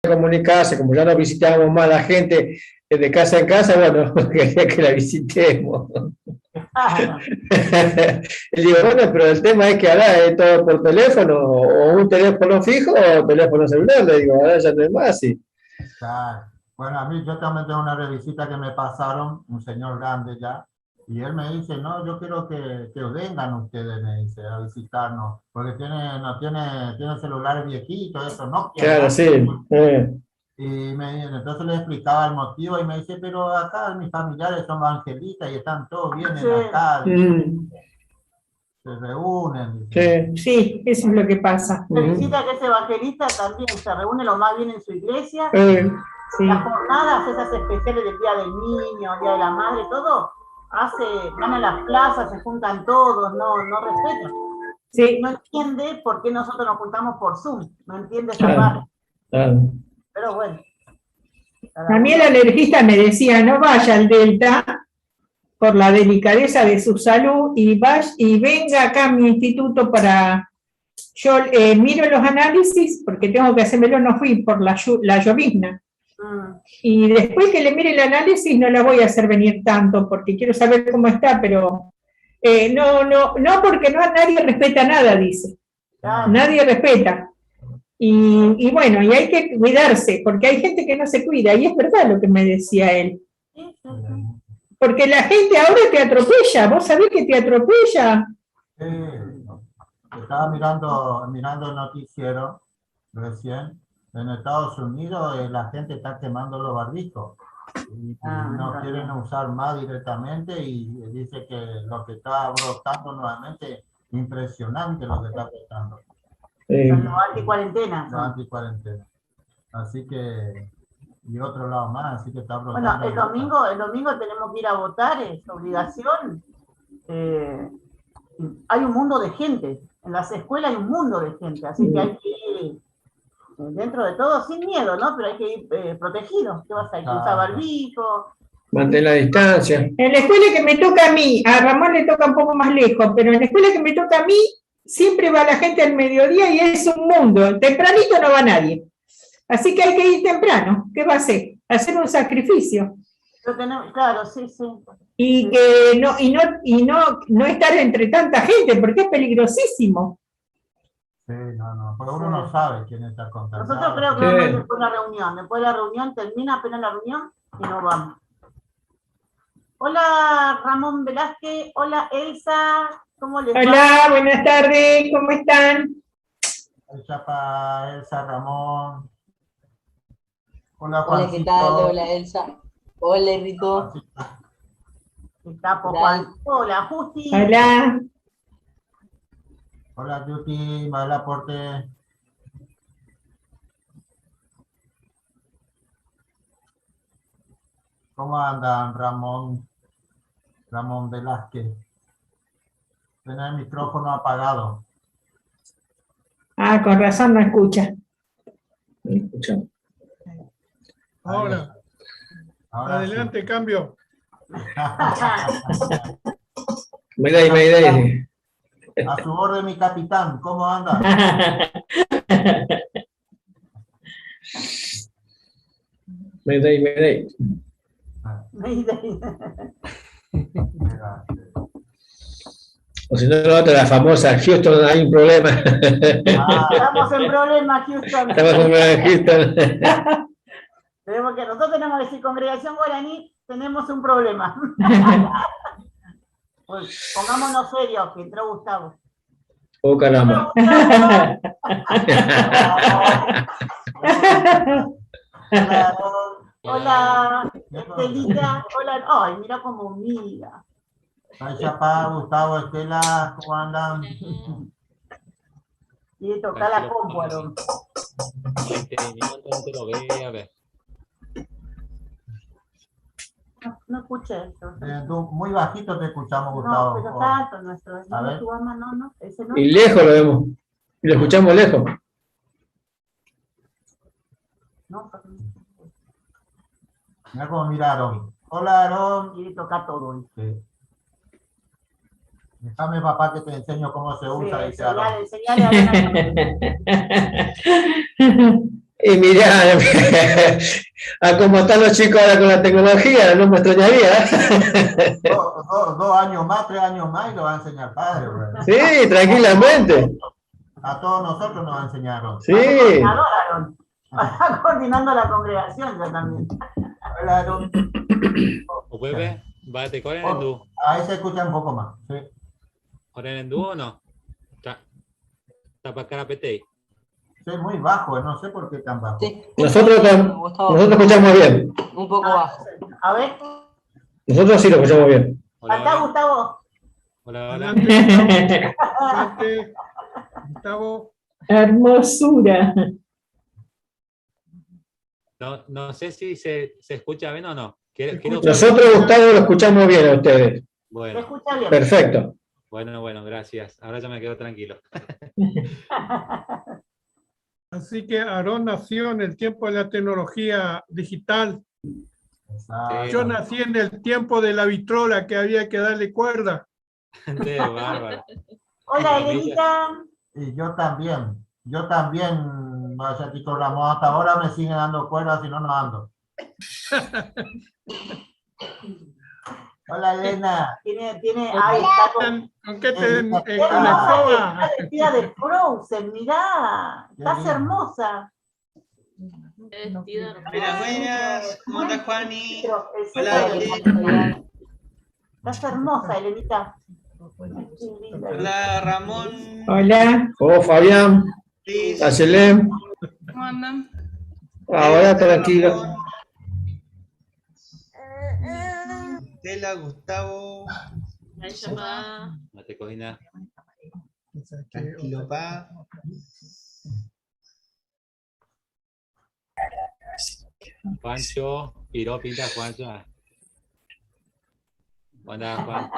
comunicarse, como ya no visitábamos más a la gente de casa en casa, bueno, quería que la visitemos. Y digo, bueno, pero el tema es que ahora es todo por teléfono, o un teléfono fijo o teléfono celular, le digo, ahora ya no es más así. Claro. Bueno, a mí yo también tengo una revisita que me pasaron, un señor grande ya, y él me dice, no, yo quiero que vengan ustedes, me dice, a visitarnos, porque tiene celulares viejitos, eso, no. Claro, sí. Y entonces le explicaba el motivo y me dice, pero acá mis familiares son evangelitas y están todos bien acá, se reúnen. Sí, eso es lo que pasa. Felicita que es evangelista también, se reúne lo más bien en su iglesia. Sí. Las jornadas esas especiales del Día del Niño, Día de la Madre, todo, van a las plazas, se juntan todos, no respetan. Sí. No entiende por qué nosotros nos juntamos por Zoom, no entiende esa parte. Pero bueno. A mí el alergista me decía, no vaya al Delta por la delicadeza de su salud y venga acá a mi instituto para... Yo miro los análisis, porque tengo que hacérmelo, no fui por la llovizna. Y después que le mire el análisis no la voy a hacer venir tanto, porque quiero saber cómo está, pero no porque nadie respeta nada, dice. Nadie respeta. Y bueno, y hay que cuidarse, porque hay gente que no se cuida, y es verdad lo que me decía él. Porque la gente ahora te atropella, ¿vos sabés que te atropella? Estaba mirando el noticiero recién. En Estados Unidos la gente está quemando los barbijos y no quieren usar más directamente, y dice que lo que está brotando nuevamente, impresionante lo que está brotando. Los anticuarentenas. Los anticuarentenas. Así que, y otro lado más, así que está brotando. Bueno, el domingo tenemos que ir a votar, es obligación. Hay un mundo de gente, en las escuelas hay un mundo de gente, así que hay que ir dentro de todo sin miedo, ¿no? Pero hay que ir protegidos. ¿Qué vas a ir? Usar barbijo. Mantén la distancia. En la escuela que me toca a mí, a Ramón le toca un poco más lejos, pero en la escuela que me toca a mí, siempre va la gente al mediodía y es un mundo. Tempranito no va nadie. Así que hay que ir temprano. ¿Qué va a hacer? Hacer un sacrificio. Claro, sí. Y que no estar entre tanta gente, porque es peligrosísimo. Sí, porque uno no sabe quién está contagiado. Nosotros creo que vamos después de la reunión. Después de la reunión termina apenas la reunión y nos vamos. Hola Ramón Velázquez, hola Elsa, ¿cómo les va? Hola, buenas tardes, ¿cómo están? Elsa, Ramón. Hola, Hola, ¿qué tal? Hola, Elsa. Hola, Rito. Juan. Hola, Justi. Hola. Hola, Yuti, mal aporte. ¿Cómo andan, Ramón Velázquez? Tiene el micrófono apagado. Con razón no escucha. Ahora adelante, sí. Cambio. Mayday. A su orden, mi capitán, ¿cómo anda? Mayday. O si no, la famosa Houston, hay un problema. Estamos en problema, Houston. Tenemos que, nosotros tenemos que decir, Congregación Guaraní, tenemos un problema. Pues pongámonos serios, que entró Gustavo. Oh, caramba. Hola, Estelita. Hola. Ay, mira cómo mira. Ay, Chapá, Gustavo, Estela, ¿cómo andan? Y toca la compu, Aaron. No escuché eso. Muy bajito te escuchamos, Gustavo. No, pero está alto nuestro. No, ese no. Y lejos lo vemos. Y lo escuchamos lejos. No, mira cómo miraron. Hola, Aaron. Y toca todo. Sí. Déjame, papá, que te enseño cómo se usa, dice Aaron. Enseñale a Y mirá, a cómo están los chicos ahora con la tecnología, no me extrañaría. 2 años más, 3 años más y lo va a enseñar padre. ¿Verdad? Sí, tranquilamente. A todos nosotros nos enseñaron. Sí. Está coordinando la congregación yo también. Hola, Aaron. Bebe, bate con el hindú. Ahí se escucha un poco más. Sí. ¿Con el hindú o no? Está para PT. Soy muy bajo, no sé por qué tan bajo. Sí. Nosotros escuchamos bien. Un poco bajo. A ver, Nosotros sí lo escuchamos bien. Hola, acá hola. Gustavo. Hola, hola. Adelante, Gustavo. Hermosura. No sé si se escucha bien o no. Quiero- Nosotros, Gustavo, lo escuchamos bien a ustedes. Se Bueno, escucha bien. Perfecto. bueno, gracias. Ahora ya me quedo tranquilo. Así que Aarón nació en el tiempo de la tecnología digital. Exacto. Yo nací en el tiempo de la vitrola que había que darle cuerda. Sí, bárbaro. Hola, Elenita. Y yo también, vaya Tito Ramón, hasta ahora me siguen dando cuerdas y no ando. Hola, Elena. Ahí está ¿Con qué te con la Está escoba? vestida de Frozen, mirá. Estás hermosa. Buenas, buenas. ¿Cómo andas, Juani? Hola, Hola, estás hermosa, Elenita. hola, Ramón. Hola. Oh, Fabián, Liz. Ayelén. ¿Cómo andan? Ahora tranquilo. Tela, Gustavo. No te cogí nada. Tranquilo, pa. Juancho, Piro, pinta Juancho. Hola, Juan.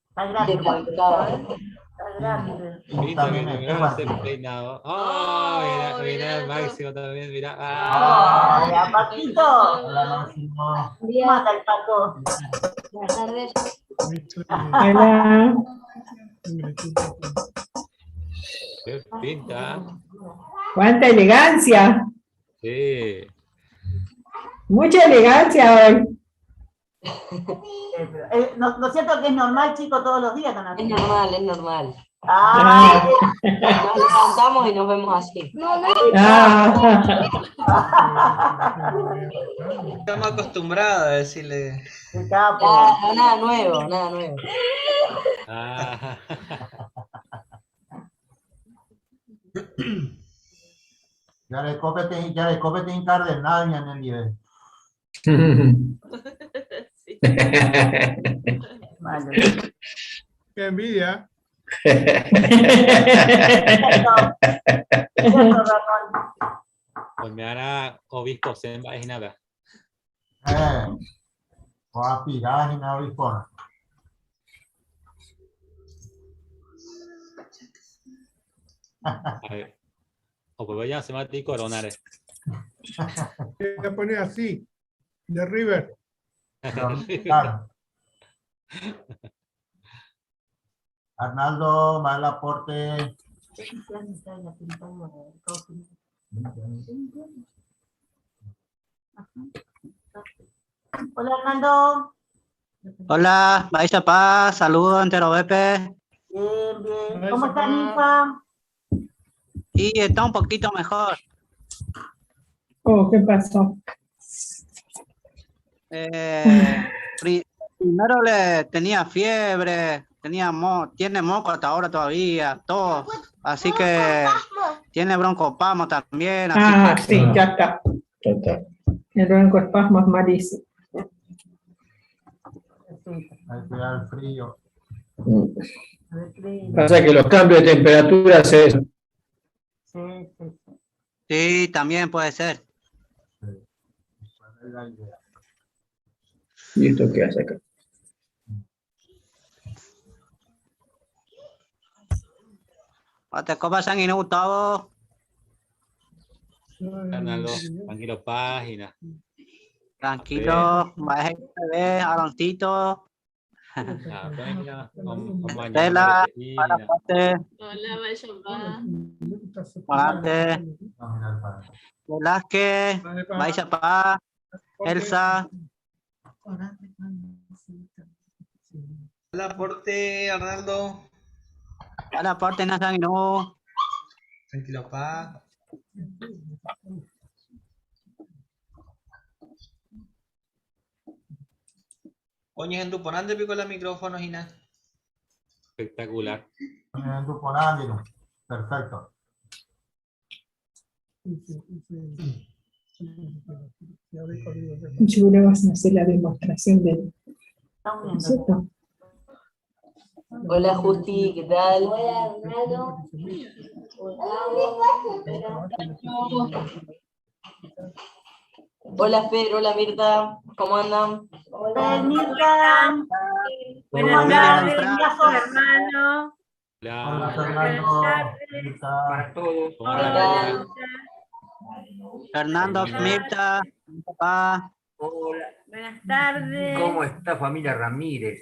Está grande. Está grande. Pinta que También me este va a hacer Martín. peinado. Oh, mira el Máximo también, mira. Hola, Paquito. Hola, Máximo. Mata el Paco. Buenas tardes. Hola. Qué pinta. Cuánta elegancia. Sí. Mucha elegancia hoy. ¿No es cierto que es normal, chico, todos los días están así? Es normal, es normal. Ah, Nos levantamos y nos vemos así. Ah. Estamos acostumbrados a decirle. qué capo. Nada nuevo, nada nuevo. Ah. Ya le copete en cardenal, mi anelide. Vale. Qué envidia. Cierto, Ramón. Pues me hará obispo en nada. O aspirar y nada avispona. A ver. O pues voy a hacer más coronar. Voy a poner así, de River. Claro. Arnaldo, mal aporte. Hola, Arnaldo. Hola, Maestra Paz, saludos entero Bepe. Bien, bien. ¿Cómo está Ninfa? Y está un poquito mejor. Oh, ¿qué pasó? Primero le tenía fiebre, tiene moco hasta ahora todavía, tos, así que tiene broncopasmo también. Ah, Así sí, ya está. Ya está. El broncoespasmo es malísimo. Hay que dar frío. Pasa que los cambios de temperatura es sí, también puede ser. Es la idea. ¿Y esto qué hace acá? ¿Te copas sanguíneo, Gustavo? Arnaldo, tranquilo, página. Tranquilo, va a ver, Aaroncito. venga, mamá, Estela, Ina. Palaporte, Hola, Vayapá. Juante, Velázquez, Baixapá, Elsa, Palaporte, Arnaldo. Palaporte, Nazanginú, Tranquilo, pa. Oye, en tu ponante pico los micrófonos y nada. Espectacular. En tu ponante, perfecto. Y ahora vas a hacer la demostración del concepto. Hola Justi, ¿qué tal? Hola Arnaldo. Hola Fer, hola Mirta, ¿cómo andan? Hola, Mirta. Buenas tardes, hermano. Hola, Hola. Fernando. Para todos. ¿Cómo ¿Qué andan? tal? Fernando, Mirta, papá. Hola. Buenas tardes. ¿Cómo está familia Ramírez?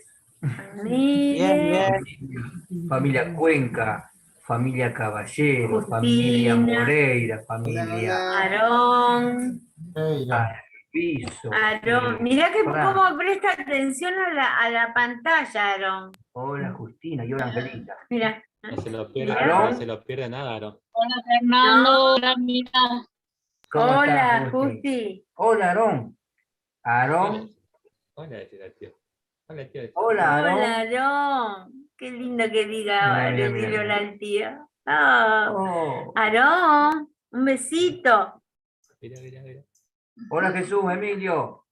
Bien, bien. Familia Cuenca, familia Caballero, Justina. familia Moreira, familia Aarón. Piso. Aarón. Mirá que cómo presta atención a la pantalla, Aarón. Hola Justina y hola Angelita. Mira. No se lo pierde, Aarón. no se lo pierde nada, Aarón. Hola, Fernando. Hola, Mira. ¿Cómo Hola, estás, Justi? Justi. Hola Aarón. Aarón. Hola, decía, tío. Hola, tío. Hola Aarón. Hola, Aarón. Qué lindo que diga, Mira, mira, decirle mira. hola al tío. Oh. Oh. Aarón, un besito. Mira, mira, mira. Hola Jesús, Emilio.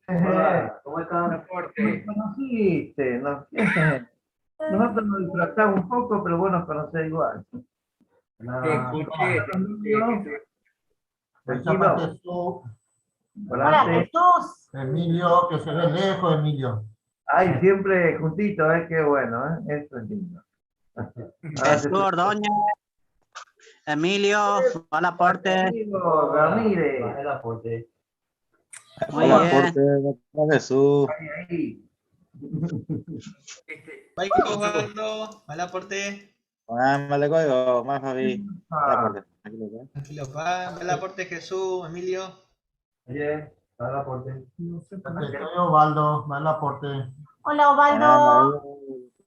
Hola. ¿Cómo estás? Reporte. Nos conociste, nosotros nos disfrazamos un poco, pero vos nos conocés igual. Te escuché. Se llama Jesús. Hola, Jesús. Emilio, que se ve lejos, Emilio. Ay, siempre juntito, qué bueno, eso es lindo. Jesús Ordóñez, Emilio, Palaporte. Ramírez. Muy bien. Jesús. Bye, Osvaldo. Palaporte. Vale, código, más Javi. Tranquilo, pa. Palaporte, Jesús, Emilio. Oye, Palaporte. Osvaldo, Palaporte. Hola, Osvaldo.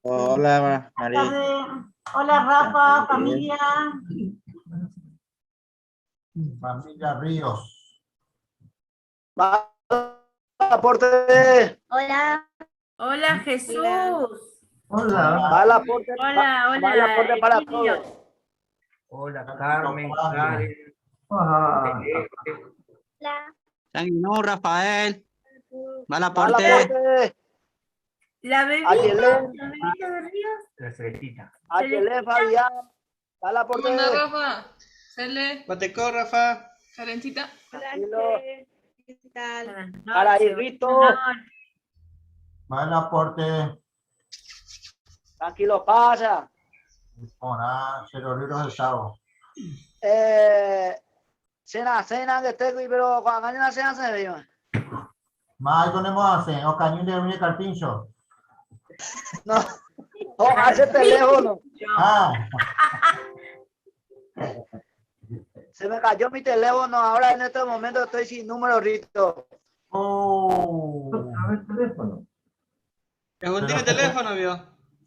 Hola, Buenas tardes. Hola, Rafa, familia. Familia Ríos. Palaporte. Hola. Hola, Jesús. Hola. Palaporte. Hola, hola. Palaporte para Emilio. todos. Hola Carmen, Karen. Ajá. Sanguinú, Rafael. Palaporte. La bebita. Ayelén. La bebita de Ríos. La Celestita. Ayelén, Fabián. Palaporte. ¿Cómo anda, Rafa? Cele. Guateco, Rafa. Karencita. ¿Qué tal? Para Irrito. Palaporte. Tranquilo, pasa. Hola, Cero Ríos del Chavo. Cena que tengo, pero cuando mañana cena se ve. Más ponemos hace, o cañón de venir Carpincho. No, hace teléfono. Ah, Se me cayó mi teléfono, ahora en este momento estoy sin número, Rito. oh. A ver, teléfono. Es un tiene teléfono, vio.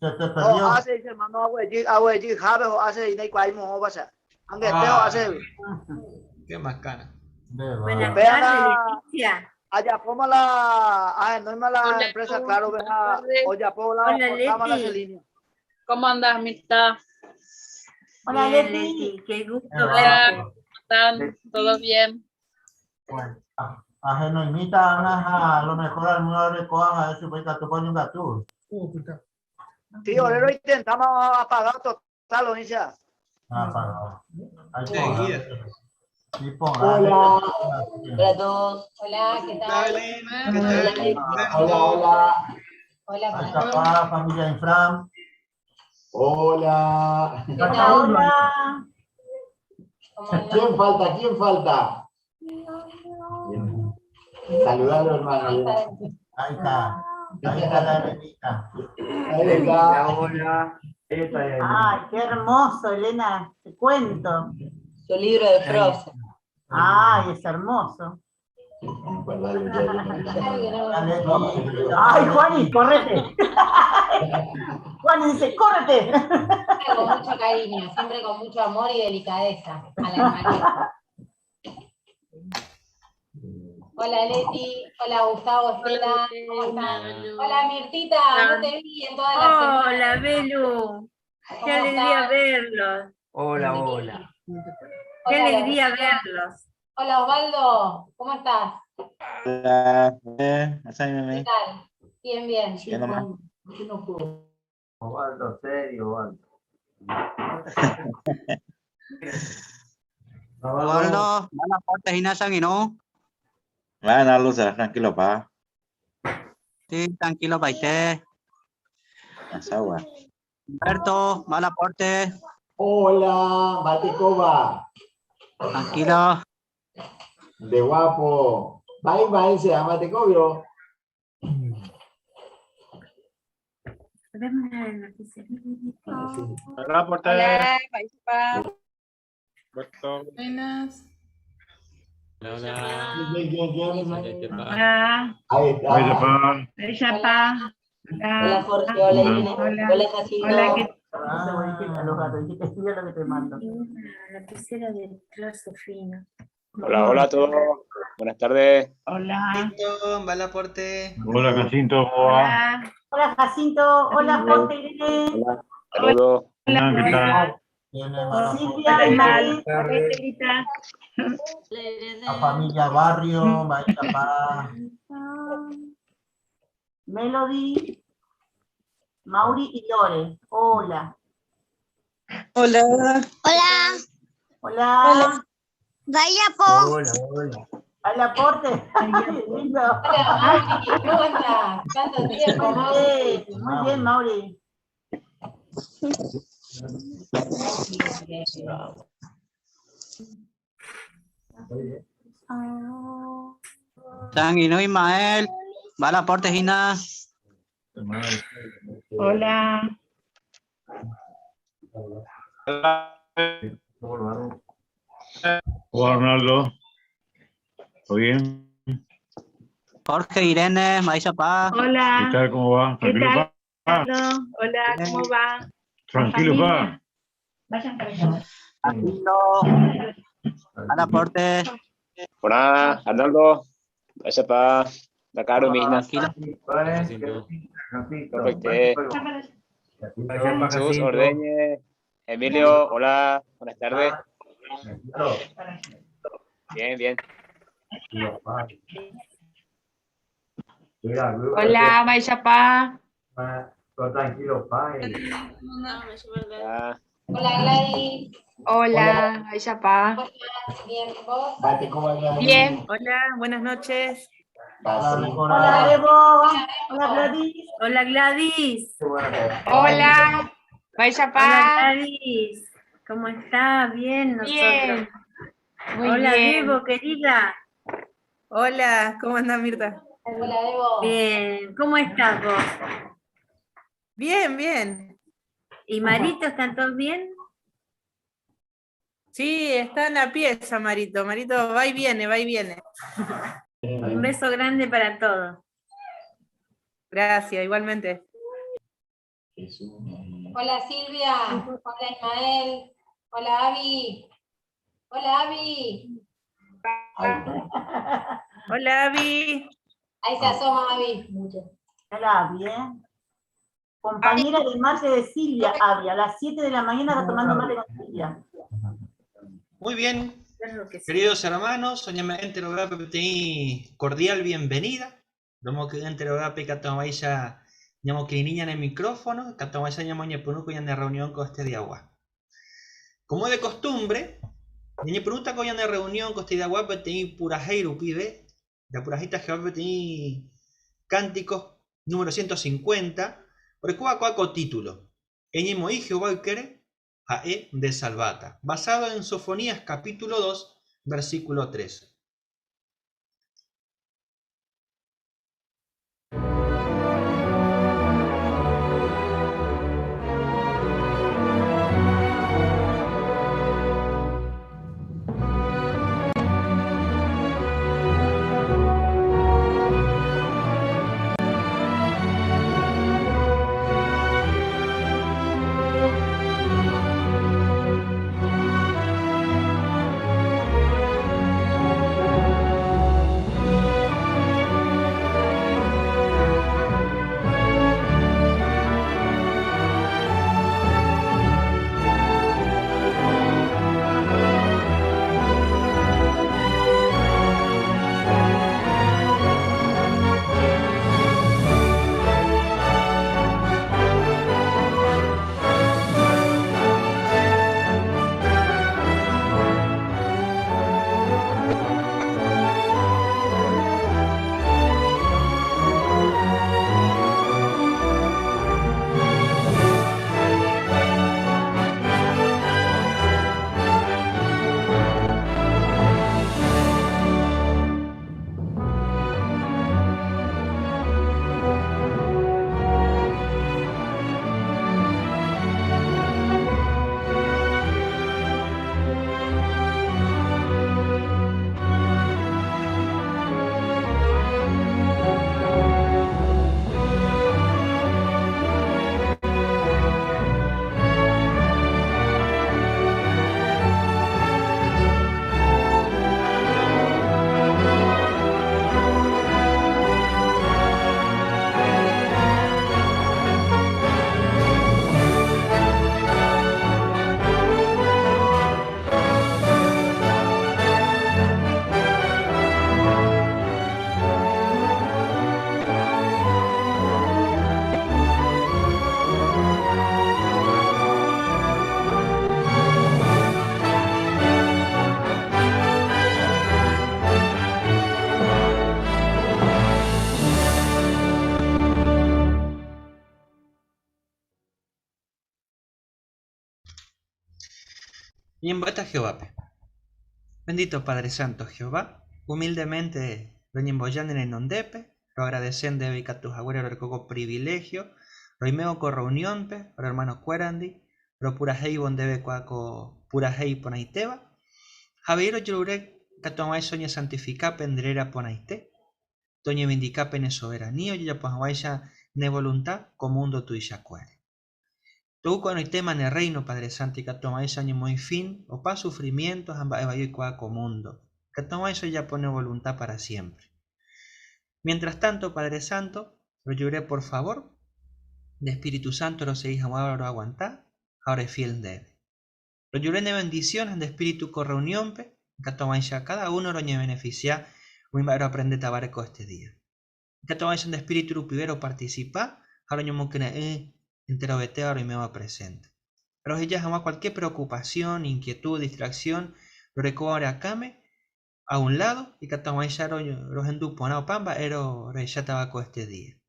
Se te Oh, perdió. hace, dice, mano, abuelo, jabe, hace, y no hay cual, mo, pasa. Aunque Ah. hace. Qué más cara. Buenas Vean tardes, Leticia. allá como la, no es mala Hola, empresa, ¿cómo claro, estás? oye, por la, Hola, cámara Leti. de línea. ¿Cómo andas, Mirta? Hola, Bien, Leti. Qué gusto Hola. verte. ¿Cómo están? ¿Todo bien? Bueno, ajeno imita a lo mejor al nuevo de Coaja, eso fue que tu pone un gato. Sí, ahora intentamos apagar total, o sea. Ah, para. Ahí Seguida. Sí, ponga. Hola. Hola a todos. Hola, ¿qué tal? ¿Qué tal? Hola. Ahí está para familia Infram. Hola. Hola, hola. ¿Quién falta? ¿Quién falta? Saludalo, hermano. Ahí está. Ahí está la Elenita. Hola, hola. Esta es Ay, qué hermoso, Elena, te cuento. Su libro de prosa. Ay, es hermoso. Ay, Juani, correte. Juani dice, córrete. Con mucho cariño, siempre con mucho amor y delicadeza a la hermanita. Hola Leti, hola Gustavo, Estela, ¿cómo están? Hola Mirtita, no te vi en todas las semanas. Hola, Belu. Qué ¿Cómo alegría estás? verlos. Hola, hola. Qué Hola, alegría Lorena. verlos. Hola Osvaldo, ¿cómo estás? Hola, ¿Qué ¿qué tal? Bien, bien. Osvaldo, serio, Osvaldo. Osvaldo, mala parte hinasan y no. Darlo, será tranquilo, pa. Sí, tranquilo, paite. Asagua. Humberto, mala parte. Hola, Batecoba, Tranquilo. de guapo. Bye, bye, se llama Tecobio. Vemos la noticia. Hola, Porter. Hola, Paispa. Hola, Buenas. hola. ¿Quién? Hola. Ahí está. Ella pa. Hola Jorge, hola Irene, Hola. hola Jacinto. Hola, ¿qué A los gatos, dijiste, mira lo que te mando. La noticiera del trazo fino. Hola, hola a todos. Buenas tardes. Hola. Listo, va el aporte. Hola, Jacinto, ¿cómo va? Hola. Hola, Jacinto. Hola, Jorge, Irene. Hola, saludos. Hola, ¿qué tal? Tiene mala Silvia, Hola, Ismael. Ismael. Hola, Estelita. La familia Barrio, vaya pa. Melody, Mauri y Lore. Hola. Hola. Hola, Hola. vaya po. Hola, hola. Al aporte. Lindo. Hola Mauri, ¿cómo andás? Tanto tiempo, Mauri. Muy bien, Mauri. San y no Ismael, mala parte hina. Hola. Hola, Arnaldo. ¿Todo bien? Jorge, Irene, Maisa Pa. Hola. ¿Qué tal? ¿Cómo va? ¿Qué ¿Tranquilo, tal, pa? Ricardo? Hola, ¿cómo va? Tranquilo, pa. Vayan para allá. Mala parte. Hola, Arnaldo. Vaya pa. La caro misma. Tranquilo. Perfecto. Jesús Ordeñez. Emilio, hola. Buenas tardes. Bien, bien. Hola, Mayapa. Tranquilo, pa. Hola. Hola Gladys. Hola, Mayapa. Bien, ¿vos? Bien. Hola, buenas noches. Hola, Evo. Hola, Gladys. Hola, Gladys. Hola. Mayapa. Hola, Gladys. ¿Cómo está? Bien, nosotros. Bien. Muy Hola, bien. Debo, querida. Hola, ¿cómo andás, Mirta? Hola Evo. Bien. ¿Cómo estás vos? Bien, bien. ¿Y Marito, están todos bien? Sí, está en la pieza, Marito. Marito va y viene, va y viene. Un beso grande para todos. Gracias, igualmente. Hola Silvia. Hola Ismael. Hola Avi. Hola Avi. Hola, Avi. Ahí se asoma Avi. Hola, bien. Compañera de mate de Silvia, Avi. A las 7 de la mañana está tomando mate con Silvia. Muy bien. Queridos hermanos, soñamente lo voy a pedir cordial bienvenida. Domo que entre lo voy a pedir vaya llamo que niña en el micrófono, que vaya llamo ñe punuco y en la reunión con este de agua. Como de costumbre, ñe pregunta con de reunión con este de agua, pero tenía purajeiro pide, la purajita que va a tener cánticos número 150, por cuaco título. Eñe moí Jehová quiere Ae de Salvata, basado en Sofonías capítulo 2, versículo 3. Y en bata Jehová. Bendito Padre Santo Jehová, humildemente lo ñemboyan en el nondepe, lo agradecen de que tus agüeros el coco privilegio, lo imeo con reunión, lo hermano cuerandi, lo pura hei bondebe cuaco pura hei ponaiteba, Javiero Yurek, Catomay soña santificar pendrera ponaite, Toña vindica pene soberanía, y ya pues ne voluntad, como mundo tu y shacuere. Tú cuando hay tema en el reino, Padre Santo, y Catomay soña muy fin, o pa sufrimientos, amba evayo y cuaco mundo. Catomay ya pone voluntad para siempre. Mientras tanto, Padre Santo, lo lloré por favor, de Espíritu Santo lo seguís ahora lo aguantá, ahora es fiel debe. Lo lloré de bendiciones de Espíritu con reunión, cada uno lo beneficia, muy malo aprende tabareco este día. De Espíritu rupivero participa, ahora yo que entero vete ahora y me va presente. Pero ella jamás cualquier preocupación, inquietud, distracción, lo recobre acá a un lado y Catamayá los enduponao pamba, ero reya tabaco este día.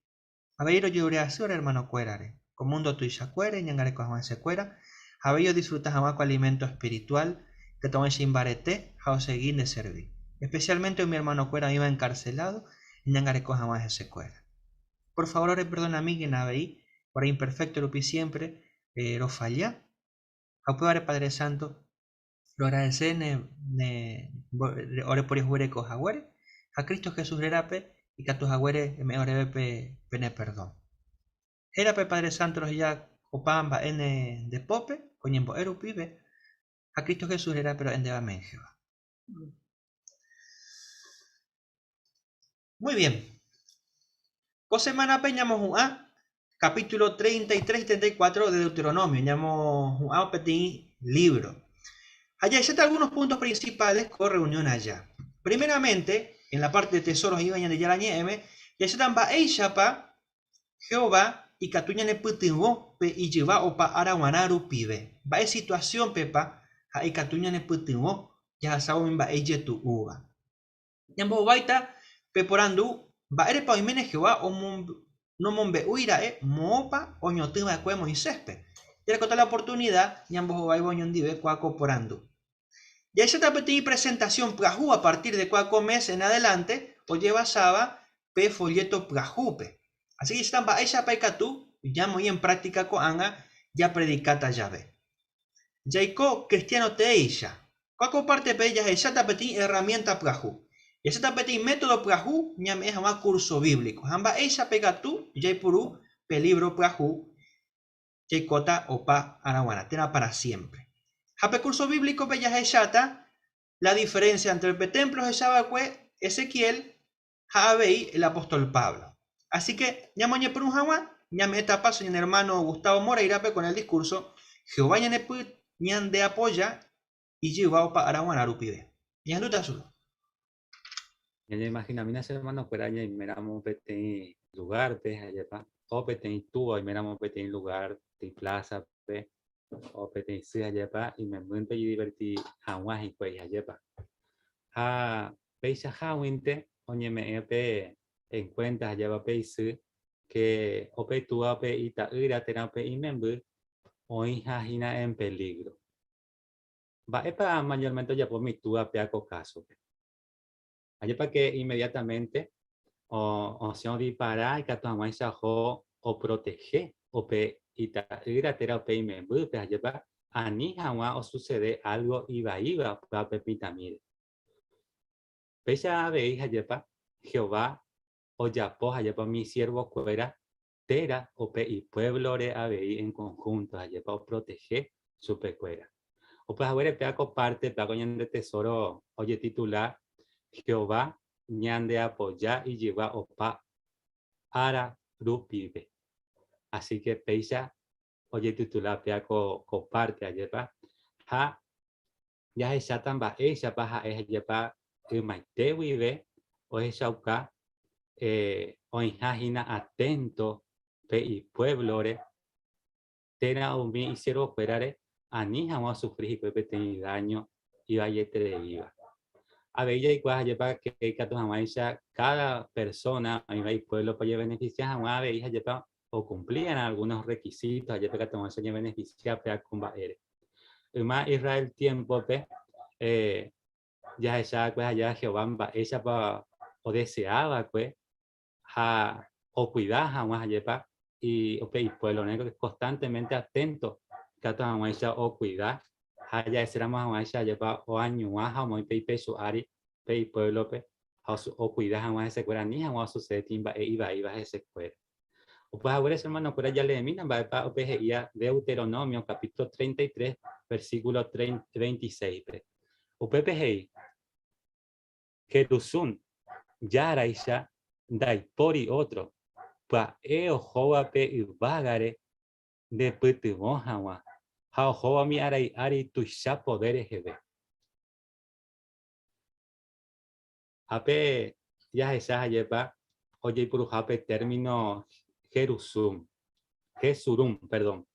Habéis lloré así, hermano cuerare, con mundo tu y cuere, ñangare con se cuera. Habéis disfrutas jamás con alimento espiritual, que tomáis imbarete, jao seguir de servir. Especialmente mi hermano cuera iba encarcelado, y ñangareco jamás ese cuera. Por favor, ore perdona a mí que naveí, por imperfecto lo pi siempre, lo falla. Apuare Padre Santo, lo agradece ore por ishuere jaguare, a Cristo Jesús rerape, y que a tus jaguare me ore pene perdón. Erape Padre Santo los ya opamba en de pope, coñembo eru pibe, a Cristo Jesús era pero en de Jehová. Muy bien. Por semana peñamos un A, capítulo 33 y 34 de Deuteronomio. Llamamos un A petit libro. Allá ya están algunos puntos principales con reunión allá. Primeramente, en la parte de tesoros y bañan de Yarañeme, ya están va Eishapa, Jehová, y Catuñane Putingo, y lleva opa Araguanaru pibe. Va en situación, Pepa, a Catuñane Putingo, ya saben va ella tu uva. Yambo baita, peporandu, va ere pa imene Jehová, o no mombe uira, moopa, o ñotima de Moisés. Y le conté la oportunidad, Yambo va y boñón dive, cuaco porandu. Ya esa tapetí presentación prajú a partir de cuaco mes en adelante, o lleva saba, pe folleto prajupe. Así que están va ella paikatu, ya muy en práctica coanga, ya predicata llave. Jaiko cristiano te ella. Cuaco parte pe ella esa tapetí herramienta prajú. Y esa tapetí método prajú, ya me llama curso bíblico. Hamba ella paikatu, jaipuru, pe libro prajú, jaikota opa arawana, tena para siempre. Hape curso bíblico pe ella ella la diferencia entre el templo de Shabakwe, Ezequiel, Jaabei, el apóstol Pablo. Así que, ya mañana por un jaguán, ya me etapa soy el hermano Gustavo Moreira con el discurso Jehová ya ne de apoya y llevado para Araguán Arupide. Y en duda solo. Ya imagina, mina hermano fuera ya y miramos pete lugar pe allá pa, o pete tubo y miramos pete lugar de plaza pe, o pete sí allá pa y me muente y divertí jaguán y pues allá pa. Ha peisa jaguinte, oye me pe en cuenta allá va peisi que ope tua pe ita ira terape y membu hoy hajina en peligro. Va epa mayormente ya por mi tua pe aco caso. Allá para que inmediatamente o se disparar y que tu mamá se o proteger o pe ita ira terape y membu pe allá para ani hawa o sucede algo iba para pepita mire. Pesa veis allá para Jehová o ya pues allá para mi siervo fuera tera o pe y pueblo re aveí en conjunto allá para proteger su pecuera. O pues ahora pe aco parte pe aco de tesoro oye titular Jehová ñan de apoyar y lleva opa ara rupibe. Así que peisa oye titular pe aco comparte allá para ha ya esa tamba esa paja es allá para que maite vive o esa uka o imagina atento pe y pueblo re tena o mi hicieron operar ani vamos a sufrir y pepe tener daño y vaya de viva a ver ya y cuál lleva que cada persona a mi pueblo para beneficiar a ver hija lleva o cumplían algunos requisitos allá para que tomar beneficiar para combatir más Israel tiempo pe ya esa pues allá Jehová esa pa o deseaba pues o cuidar jamás allá y pueblo negro constantemente atento que a esa o cuidar allá seramos a esa allá o año jamás pe su ari pe pueblo pe o cuidar jamás ese cuera ni jamás sucede timba iba ese cuera. Pues ahora hermano, por allá le miran, va a PGIA Deuteronomio, capítulo 33, versículo 26. O PPGI, Jerusun, Yaraisha, Daipori otro, pa Eojoa pe Ibagare, de Putimojawa, Jaojoa mi Ari tuisha poderes hebe. Ape, ya esa lleva, oye, por jape término Jerusum. Jesurum, perdón.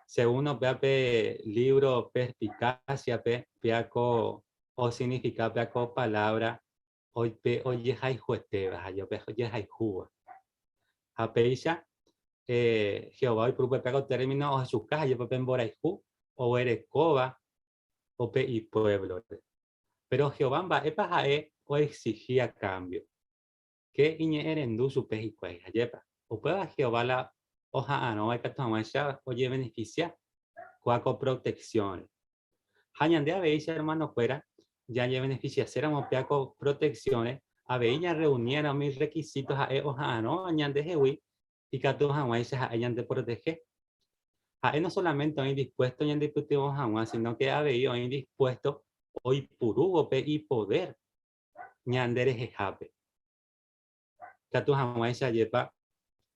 Según nos ve libro perspicacia, peaco o significa peaco palabra, hoy oye hay juesteba, yo oye hay juba. Apeisha, Jehová hoy por peaco término o su caja, yo en Boraijú, o erecoba, o pe y pueblo. Pero Jehová va o exigía cambio. Que iñe erendu su pe y cueja, yepa. O pueda Jehová la hoja no hay que tomar oye beneficia cuaco protección hañan de aveilla hermano fuera ya beneficia ser peaco protecciones aveilla reuniera mis requisitos a hoja no añan de jehui y que todos hayan de proteger no solamente hoy dispuesto en disputimos jamás sino que aveilla hoy dispuesto hoy purugo pe y poder ñandere jejape que todos yepa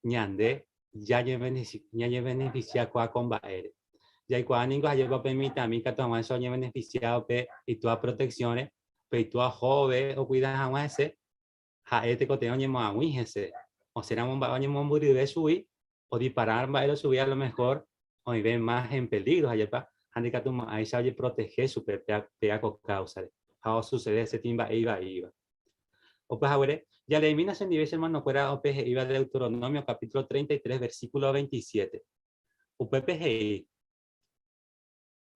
ñande ya beneficia con combaer. Ya cuando ninguno lleva permite a mí que toma eso ya beneficiado y todas protecciones, pero y todas joven o cuidas a ese, a este que tengo a muy ese, o será un baño muy de subir o disparar va a subir a lo mejor o ven más en peligro allá para que toma a esa oye proteger su peaco causa. A sucede ese timba iba. O pues ahora ya le eliminas en diversos hermanos fuera OPG iba de Deuteronomio capítulo 33 versículo 27. UPPG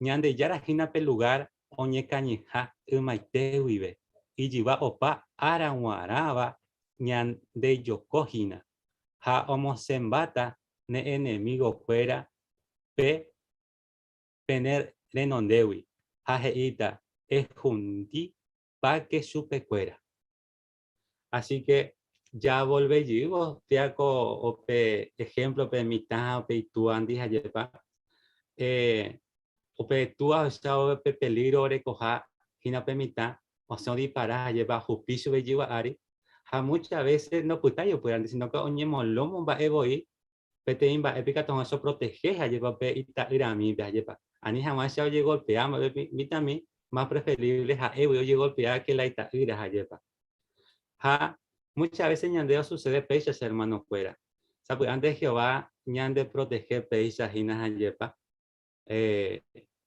ñande yarajina pelugar oñe cañeja umaite vive y lleva opa araguaraba ñande yokojina ha homosembata ne enemigo fuera pe pener renondewi ha heita es jundi pa que supe fuera. Así que ya volví yo, teaco o pe ejemplo pe mitad o pe tu andis ayepa o pe tu ha estado pe peligro recoja hina pe mitad o son disparar ayepa jupicio be jiwa ari ha muchas veces no puta yo puedan sino que oñemo lomo va evoi pe te imba epica ton eso proteger ayepa pe ita irami be ayepa ani jamás se oye golpeamos mitami más preferible a evo oye golpear que la ita ira ayepa. Muchas veces ñandeo sucede peixas hermano fuera. ¿Sabe? Antes Jehová ñande proteger peixas y nas ayepa.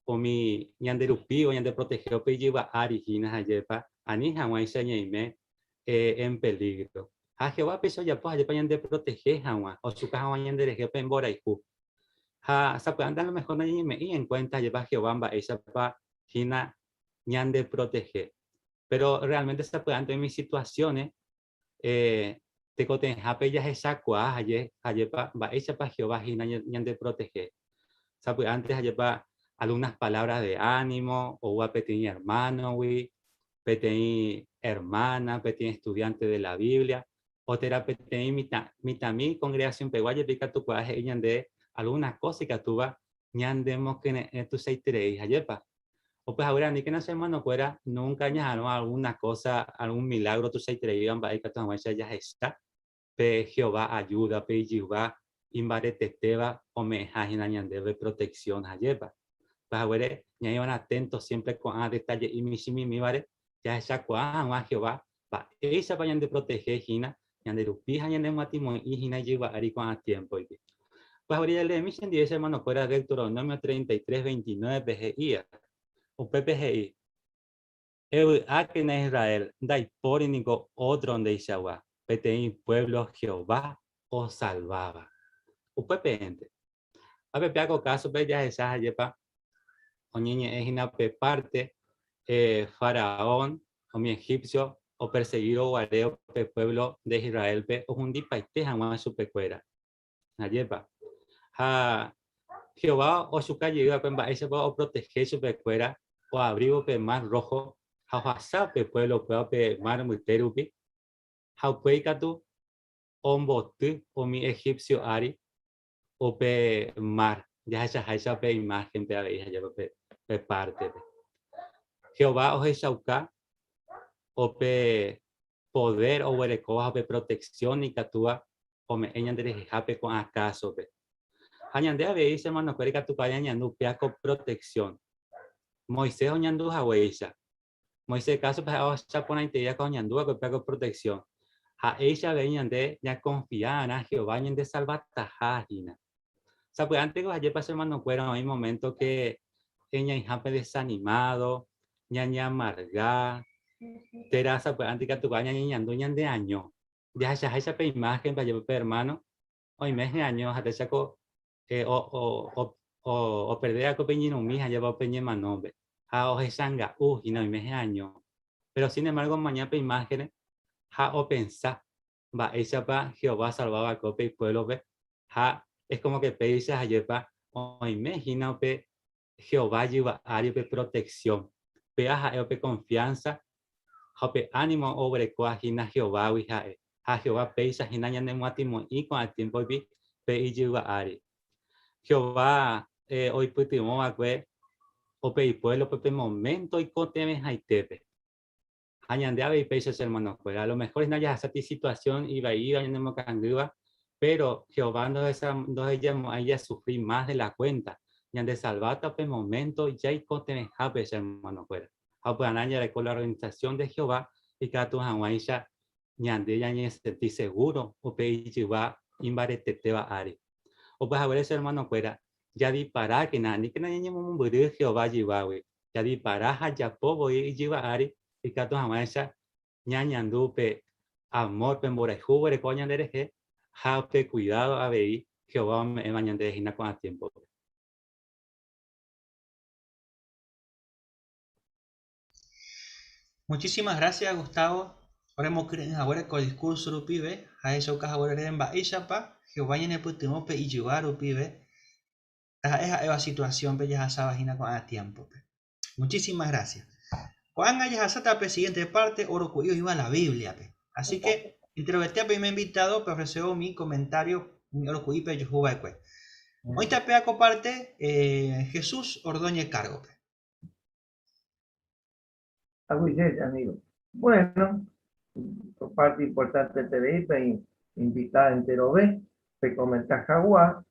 O mi ñanderupi o ñande proteger peyiva ari y nas ayepa. Ani jamás se ñeime en peligro. A Jehová peso ya pues ayepa ñande proteger jamás. O su caja ñande reje en boraiku. ¿Sabe? Antes a lo mejor no ñeime y en cuenta ayepa Jehová va esa pa hina ñande proteger. Pero realmente se puede ante mis situaciones te coten hape ya esa cua ayepa va esa pa Jehová y ñande proteger. Sabe antes ayepa algunas palabras de ánimo o pequeño hermano pequeño hermana pequeño estudiante de la Biblia o terapeuta mitami congregación peguaya pica tu cua ñande algunas cosas que tú va ñandemos que tu se tres ayepa. O pues ahora ni que no se hermano fuera nunca añadieron alguna cosa, algún milagro, tú se traían para que tu ya está. Pe Jehová ayuda, pe Jehová imbarete teba o me hajinan de protección ayepa. Pues ahora ya iban atentos siempre con detalle y mi vare ya esa cuan a Jehová pa esa vayan de proteger hina yande rupija yande matimo y hina lleva ari con a tiempo. Pues ahora ya le emiten 10 hermano fuera de Deuteronomio 33:29 PGI. O PPGI, que en Israel, dai por ningún otro donde Ishawa, PTI pueblo Jehová os salvaba. O PPG, a ver, hago caso, ve ya esa yepa, oñeñe ejinape parte, faraón, o mi egipcio, o perseguido guareo, pe pueblo de Israel, pe, o hundi paite jamás su pecuera. Ayepa. Jehová o su calle, ese o proteger su pecuera, o abrigo pe mar rojo, a pe pueblo, pe mar muterupi, Haupeikatu, ombotu, o mi egipcio ari, o pe mar, ya esa pe imagen pe aveija, ya pe parte. Jehová o Jesauka, o pe poder o huerecoja pe protección y catua, o me eñandere jape con acaso pe. Añande aveija, hermano, cuerica tu paya ñandu piaco protección. Moisés o ñandu jaweisa. Moisés caso pe o chapona integria con ñandu a piaco protección. A ella venían de ya confiar a Jehová y de salvar tajajina. O sea, pues antes ayer pasó hermano fueron hay momentos que ella y desanimado, ña amarga, terasa pues antes que tu baña ña de año. Ya esa imagen para llevar hermano, hoy mes de año hasta saco o perder a copeñino mija lleva peñe manombe. A oje sanga y no mes de año. Pero sin embargo mañana pe imágenes ha o pensar va esa pa Jehová salvaba a cope y pueblo ve ha es como que peisa ayer pa o imagina pe Jehová lleva área de protección pe a pe confianza ha pe ánimo obre coagina Jehová y ha Jehová peisa hina ya ne muatimo y con el tiempo vi pe y lleva área Jehová hoy putimo a que o pe y pueblo pe momento y conteme haitepe añandeaba y pesos hermanos, pues a lo mejor no haya esa situación iba a ir pero Jehová no ella sufrir más de la cuenta y de salvata pe momento ya y contene japes hermanos, pues a pues anaña con la organización de Jehová y que tu hanwaisha ñande ya ni sentir seguro o pe lleva imbarete te va ari o pues a ver ese hermano fuera ya di para que nada ni que nadie un buru Jehová lleva ya di para ya pobo y lleva ari y que tu jamás ñañandupe amor pe morejubre coña dereje jape cuidado a ver Jehová me mañana de hina con el tiempo. Muchísimas gracias Gustavo. Ahora hemos querido ahora con el discurso del pibe a eso que ahora en Baishapa Jehová ya ne putimo pe y llevar o pibe esa situación pe ya sabes hina con el tiempo. Muchísimas gracias. Cuando haya hasta la siguiente parte, oro que yo iba a la Biblia. Así que, interpreté me he invitado para ofrecer mi comentario, mi oro que iba yo jugué. Hoy te pega comparte Jesús Ordóñez Cargo. Amigo. Bueno, parte importante de TVI, para invitar entero B, para comentar Jaguar.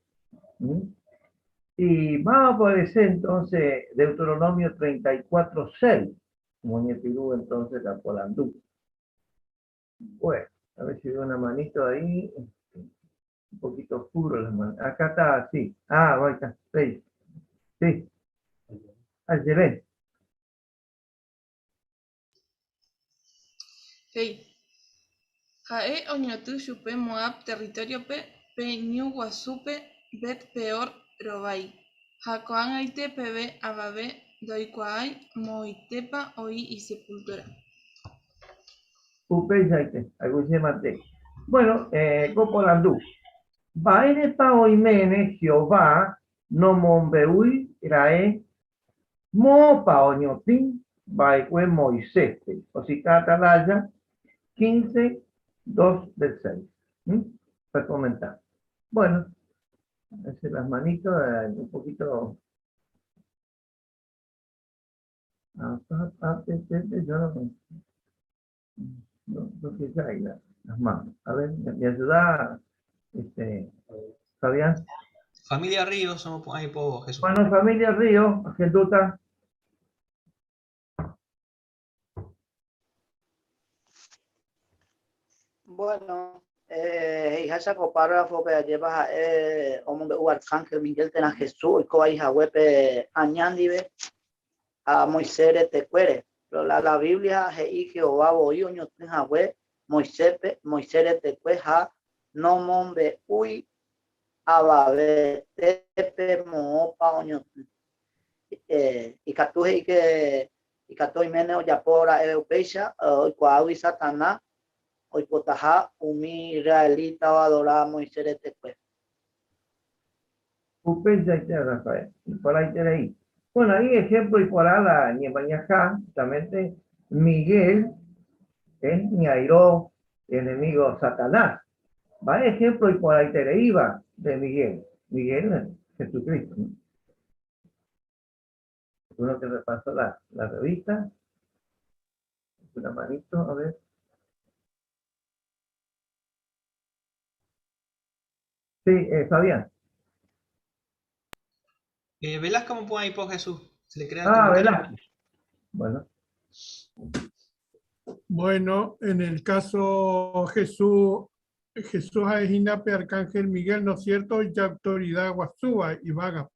Y vamos a aparecer entonces Deuteronomio 34:6. Muñepirú entonces la Polandú. Bueno, a ver si veo una manito ahí, un poquito oscuro las manos. Acá está, sí. Ah, ahí está, sí. Sí. Ahí se ve. Hey. Jae oñotu chupe Moab territorio pe ñu guasupe bet peor robai. Jacoan aite pebe ababe doicuay moitepa oí y sepultura. Upejaite, algo se mate. Bueno, Copolandú. Baene pa oimene Jehová no mombeui rae mo pa oñotín baekue Moisés. O si catalaya 15:2 del 6. Para comentar. Bueno, hacer las manitos un poquito. Yo no sé si hay las manos. A ver, ¿me ayuda, Fabián? Familia Río, somos ahí por Jesús. Bueno, familia Río, Argentuta. Bueno, hija párrafo que lleva hombre u arcángel Miguel tena Jesús y coa hija web añandive a Moisés te cuere. Pero la Biblia y Jehová voy oño tenja web Moisés te cueja no mombe uy ababe tepe mo pa oño y catuje y cató y mene o ya por europeia hoy cuau y Satanás hoy potaja un israelita o adorar Moisés de pues. Upensa y Rafael. Y por ahí tenéis. Bueno, ahí ejemplo y por ahí la Ñemañajá, justamente Miguel, Ñairó, enemigo Satanás. Va ejemplo y por ahí tenéis de Miguel. Miguel Jesucristo, ¿no? Uno que repasó la revista. Una manito, a ver. Sí, Fabián. Velasco me pone ahí por Jesús. Se le crea el Ah, comentario. Velasco. Bueno. Bueno, en el caso Jesús Ajinape, Arcángel Miguel, ¿no es cierto? Ya autoridad Guasúa y Vaga.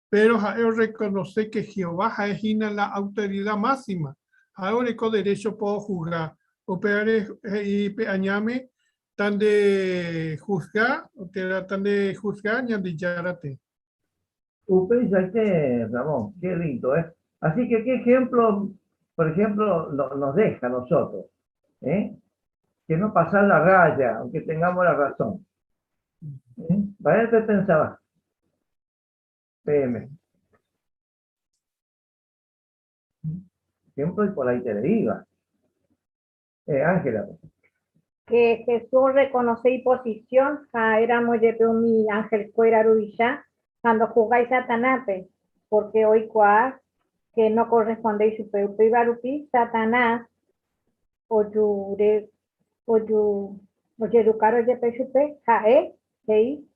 Pero yo reconoce que Jehová Ajina la autoridad máxima. Ahora con derecho puedo juzgar. Operar y añame tan de juzgar, o tan de juzgar, ni de yarate. Ramón, qué lindo, ¿eh? Así que, ¿qué ejemplo, por ejemplo, nos deja a nosotros? Que no pasar la raya, aunque tengamos la razón. Vaya te pensaba. PM. Ejemplo, y por ahí te le iba. Ángela. Que Jesús reconoce y posición, éramos mi ángel fuera rudilla, cuando jugáis Satanás, porque hoy cuá que no correspondéis su perupi, Satanás, o educaro de pechupe, jae, hei,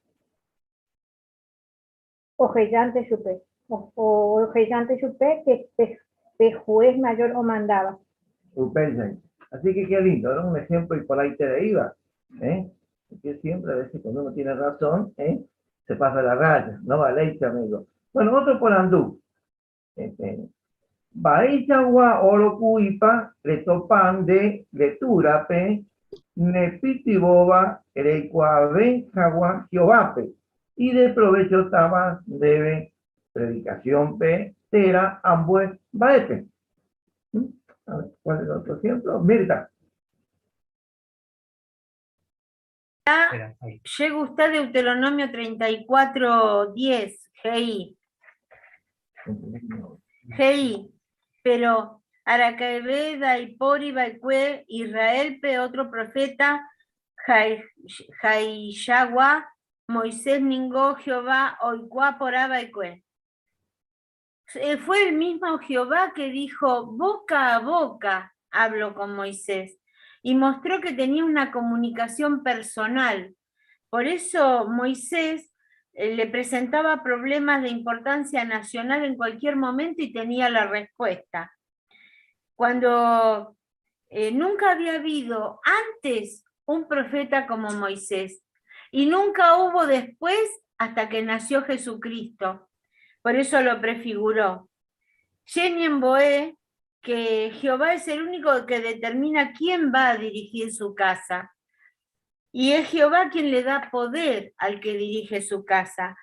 o jeyante chupe, o jeyante chupe, que juez mayor o mandaba. Así que qué lindo, ¿no? Un ejemplo y por ahí te le iba. Porque siempre a veces cuando uno tiene razón, se pasa la raya, no vale, amigo. Bueno, otro por andú. Baishagua orocuipa, retopan de leturape, nepitiboba, erecuabe, jagua, jeovape. Y de provecho estaba, debe, predicación pe, tera, ambue, baepe. A ver, ¿cuál es el otro ejemplo? Mirta. Llega usted Deuteronomio 34:10, GI. GI, pero Aracaebeda y Pori Baikue, Israel pe otro profeta, Jaishagua, Moisés Ningó, Jehová, Oikua por Baikue. Fue el mismo Jehová que dijo, boca a boca hablo con Moisés, y mostró que tenía una comunicación personal. Por eso Moisés le presentaba problemas de importancia nacional en cualquier momento y tenía la respuesta. Cuando nunca había habido antes un profeta como Moisés, y nunca hubo después hasta que nació Jesucristo. Por eso lo prefiguró. Shenyen Boé, que Jehová es el único que determina quién va a dirigir su casa. Y es Jehová quien le da poder al que dirige su casa.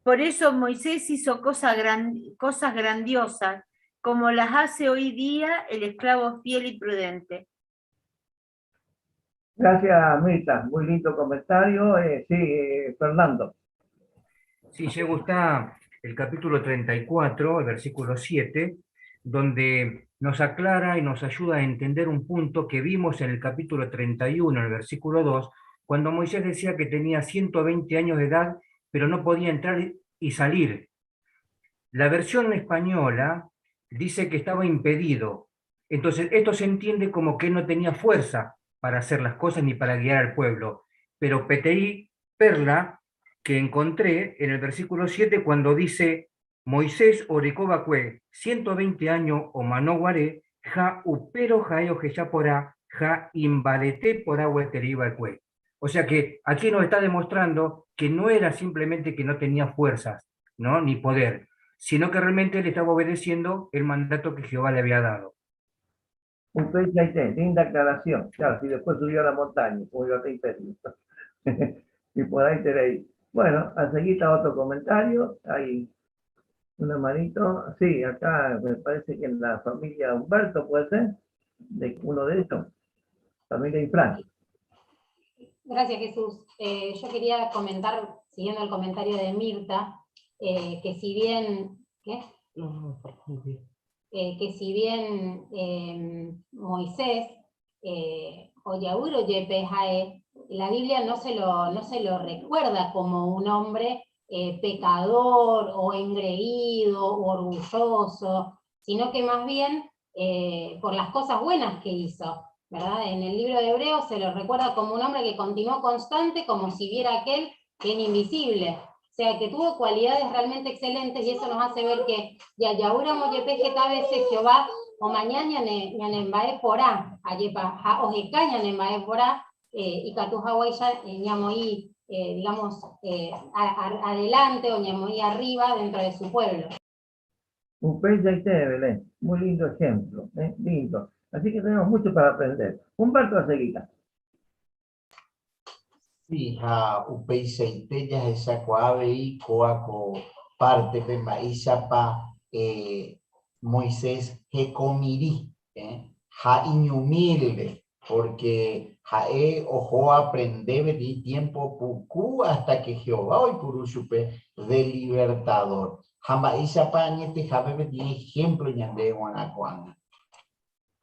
Por eso Moisés hizo cosas grandiosas, como las hace hoy día el esclavo fiel y prudente. Gracias, Mirta. Muy lindo comentario. Sí, Fernando. Sí, llega usted el capítulo 34, el versículo 7, donde nos aclara y nos ayuda a entender un punto que vimos en el capítulo 31, el versículo 2, cuando Moisés decía que tenía 120 años de edad, pero no podía entrar y salir. La versión española dice que estaba impedido. Entonces, esto se entiende como que no tenía fuerza para hacer las cosas ni para guiar al pueblo. Pero Peteí Perla, que encontré en el versículo 7, cuando dice, Moisés orecobacue, 120 años o manoguaré, ja upero jaeo jeyapora, ja imbalete por agueteribacue. O sea que aquí nos está demostrando que no era simplemente que no tenía fuerzas, ¿no? Ni poder, sino que realmente le estaba obedeciendo el mandato que Jehová le había dado. Linda aclaración. Claro, si después subió a la montaña, como yo te impedí. Y por ahí tenéis. Bueno, a seguir está otro comentario. Ahí Una manito, sí, acá me parece que en la familia Humberto puede ser, de uno de estos, familia Infran. Gracias, Jesús. Yo quería comentar, siguiendo el comentario de Mirta, que si bien, Moisés, Oyauro Yepejae, la Biblia no se lo recuerda como un hombre pecador o engreído o orgulloso, sino que más bien por las cosas buenas que hizo, ¿verdad? En el libro de Hebreos se lo recuerda como un hombre que continuó constante, como si viera aquel que era invisible. O sea, que tuvo cualidades realmente excelentes, y eso nos hace ver que Yayaura Moyepeje veces Jehová o mañana ñanembae porá, ayepa ojecaña nembae porá, y catujahuaya ñamoí, digamos, adelante o ñamoí arriba dentro de su pueblo. Un pez de Belén, muy lindo ejemplo, lindo. Así que tenemos mucho para aprender. Humberto Aceguita. Sí, upeiseiteja esa coave y coaco parte de maízapa Moisés Jecomiri, ja iñumilde, porque jae ojo aprender de tiempo pucú hasta que Jehová hoy puruchupe de libertador. Jamaízapa ñete jabe de ejemplo ñande guanacuana.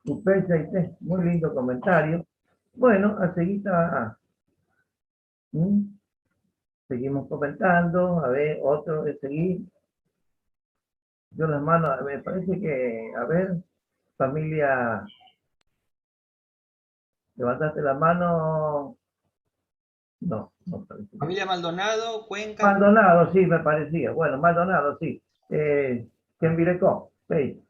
Upeiseite, muy lindo comentario. Bueno, Aceguita. Seguimos comentando, a ver, otro de seguir. Yo las manos, me parece que, a ver, familia, levantaste la mano. No, no parece. Familia Maldonado, Cuenca. Maldonado, sí, me parecía. Bueno, Maldonado, sí. ¿Quién virecó? Sí.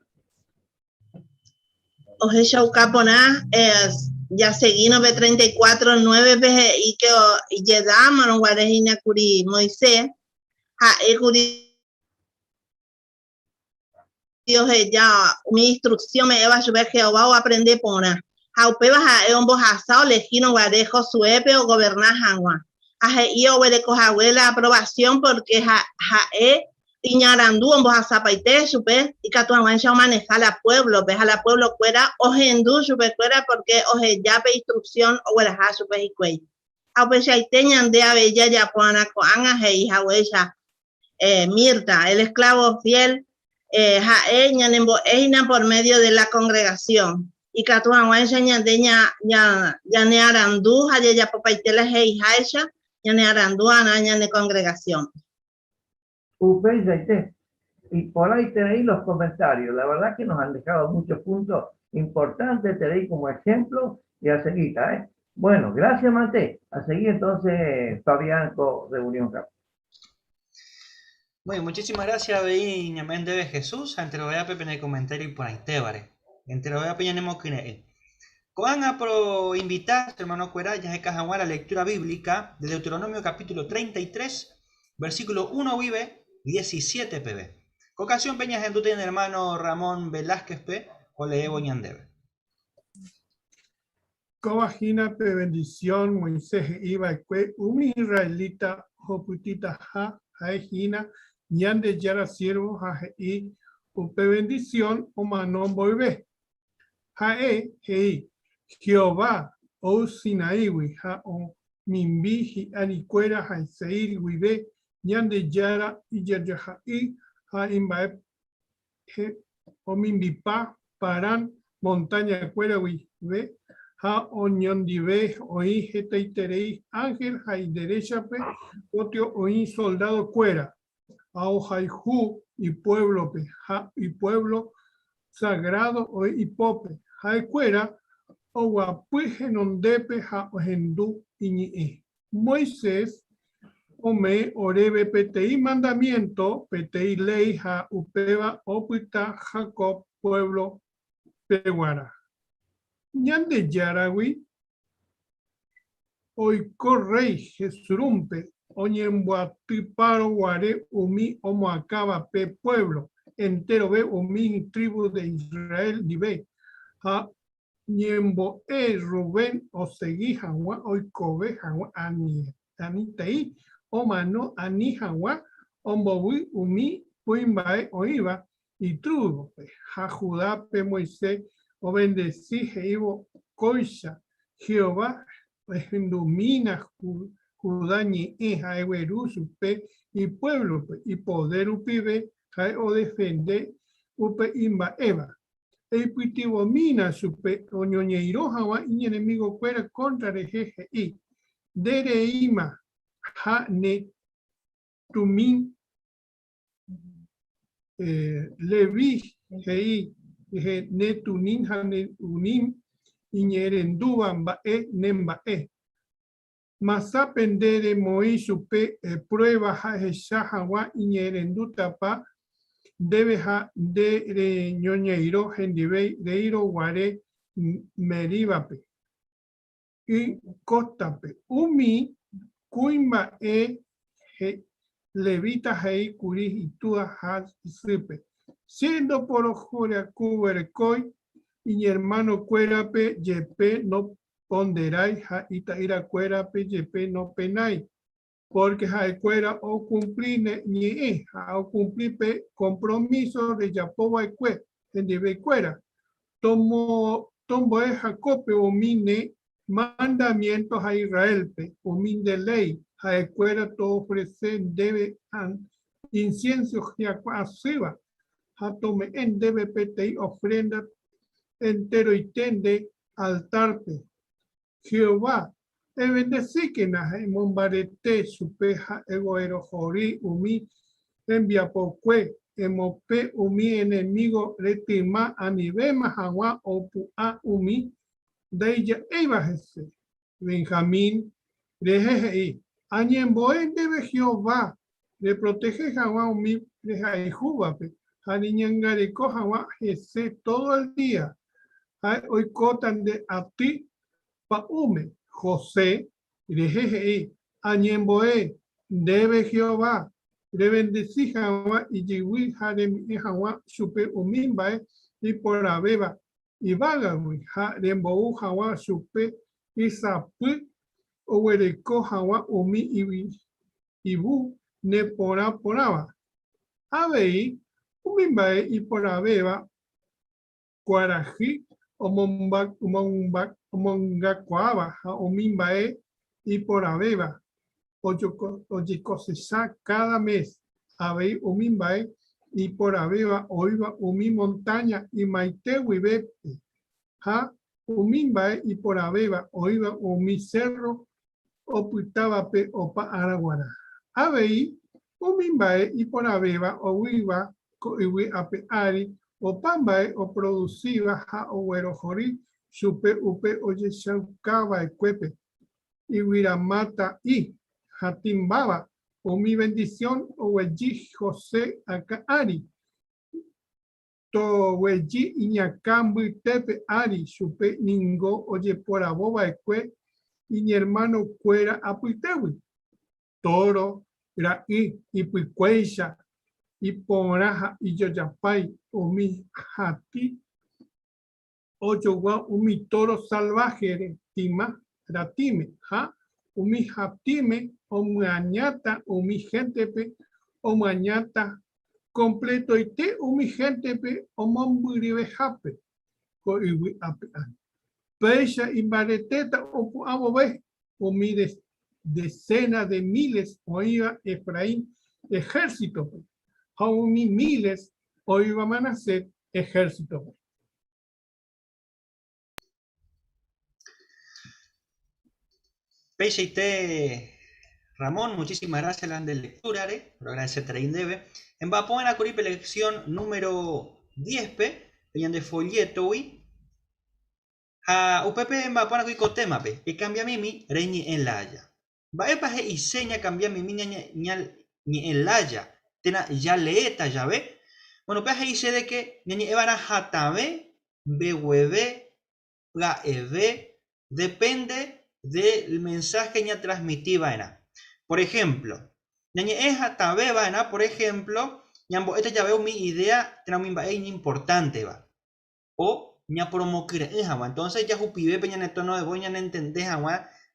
Oje Shaucapona es ya seguimos B34 9 veces y que llegamos a Guarejina Curi Moisés a Curi Dios ya mi instrucción me va a subir Jehová o aprender pona Jaupeba a un bojazao legino Guarejo suepe o gobernar Jangua a yo huele cojahuela la aprobación porque jae Iñarandú en boja zapaite supe y catuanguancha manejar la pueblo deja la pueblo fuera o hendú supe fuera porque oje ya pe instrucción o huelaja supe y cuey a pues ahí teñan de abella ya poana coanga he hija huella Mirta el esclavo fiel jae ñanembo eina por medio de la congregación y catuanguancha ñandeña ya ne arandú haya ya papaitela he hija ella ya ne arandú ana ñane congregación. Y por ahí tenéis los comentarios. La verdad que nos han dejado muchos puntos importantes, tenéis como ejemplo y a seguir, ¿eh? Bueno, gracias, Mate. A seguir entonces, Fabianco de Unión Cap. Bueno, muchísimas gracias, Beíña Méndez de Jesús. Entre lo voy a pepe en el comentario y por ahí te vale. Entre lo voy a peñanemos que Coan a pro invitar, hermano Cuera, ya se cajaguar la lectura bíblica de Deuteronomio capítulo 33, versículo 1 vive. 17 pb. Ocasión Peñas en tu tiene hermano Ramón Velázquez P. o le Boñandebe. Cobajina pe bendición Moisés iba que un israelita joputita ja jaejina ñande yara siervo jaei upe bendición o manón volve jae hei Jehová o Sinaíwi ja o mimbi anicuera jaiseir wibe Ñande yara y yarjahai ha imbae o mimbipa paran montaña cuera ve ha oñondive oí jeteiterei ángel hay derecha pe otio oí soldado cuera a ojaihu y pueblo pe ha y pueblo sagrado oí pope ha cuera o guapuje nondepe ha ojendu iñi Moisés Ome orebe petei mandamiento, petei ley ja upeba opita Jacob pueblo peguara. Ñande yarawi oiko rey jesurumpe oñembuatiparo guare umi omo acaba pe pueblo entero ve umi tribu de Israel dive ha ñembo Rubén o segui jangua oiko ve jangua anitei o mano anihawa ombowi umi puimbae oiva y trubo. Ja Judá pe Moisés o bendecí Jeibo coisa. Jehová endumina Judá ni eja ewerusu pe y pueblo pe y poder upibe jae o defende upe imba eva. E pitivo mina supe oñoñeiro jawa y enemigo fuera contra de GGI. Dere ima ha ne tumin levi hei ne tunin ha ne unim iñerenduban ba nemba masapendere moi supe prueba ha jawa iñerenduta pa debe ha de ñoñeiro gendibei de iro guare meribape y costape umi cuimba levita hei curi y tua has sipe siendo por ojuria cubercoy y mi hermano cuerape yepe no ponderai ha itaira cuerape yepe no penai porque ha cuera o cumplir ni ha o cumplir pe compromiso de yapoba y cue en debe cuera tombo Jacope o mine mandamientos a Israel pe o min de ley ha cuera todo ofrecer debe incienso ya asiva ha tome en debe pete ofrenda entero y tende altarpe Jehová bendecí que na mombarete supeja egoero jori umi envia poque emope umi enemigo retima anibema jawa opua umi deya ebajese Benjamín rejei añemboen debe Jehová le protege jawa umi rejai jubape jariñangareco jawa jese todo el día hoy cotan de a ti pa ume José, Rejei, Añemboe, debe Jehová, le bendecí Jehová y Yihui Harem y Jehová supe umimbae y por abeba y vagawi Harembou Jehová supe y sapu owereco Jehová umi y bu ne poraba. Abei umimbae y por abeba cuaraji Mongacuaba, Omimbae y por Abeba, Oyecosesa cada mes, Abei Omimbae y por Abeba, Oiba Umi montaña y Maite Wibete, Ha Omimbae y por Abeba, Oiba Umi cerro, Oputabape Opa Araguara. Abei Omimbae y por Abeba, Oiba, Coiwi Ape Ari, Opambae o produciva ha owerojori supe upe oye shaukaba ecuepe y wiramata y hatimbaba o mi bendición o weji José akaari to weji iñakambu tepe ari supe ningo oye por aboba ecue y mi hermano cuera apuitewi toro ra y puicueisha y poraja y yoyapai umi hati oyowa umi toro salvaje tima ratime ha umi hatime omuañata umi gentepe omuañata completo y te umi gentepe omomburibe jape ko iwi ape peisha y bareteta opu abobe umi decena de miles oiba Efraín ejército Haumi miles, hoy van a ser ejército. Peite Ramón, muchísimas gracias la de lectura, por agradecerte la debe. En Vapón a Curipe lección número 10, veían de folleto, a UPP en Vapón a Curico tema, y cambia mimi, reñi en la haya. Va epaje y seña cambia mimi ni en la haya. Tena ya leeta ya ve. Bueno, pues ahí dice de que ñañi evara jatabe, behueve, gaeve, depende del mensaje que ña transmitida en. Por ejemplo, ñañi jatabe va en, por ejemplo, ñambo esta ya veo mi idea, tena mi importante va. O ña promokire va. Entonces ya jupibe peña en el tono de voz ña no entendés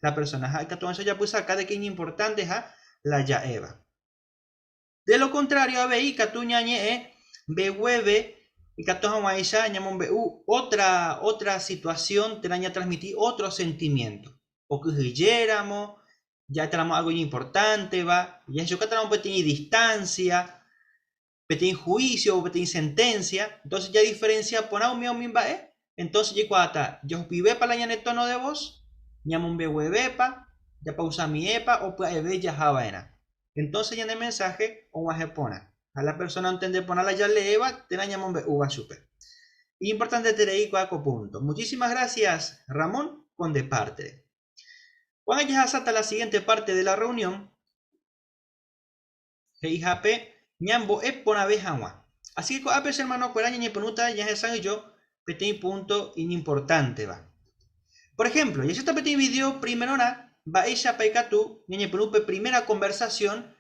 la personaje. Entonces ya pues acá de que es importante la ya eva. De lo contrario, ABI, Catuñañe, Behueve, y Catojahuaisha, Ñamon BU, otra situación, te daña transmitir otro sentimiento. O que ya tenemos algo importante, va, y eso que tenemos pequeña distancia, pequeño juicio, pequeña sentencia, entonces ya diferencia, ponau mío mimba, entonces ya cuata, yo vive para la ñane tono de voz, Ñamon Behuevepa, ya pausa mi epa, o pues ya jabaena. Entonces ya en el mensaje, o pona. A la persona entender ponerla ya le eva, te la llamamos uva super. Importante te leí cuaco punto. Muchísimas gracias, Ramón, con de parte. Cuando ya hasta la siguiente parte de la reunión, heijape, ñambo es pona bejanwa. Así que apes hermano, cueraña ni penuta, ya es yo, petit punto importante va. Por ejemplo, y este petit video primero va ella paikatu, ñañe penupe primera conversación.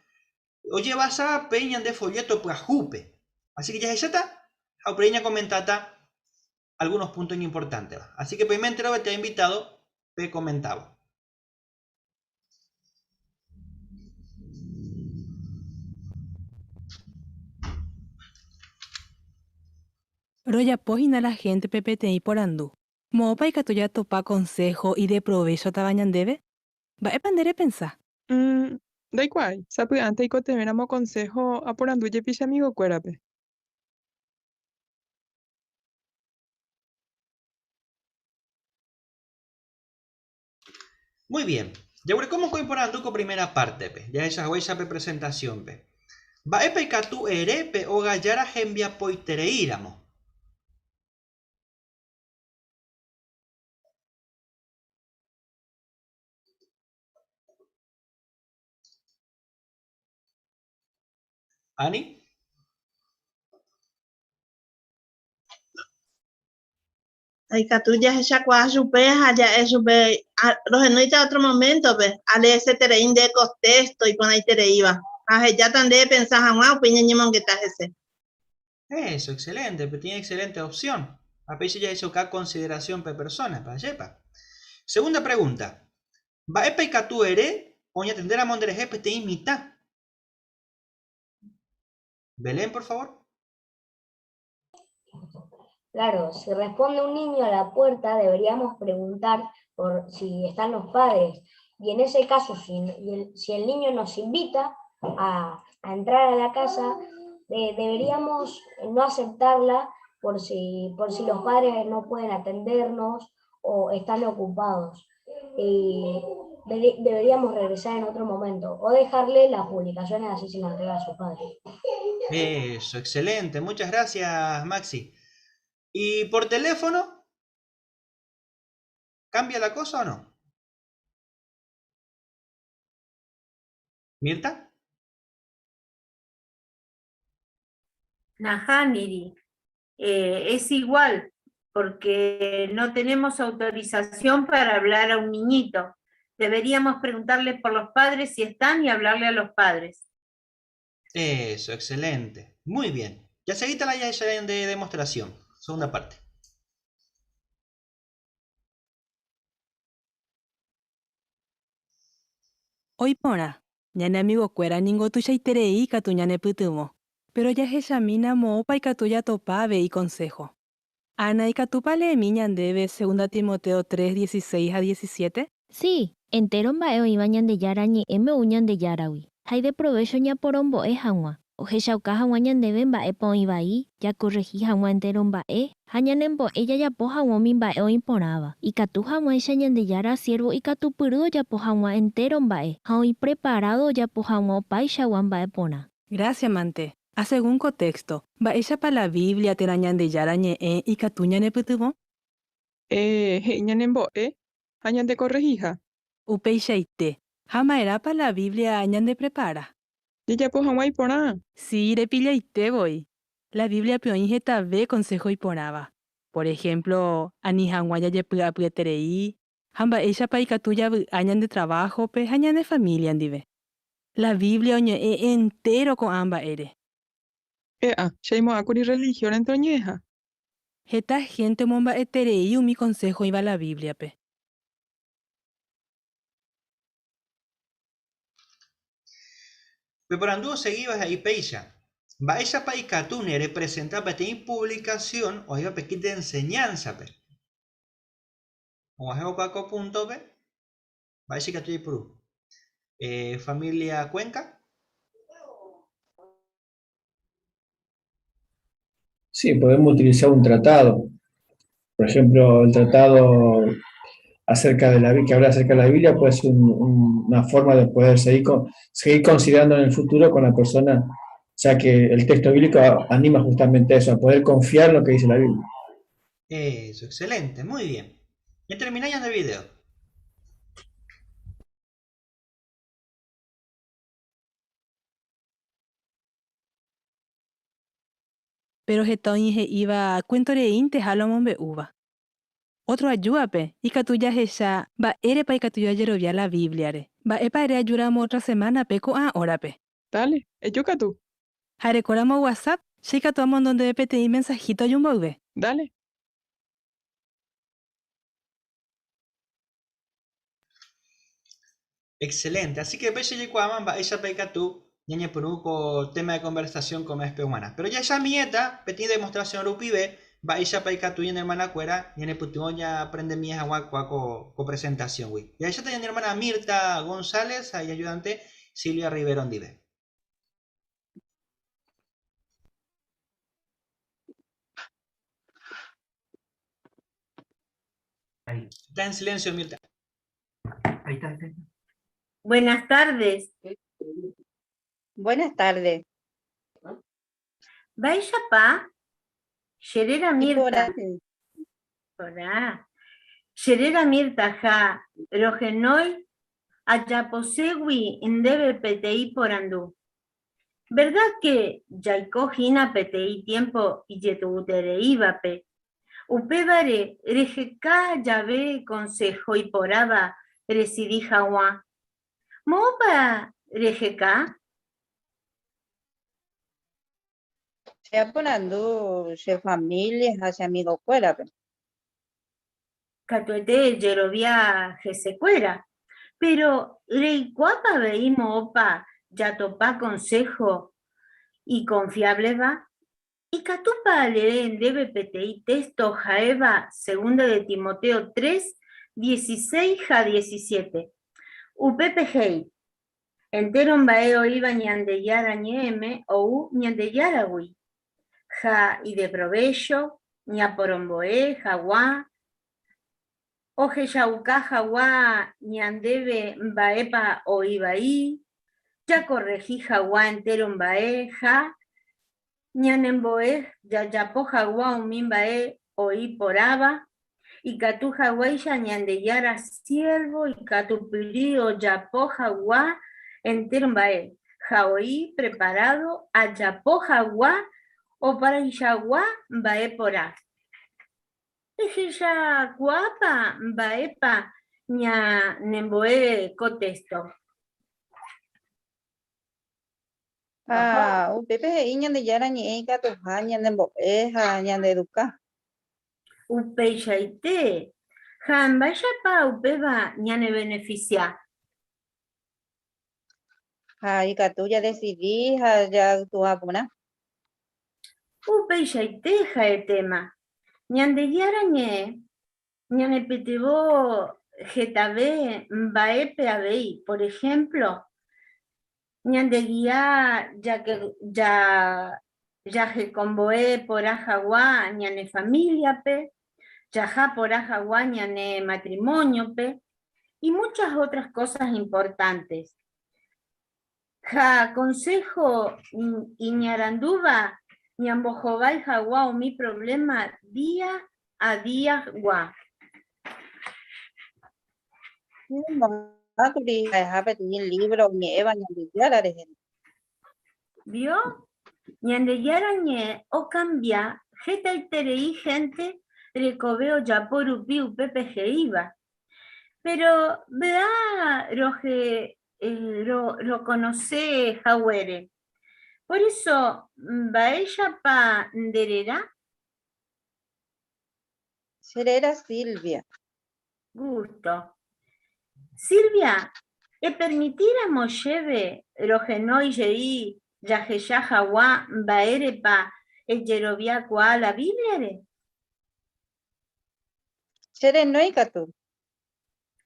Oye, vas a peña de folleto para jupe. Así que ya está. A peña comentata algunos puntos importantes. Así que pues me entero que te he invitado, te comentaba. Roya pojina la gente PPTI por andú. Mopa y catuya topa consejo y de provecho tabañan debe. Va a pandere pensar. Da igual, sabe antes y te venamos consejo a por anduye picha amigo cuérape. Muy bien. Ya veré cómo voy por anduco primera parte, pe. Ya esa presentación, pe. Va a pecatu erepe o gallara gembia poitereíramo. ¿Ani? Ay, Catuya es chupe, allá es chupe. Los enuita otro momento, pues, ale ese tereín de contexto y con ahí tereíba. Ya tan de pensar, jamás, piña ñemón que estás ese. Eso, excelente, pero tiene excelente opción. A pesar ya hizo acá consideración per persona, para yepa. Segunda pregunta. ¿Va a pecatu ere o ña tender a mondereje te imita? Belén, por favor. Claro, si responde un niño a la puerta, deberíamos preguntar por si están los padres. Y en ese caso, si el niño nos invita a entrar a la casa, deberíamos no aceptarla por si los padres no pueden atendernos o están ocupados. Deberíamos regresar en otro momento o dejarle las publicaciones así sin entregar a sus padres. Eso, excelente. Muchas gracias, Maxi. ¿Y por teléfono? ¿Cambia la cosa o no? ¿Mirta? Nahaniri, es igual, porque no tenemos autorización para hablar a un niñito. Deberíamos preguntarle por los padres si están y hablarle a los padres. Eso, excelente. Muy bien. Ya seguiste la ya de demostración. Segunda parte. Hoy pona, ñane amigo cuera ningo tuya y terei catuñane putumo. Pero ya es examina mopa y catuya topabe y consejo. Ana y catupale miñan debe 2 Timoteo 3, 16 a 17. Sí, entero mba'e oĩva Yara ñe'ẽme uñande Yarawi. Hay de provecho ñaporombo'e hag̃ua. Ohechauka hag̃ua ñandéve mba'épa oĩ vai, jakorrehi hag̃ua entero mba'e, ha ñanembo'e jajapo hag̃uámi mba'e oĩ porãva. Ikatu hag̃uáicha Ñandejára siervo ikatupyry ojapo hag̃ua entero mba'e, ha oĩ preparado ojapo hag̃ua opaichagua mba'e porã. Gracias, Mante. A según contexto, mba'éichapa la Biblia térã Ñandejára ñe'ẽ ikatu ñanepytyvõ? He'i ñanembo'e ha ñandekorrehíha. Upeichaite. Ha ma'érápa la Biblia ñandeprepara? Jajapo hag̃ua iporã. Sí, repillaitevoi. La Biblia peoĩ hetave consejo iporãva. Por ejemplo, ani hag̃ua jajepy'apyeterei, ha mba'éichapa ikatu javy'a ñande trabajope ha ñande familia ndive. La Biblia oñe'ẽ entero ko'ã mba'ére. Cheimo'ãkuri religión entroñeha. Heta gente omomba'eterei umi consejo iva la Bibliape. Preparando seguivas ahí peisha. Va ella pa ikatune representa pa tener publicación o iba pequita de enseñanza pe. O hago paco punto pe. Va a decir que Perú. Familia Cuenca. Sí, podemos utilizar un tratado. Por ejemplo, el tratado acerca de que habla acerca de la Biblia puede ser una forma de poder seguir considerando en el futuro con la persona, ya que el texto bíblico anima justamente a eso, a poder confiar en lo que dice la Biblia. Eso, excelente, muy bien. Ya termináis el video. Pero Getoñi iba cuento de inte halomon be uva. Otro ayúape, y catuya esa, va ere pa y catuya yerovia la Biblia re. Va epa ere ayuramos otra semana peco a orape. Dale, tú. Jarecoramos WhatsApp, si catuamos donde pete mensajito y un bauve. Dale. Excelente, así que pese y cuaman va ella peca tú. Ñañe por tema de conversación con la humana. Pero ya mi eta, petí demostración rupibe, va ella peca tú y en hermana cuera, y en el putimo ya aprende mi agua con presentación, güey. Y ella tenía mi hermana Mirta González, ahí ayudante Silvia Riverón Dive. Ahí. Está en silencio, Mirta. Ahí está, ahí está. Buenas tardes. Buenas tardes. Vaya pa, Sherera Mirta. Hola. Sherera Mirta ja, Rogenoi, Ayaposewi, Indebe PTI por andú. ¿Verdad que Yaiko Hina PTI tiempo y Yetubutere Ibape? Upebare, Rejeka, Yabe, Consejo y Poraba, Residí Jawa. ¿Mopa Rejeka? Ya ponando se familia, hacia amigo cuera. Catuete, Yerovia, Jesecuera. Pero Reikuapa veímos opa, ya topa consejo y confiable va. Y Catupa le debe PTI texto Jaeva, segunda de Timoteo 3, 16 a 17. UPPG. Enteron baeo iba ñandeyara ñeme o ñandeyara wi. Ja y de provecho, ñaporomboe, jaguá. Oje yauca jaguá, ñandebe baepa o ibaí. Ya corregí jaguá entero bae, ja. Ñanemboe, ya yapo jaguá un bae o i poraba. Y catu jaguá ya ñandeyara siervo y catupiri o yapo jaguá entero bae. Jaoí preparado a yapo jaguá o para Ixagua bae porá. Ella guapa baepa ña nemboe cotesto. Upepe iñan de yara ni eka to hañan de boeja, ñan de educa. Upechaite. Han vaya pa upeba ñane beneficia. Ika tú ya decidí, ya tú apuna. Upechaite ja el tema. Ñande yara ñane petivo getabe baepe abei, por ejemplo. Ñande guía ya que comboé por ajaguá ñane familia pe, yaja por ajaguá ñane matrimonio pe, y muchas otras cosas importantes. Ja consejo y ñaranduba ñambojobá y jaguá o mi problema día a día guá. Libro nieva ñandeyara de gente. ¿Vio? Ñandeyara ñe o cambia, jeta y terei gente recobeo ya por upiu PPG iba. Pero vea lo conoce Jawere. Por eso, ¿va ella pa nderera? Serera Silvia. Gusto. Silvia, permitir a Moshe Rogenoi Yei Yajesha Hawa Baerepa el Yerobia Kwa la Biblia. Serenoi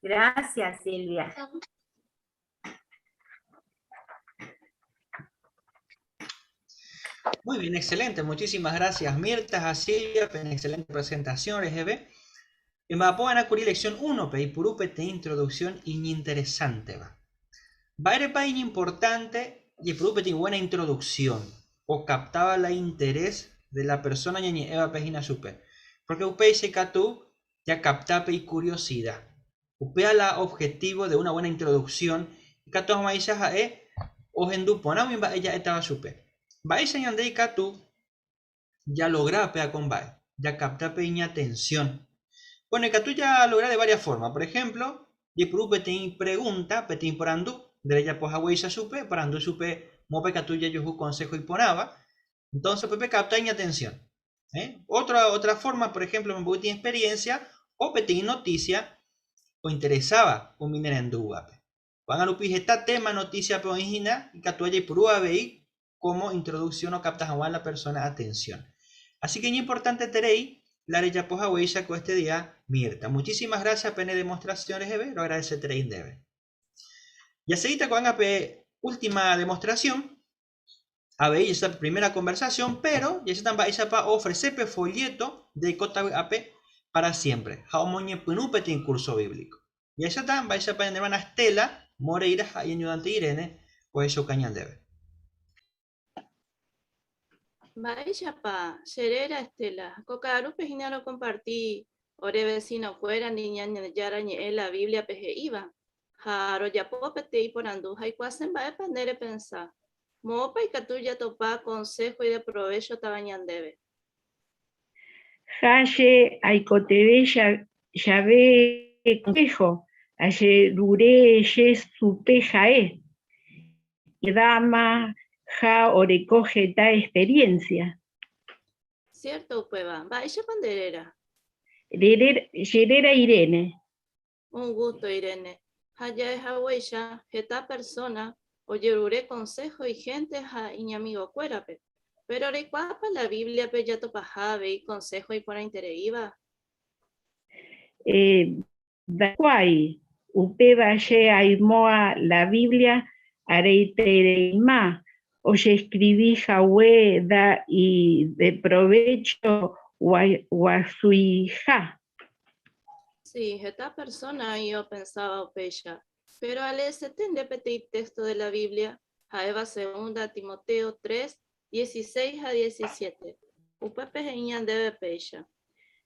Gracias, Silvia. Muy bien, excelente. Muchísimas gracias, Mirta, a Silvia, por una excelente presentación, RGB. Y me apoyan a curir lección 1, y purupe de introducción interesante. Va a ser importante y purupe tiene buena introducción, o captaba el interés de la persona y eva pejina supe. Porque upe se catú ya captaba y curiosidad. Upea la objetivo de una buena introducción, y catú maíza jae, o hendupona, mi ella estaba supe. Vai señande y catú ya logra pea con vai, ya capta peña atención. Bueno, el catú ya logra de varias formas. Por ejemplo, y purupe te pregunta, petín por andú, de ella pues agüeisa supe, para andú supe, mope catú ya yo consejo y ponaba. Entonces, pepe capta y atención. Otra forma, por ejemplo, me tiene experiencia, o petín noticia, o interesaba un minero en duape. Van a lupis esta tema noticia peonjina, y catú ya y purúa veí, como introducción o captas a la persona atención. Así que es importante tener la reya poja huella con este día Mirta. Muchísimas gracias pene demostraciones de lo agradece tenéis debe. Y así con la última demostración a ver esa primera conversación, pero ya se también para ofrecer folleto de cota AP para siempre. Jaumoñe punupe en curso bíblico. Y esa también vais a poner hermana Estela Moreira y ayudante Irene pues eso cañal debe. Vaya pa, Serera Estela, Cocaru Pejinaro compartí, ore vecino fuera, niña yara en la Biblia peje iba. Jaro ya popete y por anduja y cuasen va a pandere pensar. Mopa y catuya topa consejo y de provecho tabañan debe. Haye aikotebe llave consejo, aye dure ye supe jae. Y dama ja orecoge ta experiencia. Cierto, Cueva. Vaya panderera. Yerera Irene. Un gusto, Irene. Haya es huella, esta persona, oyerure consejo y gente ja y amigo cuérape. Pero recuapa la Biblia pe ya topajave y consejo y para intereiva. Da cuai, upeba ye aimoa la Biblia areitereima. Oye, escribí Yahweh da y de provecho a su hija. Sí, esta persona yo pensaba opella, pero al tende petit texto de la Biblia, Jaeva 2 Timoteo 3, 16 a 17. Upepe jeñan debe pecha.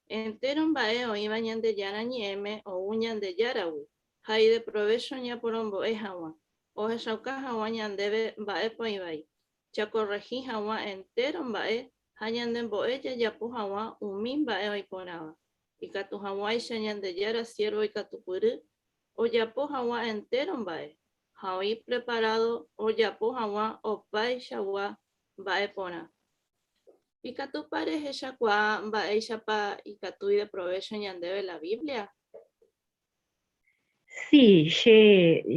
Enteron bae o ibañan de yara nieme o uñan de yarawi. Jai de provecho ña porombo ejawa. O eshauka hawañan debe bae po ibai. Ya corregí hawa entero bae, hañan de boella ya pu hawa umin bae o iponaba. Y catu hawa y shañan de yara siervo y catupuru, o ya pu hawa entero bae. Hawi preparado o ya pu hawa o pai shawa bae pona. Y catu pareje shakwa bae shapa y catu y de provecho ñan debe la Biblia. Sí,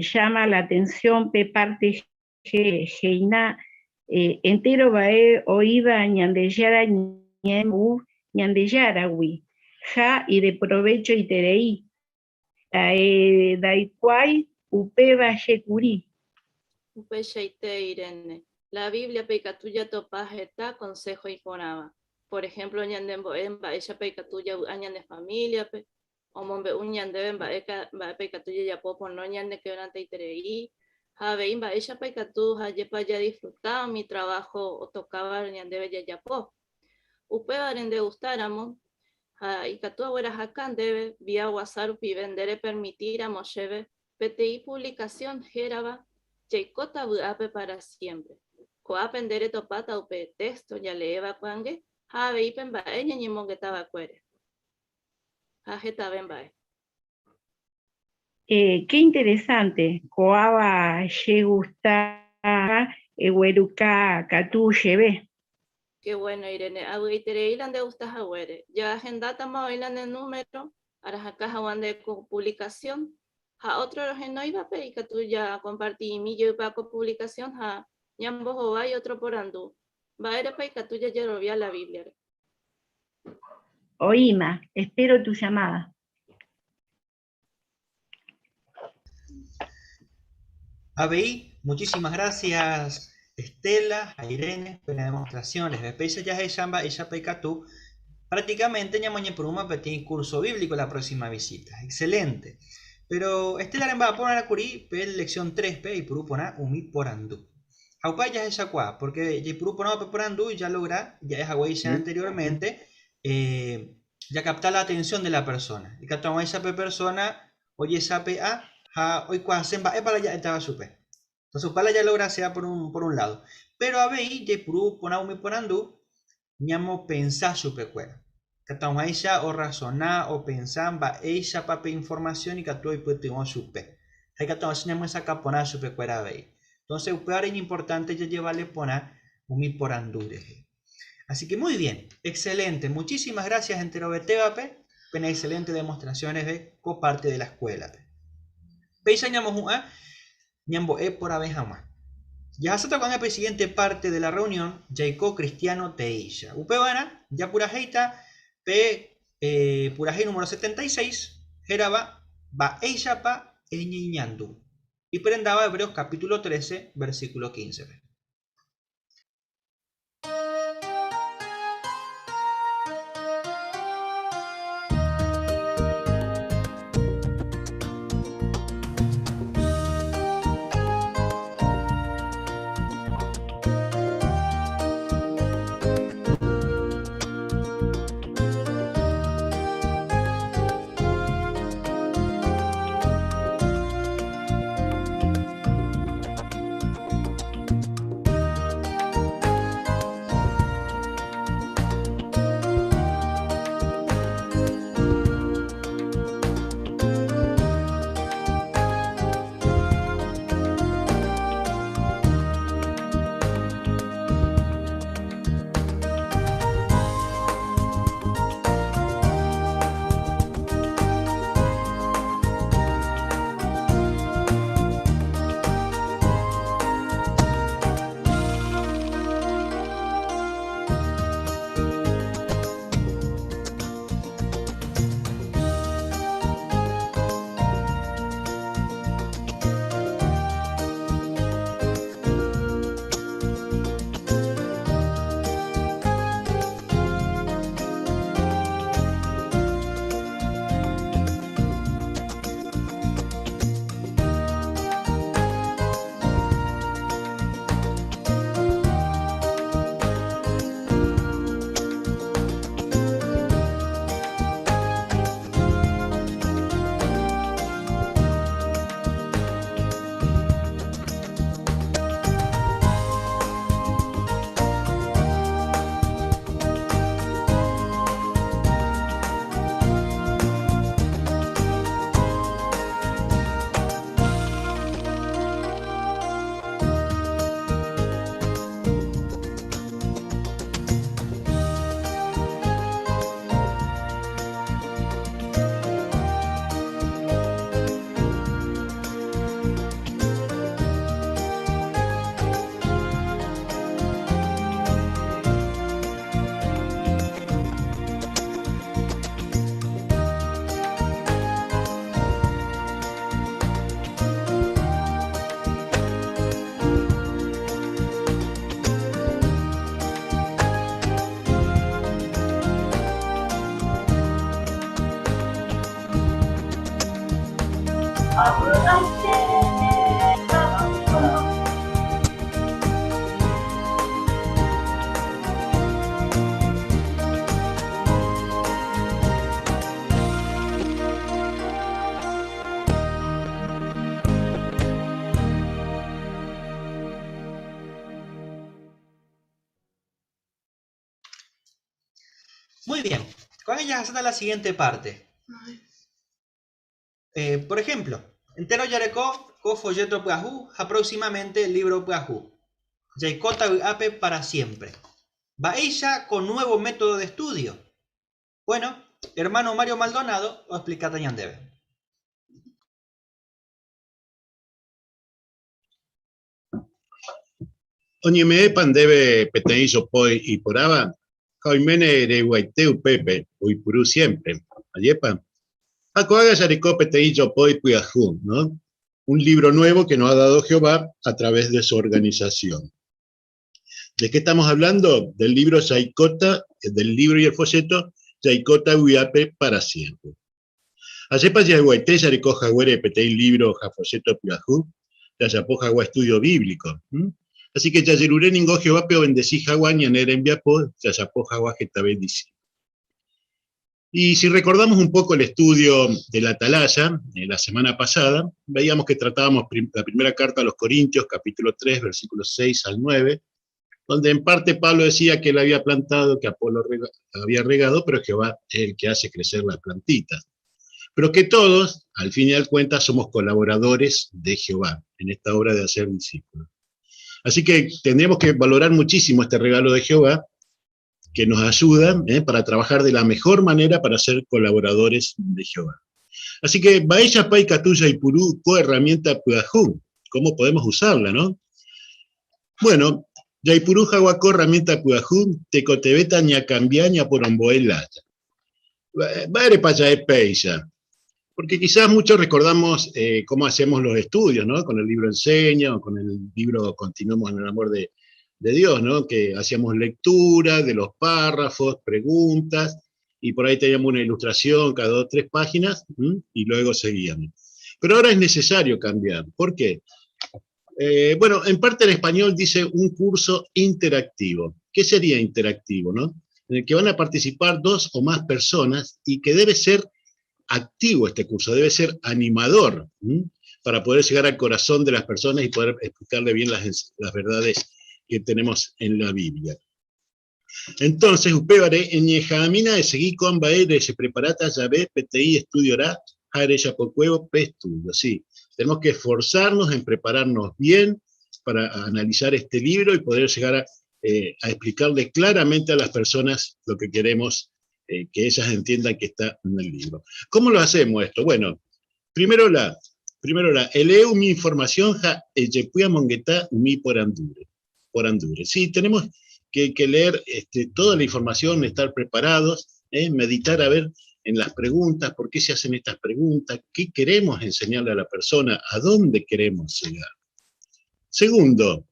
llama la atención pe parte Geina entero bae oíba ñandeyara ñemu ñandeyarawi ja y de provecho y terei daikwai upeba yekuri. Upe sheite Irene. La Biblia peicatuya topajeta consejo y ponaba. Por ejemplo, ñandembo emba ella peicatuya añan de familia pe o mombe uñan de emba eka ba peicatuya ya popo no ñan de quebrante y terei. Habe imba ella peicatu hayepa ya disfrutaba mi trabajo o tocaba ñan de ya yapo. Upe barende gustáramos y catu ahora jacan debe vía WhatsApp y vendere permitir a Mosheve PTI publicación geraba Cheicota buape para siempre. Coapendere topata upe texto ya leeva cuangue, have ipen bae ñañimon que estaba cuere. Jajeta ben bae. Qué interesante. Coaba ye gusta eweruka katu lleve. Qué bueno, Irene. Aguitere ilan de gustas aguere. Ya agendata ma ilan el número, arajaca jawan de publicación, A otro no iba a pedir que tú ya compartí mi yo para publicación a Ñambo Jova y otro por Andú. Va a ir para que tú ya llevó la Biblia. Oíma, espero tu llamada. ABI, muchísimas gracias Estela, a Irene, por la demostración. Les después ya es Shamba y Shapekatu. Prácticamente ya mañana por un petit curso bíblico la próxima visita. Excelente. Pero Estela va a poner a curí, pel lección 3P y por poner umi por andú. Aupa ya es aqua, porque ya por poner por andú ya logra, ya es agua ya anteriormente, ya captar la atención de la persona. Y captamos esa persona, oye sape a hoy cuasemba es para allá estaba súper. Entonces para ya logra sea por un lado. Pero a ver, ya por poner umi por andú, ñamo pensar súper cuera. Captamos ella o razonar o pensar, va ella para información y captó y pues tengo súper. Hay que captamos esa caponar súper cuera a ver. Entonces, es importante ya llevarle poner un por andure. Así que muy bien, excelente. Muchísimas gracias, Enterobetebape, por excelentes demostraciones de coparte de la escuela. Peisañamos ñambo por abeja más. Ya hasta con la siguiente parte de la reunión, Jacob Cristiano Teisha. Upebana, ya pura heita, pura hei número 76, Geraba, va eishapa eñiñandu. Y prendaba Hebreos capítulo 13, versículo 15. Muy bien, con ella hasta la siguiente parte. Por ejemplo, entero yareco co folleto puajú, aproximadamente el libro puajú. Yaicota ape para siempre. Va ella con nuevo método de estudio. Bueno, hermano Mario Maldonado, os explica Tañandebe. Oñeme pandebe peteillo poi y poraba, Jaimene de Guaiteu Pepe, Uipurú siempre, ayepa. Acoaga yaricó peteillo poi puyajú, ¿no? Un libro nuevo que nos ha dado Jehová a través de su organización. ¿De qué estamos hablando? Del libro Yaikota, del libro y el folleto Yaikota Uiape para siempre. Ayepa yaguaité yaricó jaguere petei libro jafolleto puyajú, yayapó jagua estudio bíblico. Así que yayeruré ningo Jehová peo bendecí jagua ñanera en viapo, yayapó jagua jetabe dice. Y si recordamos un poco el estudio de la Atalaya, la semana pasada, veíamos que tratábamos la primera carta a los Corintios, capítulo 3, versículos 6 al 9, donde en parte Pablo decía que él había plantado, que Apolo había regado, pero Jehová es el que hace crecer las plantitas. Pero que todos, al fin y al cuenta, somos colaboradores de Jehová en esta obra de hacer discípulos. Así que tendremos que valorar muchísimo este regalo de Jehová, que nos ayuda para trabajar de la mejor manera para ser colaboradores de Jehová. Así que, Baella Pai Catuya y Purú, herramienta Puajú, ¿cómo podemos usarla, no? Bueno, Yaipurú Jaguacó, herramienta Puajú, Tecotebeta Ñacambiaña por Omboelaya. Baere Payae Peisa. Porque quizás muchos recordamos cómo hacemos los estudios, ¿no? Con el libro Enseña, o con el libro Continuemos en el amor de Dios, ¿no? Que hacíamos lectura de los párrafos, preguntas, y por ahí teníamos una ilustración cada 2 o 3 páginas, y luego seguíamos. Pero ahora es necesario cambiar. ¿Por qué? Bueno, en parte el español dice un curso interactivo. ¿Qué sería interactivo, no? En el que van a participar 2 o más personas y que debe ser activo este curso, debe ser animador, para poder llegar al corazón de las personas y poder explicarle bien las verdades que tenemos en la Biblia. Entonces, upevare en Yejamina de seguir con Baere, se preparata, ya ve, PTI estudiará, Jare Yapocuevo, estudio. Sí, tenemos que esforzarnos en prepararnos bien para analizar este libro y poder llegar a explicarle claramente a las personas lo que queremos que ellas entiendan que está en el libro. ¿Cómo lo hacemos esto? Bueno, primero eleu mi información ja ejepuya mongueta mi por andure. Sí, tenemos que leer toda la información, estar preparados, meditar a ver en las preguntas, por qué se hacen estas preguntas, qué queremos enseñarle a la persona, a dónde queremos llegar. Segundo,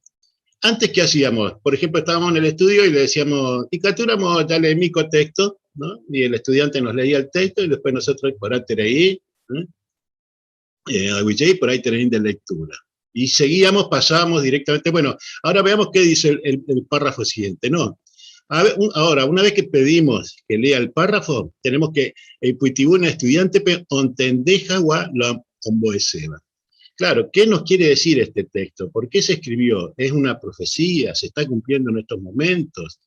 antes, ¿qué hacíamos? Por ejemplo, estábamos en el estudio y le decíamos, y capturamos, ya leí mi contexto, ¿no? Y el estudiante nos leía el texto y después nosotros por ahí tenéis, por ahí tenéis de lectura. Y seguíamos, pasábamos directamente, bueno, ahora veamos qué dice el párrafo siguiente, ¿no? Ahora, una vez que pedimos que lea el párrafo, tenemos que, el puitibuna estudiante, ontendeja wa la omboeseba. Claro, ¿qué nos quiere decir este texto? ¿Por qué se escribió? ¿Es una profecía? ¿Se está cumpliendo en estos momentos?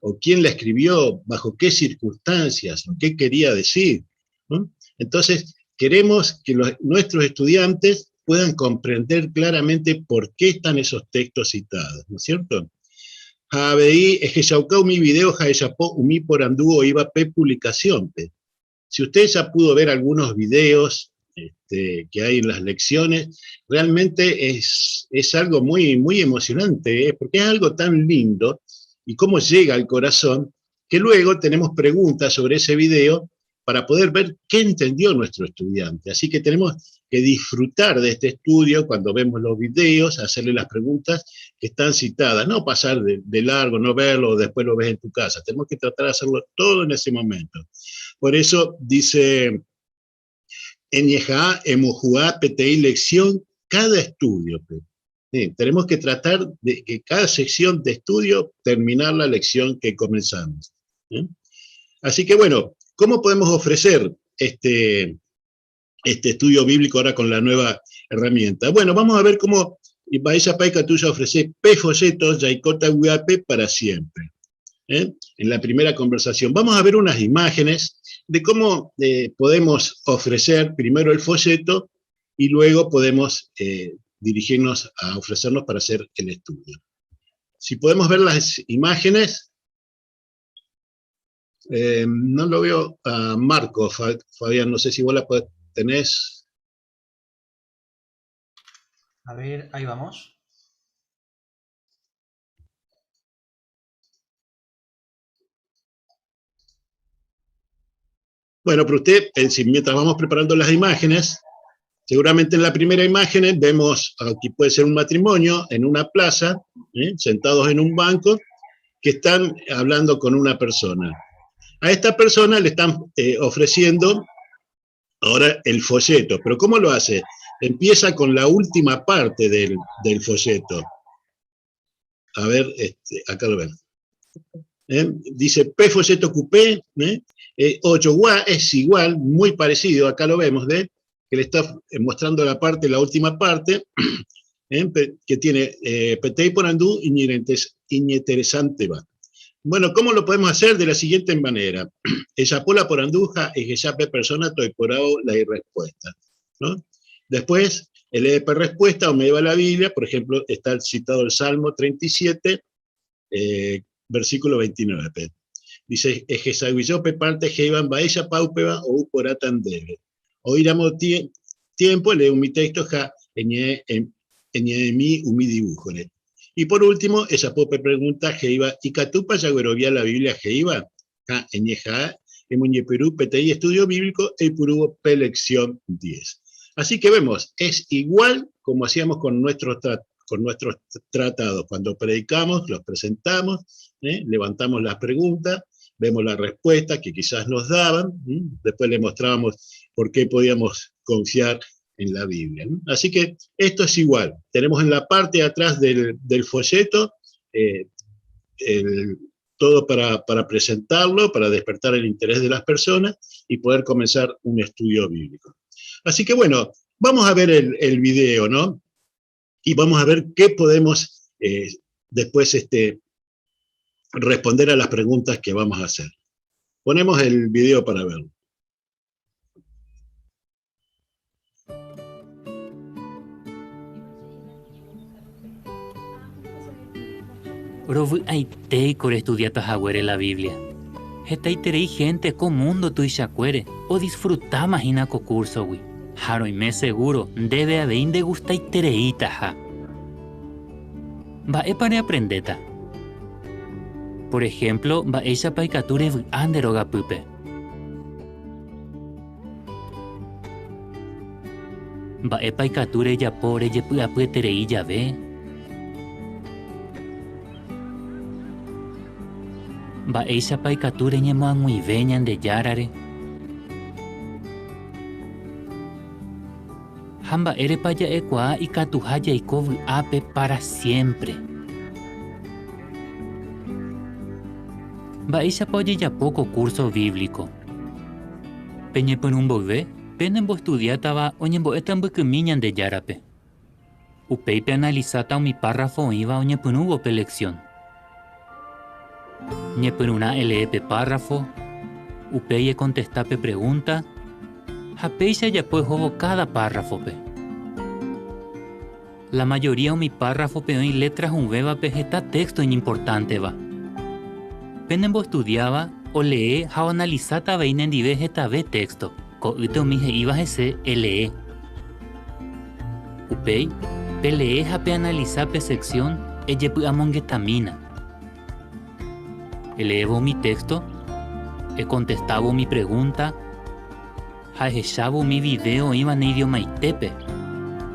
¿O quién la escribió? ¿Bajo qué circunstancias? ¿Qué quería decir? ¿No? Entonces, queremos que nuestros estudiantes puedan comprender claramente por qué están esos textos citados, ¿no es cierto? Mi video umi por anduvo iba pe publicación. Si usted ya pudo ver algunos videos que hay en las lecciones, realmente es algo muy, muy emocionante, porque es algo tan lindo, y cómo llega al corazón, que luego tenemos preguntas sobre ese video para poder ver qué entendió nuestro estudiante. Así que tenemos que disfrutar de este estudio cuando vemos los videos, hacerle las preguntas que están citadas, no pasar de largo, no verlo, después lo ves en tu casa. Tenemos que tratar de hacerlo todo en ese momento. Por eso dice, en Yeha, Emujuá, PTI, lección, cada estudio. Sí, tenemos que tratar de que cada sección de estudio terminar la lección que comenzamos. ¿Sí? Así que bueno, ¿cómo podemos ofrecer este estudio bíblico ahora con la nueva herramienta? Bueno, vamos a ver cómo Baella Paica tuya ofrece folletos Yaikota Uiape para siempre. En la primera conversación. Vamos a ver unas imágenes de cómo podemos ofrecer primero el folleto y luego podemos dirigirnos a ofrecernos para hacer el estudio. Si podemos ver las imágenes, no lo veo a Marco, Fabián, no sé si vos la tenés. A ver, ahí vamos. Bueno, pero usted, mientras vamos preparando las imágenes, seguramente en la primera imagen vemos, aquí puede ser un matrimonio, en una plaza, sentados en un banco, que están hablando con una persona. A esta persona le están ofreciendo ahora el folleto, pero ¿cómo lo hace? Empieza con la última parte del folleto. A ver, acá lo ven. Dice P folleto coupé, 8 guá es igual, muy parecido, acá lo vemos, que le está mostrando la última parte, que tiene Petei por andú interesante va. Bueno, ¿cómo lo podemos hacer? De la siguiente manera. Ella pola por anduja y ella pe persona toy por la respuesta, ¿no? Después, el EP respuesta o me lleva a la Biblia, por ejemplo, está citado el Salmo 37, versículo 29. Dice, ejesaguillope parte heiban baella paupeba o poratan debe. Oiramos tiempo, leo mi texto, ja, mi dibujo. Y por último, esa pope pregunta, heiba, ¿y catupa ya guerovía la Biblia heiba? Ja, eñeja, emuñe Perú, PTI, estudio bíblico, el Purubo, lección 10. Así que vemos, es igual como hacíamos con nuestros tratados. Cuando predicamos, los presentamos, levantamos las preguntas, vemos la respuesta que quizás nos daban, después le mostrábamos por qué podíamos confiar en la Biblia. Así que esto es igual. Tenemos en la parte de atrás del folleto todo para presentarlo, para despertar el interés de las personas y poder comenzar un estudio bíblico. Así que bueno, vamos a ver el video, ¿no? Y vamos a ver qué podemos después responder a las preguntas que vamos a hacer. Ponemos el video para verlo. Orovu aitei core estudiata jaguere la Biblia. Hetaiterei gente con mundo tu ishacuere o disfruta imagina co curso wi. Haro y me seguro debe haber inde gustaitereita ja. Va para aprendeta. Por ejemplo, va ella paikature anderoga pupe. Va paikature ya pore ye puapueterei ya ve. Va ella paikature ñemo anguiveñan de yarare. Hamba ere paya ekua y katuhaya y kovu ape para siempre. Va ella poye ya poco curso bíblico. Peñe por un bove, penembo estudiataba oñembo etambo kumiñan de yarape. Upeipe analizata mi párrafo iba oñe punubo pelección. Ñe por una LEP párrafo, upeye contestape pregunta. Japeixa ya pues jobo cada párrafo pe. La mayoría de mi párrafo pe en letras un beba pe está texto importante va. Penembo estudiaba o lee o analizata veinen dive esta ve texto. Co ute mije iba ese lee. Upei pe lee jape analiza pe sección eye pu amongetamina. Elevo mi texto, he contestado mi pregunta. Hajeshabo mi video iba en idioma itepe.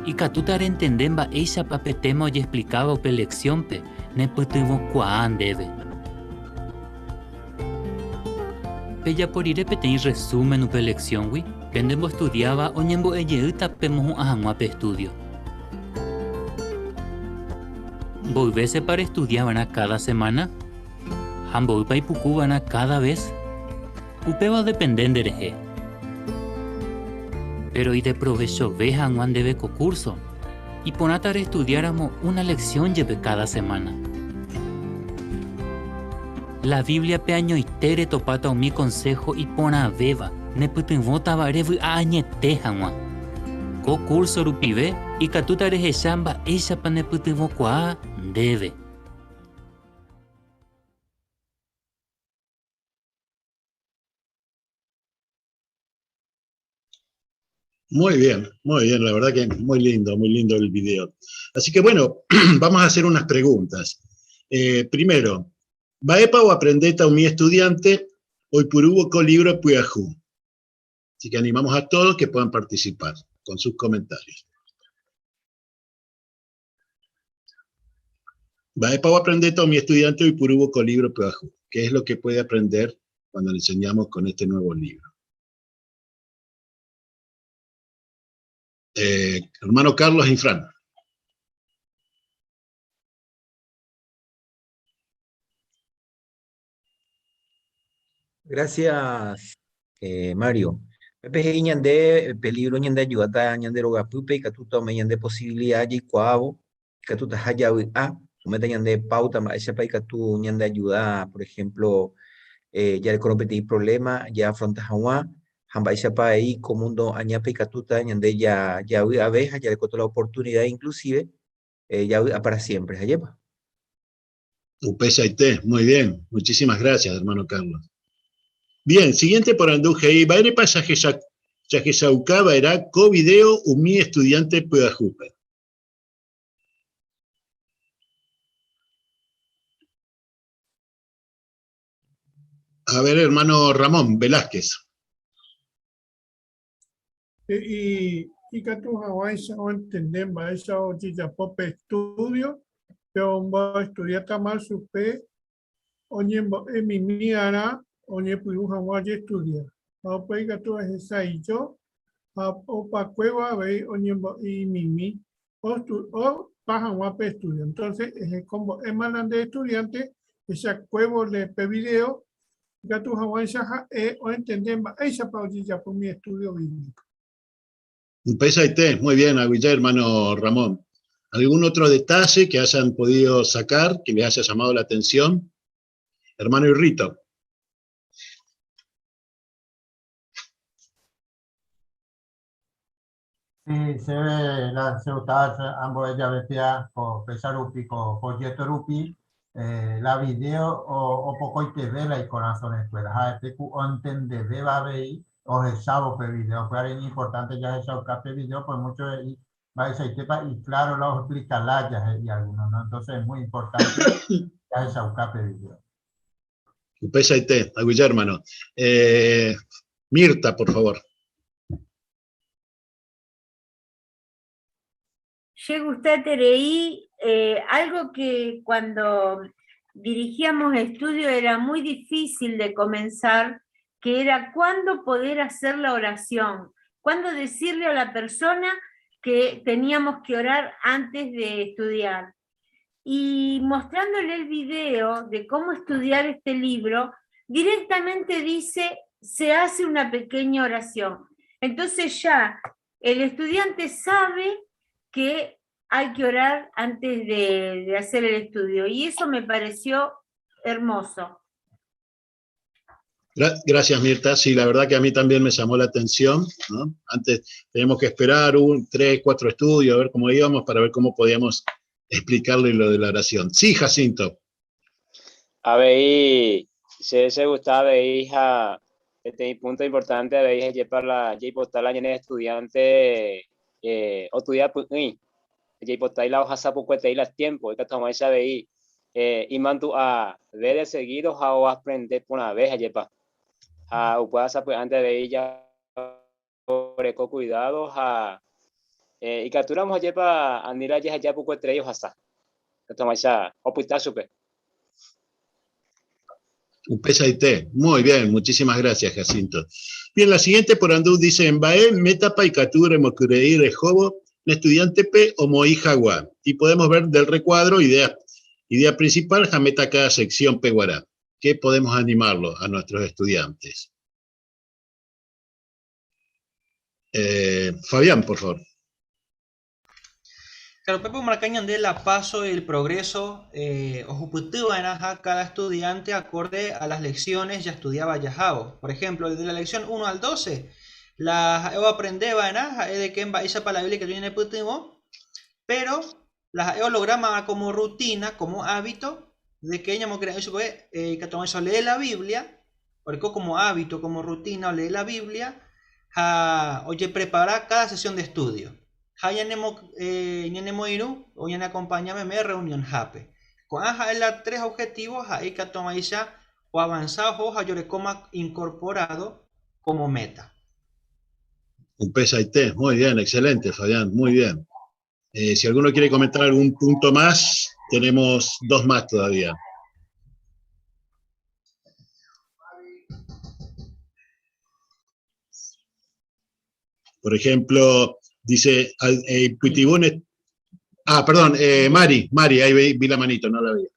Y catutar entendemba ella papetemo y explicaba pe lección pe, ne putuvo cuán debe. Pella por ire pe ten resumen pe lección wi, pendembo estudiaba o ñembo eyeuta pe mohu ahamua pe estudio. Volvese para estudiar a cada semana. Hambo upa y pucubana cada vez. Upeba dependen de reje. Pero y de provecho vejan Juan debe concurso. Y ponatar estudiáramos una lección lleve cada semana. La Biblia pe año y tere topata o mi consejo y pona beba. Ne putin vota barevu a añete Juan. Concurso rupive y catutare hechamba ella pa ne putin vocoa debe. Muy bien, la verdad que muy lindo el video. Así que bueno, vamos a hacer unas preguntas. Primero, ¿Baepa o aprendeta o mi estudiante hoy purubo co libro puyajú? Así que animamos a todos que puedan participar con sus comentarios. Voy a aprender todo mi estudiante hoy por hubo con libro Pebajú. ¿Qué es lo que puede aprender cuando le enseñamos con este nuevo libro? Hermano Carlos Infran. Gracias, Mario. Pepe ñande peligro ñande ayudata ñande roga pupe y catuta me ñande posibilidad y cuavo catuta haya a meta ñande pauta ma esa pa catu ñande ayuda por ejemplo ya le competí problema ya afronta hawa hamba esa pa ahí como mundo añape catuta ñande ya abeja ya le coto la oportunidad inclusive ya para siempre allá. Upesaite, muy bien. Muchísimas gracias, hermano Carlos. Bien, siguiente por Anduje. Baire pasaje Yajesaucaba era co-video mi estudiante Pedajupe. A ver, hermano Ramón Velázquez. Y que tú Hawái o entender, va esa o pope estudio, pero un estudiar mal su pe, oye, mi miara, oye, pues un Hawái estudiar. O pues que tú es esa y yo, o pa cueva, ve, oye, y mimi, o pa Hawái estudio. Entonces, es como emanan de estudiante, esa cueva de pe video, que tú Hawái o entender, esa pautilla por mi estudio bíblico. Upesaite, muy bien, Aguillá, hermano Ramón. ¿Algún otro detalle que hayan podido sacar, que les haya llamado la atención? Hermano Irrito. Sí, se ve la ciudad, ambos ella vestia con Pesarupi, con Yetorupi, la video o poco y te ve la corazón escuela. Este que entiende de va a ver o el sábado pe video, pero es importante ya el sábado pe video, pues mucho va a ser y claro, lo explica la ya y algunos, ¿no? Entonces es muy importante ya el sábado pe video. Upesaite, Aguillá, hermano. Mirta, por favor. Llega usted, Tereí, algo que cuando dirigíamos estudio era muy difícil de comenzar, que era cuándo poder hacer la oración, cuándo decirle a la persona que teníamos que orar antes de estudiar. Y mostrándole el video de cómo estudiar este libro, directamente dice, se hace una pequeña oración. Entonces ya el estudiante sabe que hay que orar antes de hacer el estudio. Y eso me pareció hermoso. Gracias, Mirta. Sí, la verdad que a mí también me llamó la atención, ¿no? Antes teníamos que esperar 3, 4 estudios, a ver cómo íbamos, para ver cómo podíamos explicarle lo de la oración. Sí, Jacinto. A ver, se gustaba ver, hija, este punto importante, a ver, ya para la estudiante, o estudiar, pues, ya por la hoja sapo cuete la tiempo, y que toma esa veí, y mando a ver de seguido, o aprender por una vez, ya o puedas pues antes de ella, sobre cuidado, y capturamos ya para andar ya por cuete ellos hasta, que toma esa, o pues está súper. Upesaite, muy bien, muchísimas gracias, Jacinto. Bien, la siguiente por Andú dice, en Bae, Metapa y Cature, Mocureí, Rejobo, estudiante P o Moí Jaguar. Y podemos ver del recuadro, idea principal, Jameta cada sección Peguará. ¿Qué podemos animarlo a nuestros estudiantes? Fabián, por favor. Claro, Pepe Marcañan de la paso el progreso, cada estudiante acorde a las lecciones ya estudiaba Yahao. Por ejemplo, desde la lección 1 al 12, la EO aprendeba en de que en Baisa para la Biblia que tiene Putimo, pero las EO lograma como rutina, como hábito, de que ella que toma eso lee la Biblia, porque como hábito, como rutina, lee la Biblia, oye, prepara cada sesión de estudio. Nyanemo iru, o yan acompáñame me reunión jape. Con los 3 objetivos, ahí que toma ella o avanzado, o coma incorporado como meta. Un pesaité, muy bien, excelente, Fabián, muy bien. Si alguno quiere comentar algún punto más, tenemos 2 más todavía. Por ejemplo, dice, Pitibún. Perdón, Mari, ahí vi la manito, no la vi.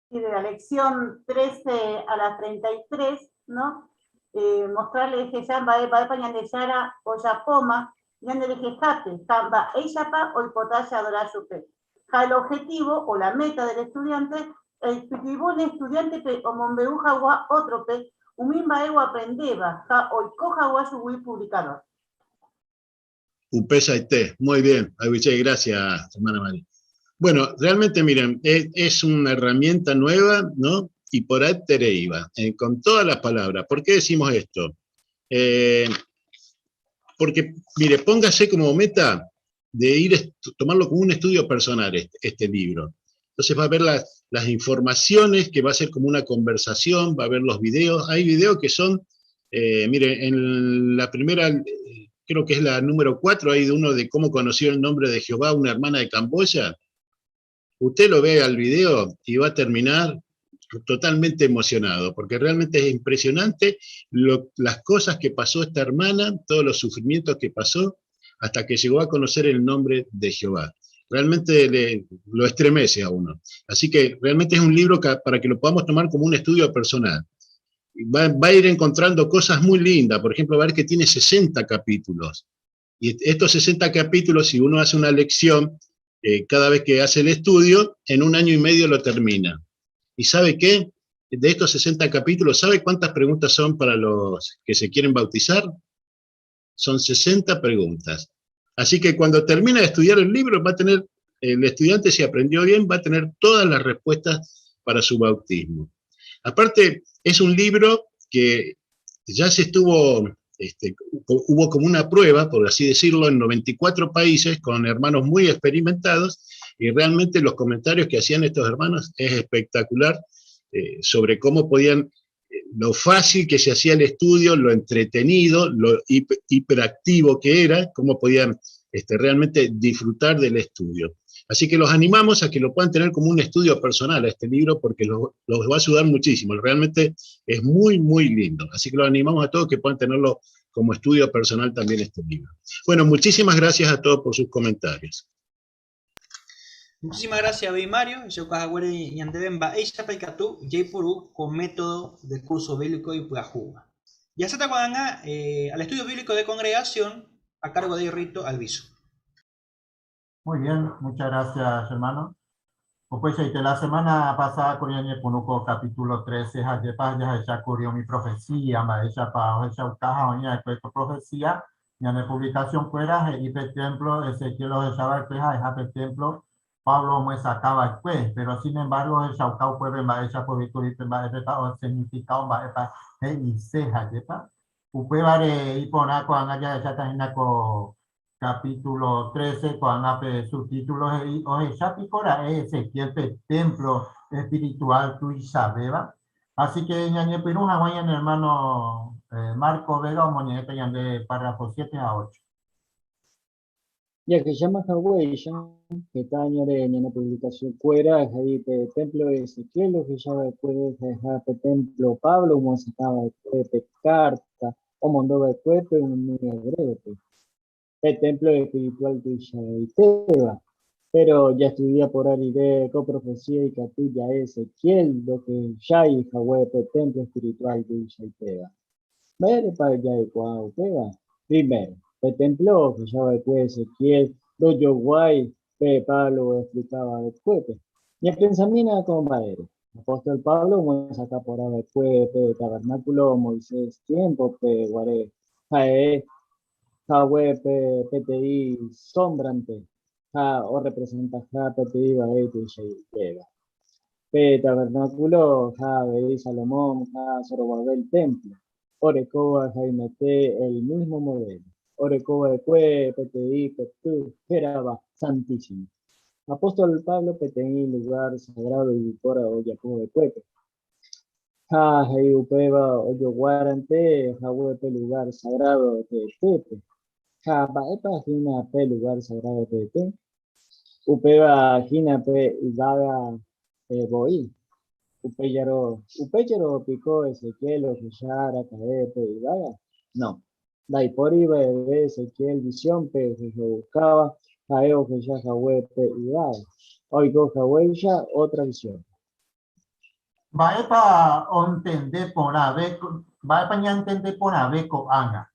Y de la lección 13 a la 33, ¿no? Mostrarle que ya va a pañandesara o ya poma, ya le jate, tamba ella o hipotalla adorachupe. El objetivo o la meta del estudiante, el pitibún estudiante o mombeuja o otro pe, umimba ego aprendeba, ja o coja o su publicador. Upesa y T, muy bien, gracias, hermana Mari. Bueno, realmente miren, es una herramienta nueva, ¿no? Y por ahí Tereiva, con todas las palabras. ¿Por qué decimos esto? Porque, mire, póngase como meta de tomarlo como un estudio personal este libro. Entonces va a ver las informaciones, que va a ser como una conversación, va a ver los videos. Hay videos que son, mire, en la primera, creo que es la número 4, hay uno de cómo conoció el nombre de Jehová una hermana de Camboya. Usted lo ve al video y va a terminar totalmente emocionado, porque realmente es impresionante las cosas que pasó esta hermana, todos los sufrimientos que pasó, hasta que llegó a conocer el nombre de Jehová. Realmente lo estremece a uno. Así que realmente es un libro para que lo podamos tomar como un estudio personal. Va a ir encontrando cosas muy lindas, por ejemplo, va a ver que tiene 60 capítulos. Y estos 60 capítulos, si uno hace una lección, cada vez que hace el estudio, en 1 año y medio lo termina. ¿Y sabe qué? De estos 60 capítulos, ¿sabe cuántas preguntas son para los que se quieren bautizar? Son 60 preguntas. Así que cuando termina de estudiar el libro, va a tener, el estudiante, si aprendió bien, va a tener todas las respuestas para su bautismo. Aparte, es un libro que ya se estuvo, hubo como una prueba, por así decirlo, en 94 países con hermanos muy experimentados, y realmente los comentarios que hacían estos hermanos es espectacular sobre cómo podían, lo fácil que se hacía el estudio, lo entretenido, lo hiperactivo que era, cómo podían realmente disfrutar del estudio. Así que los animamos a que lo puedan tener como un estudio personal a este libro, porque los va a ayudar muchísimo. Realmente es muy, muy lindo. Así que los animamos a todos que puedan tenerlo como estudio personal también este libro. Bueno, muchísimas gracias a todos por sus comentarios. Muchísimas gracias, Mario. Yo y Yandebemba, ella paikatu, Jaipuru, con método de curso bíblico y Puajuba. Y hasta cuando al estudio bíblico de congregación a cargo de Rito Alviso. Muy bien, muchas gracias, hermano. Pues la semana pasada, Coriañe Punuco, capítulo 13, ya curió mi profecía, ella caja, profecía, ya en publicación fuera, y el templo, Ezequiel los echaba el templo, Pablo me sacaba el pero sin embargo, el Chaucao puede ella por o significado, y ceja, Upevare y ponaco, allá ya está capítulo 13, cuando subtítulos o ya picora Ezequiel, templo espiritual tu Isabeba. Así que ñañe piruna mañana hermano Marco Vega o moñete de párrafo 7 a 8. Ya que llama Hawái, que está en la publicación fuera, ahí templo de Ezequiel, que ya después dejar templo Pablo, como se acaba de carta, o mondó de cuerpo, un muy hebreo. El templo espiritual de Ishaiteba, pero ya estudia por Aride, coprofecía y capilla Ezequiel, lo que ya y Hawái, el templo espiritual de Ishaiteba. Ver para ya y Cuauhtémoc. Primero, el templo que ya después Ezequiel, lo yo guay, Pablo explicaba después. Y el pensamiento con Baero. Apóstol Pablo, vamos acá por ahora después, tabernáculo, Moisés, tiempo, guaré, jae, Hawái, PTI, sombrante, o representa PTI, Baeto y Sheikega. Tabernáculo, Veí, Salomón, Zorobabel, templo. Orecoba, Jaimete, el mismo modelo. Orecoba de Cue, PTI, Petú, Jeraba, Santísimo. Apóstol Pablo, PTI, lugar sagrado y Vicora o Jacobo de Cuepe. Ja, hei upeba oyo guarante, jahuepe lugar sagrado de Tepe. Ja, baepa hina pe lugar sagrado de Tepe. Upeba hina pe ibaga boi. Upeyaro picó Ezequiel o Shara, Caepe ibaga. No. Daipori bebé Ezequiel visión pe se buscaba. Jaeo que ya jahuepe ibaga. Oigo jahueya otra visión. Baepa entender por ave, baepa ya entender por ave con anga.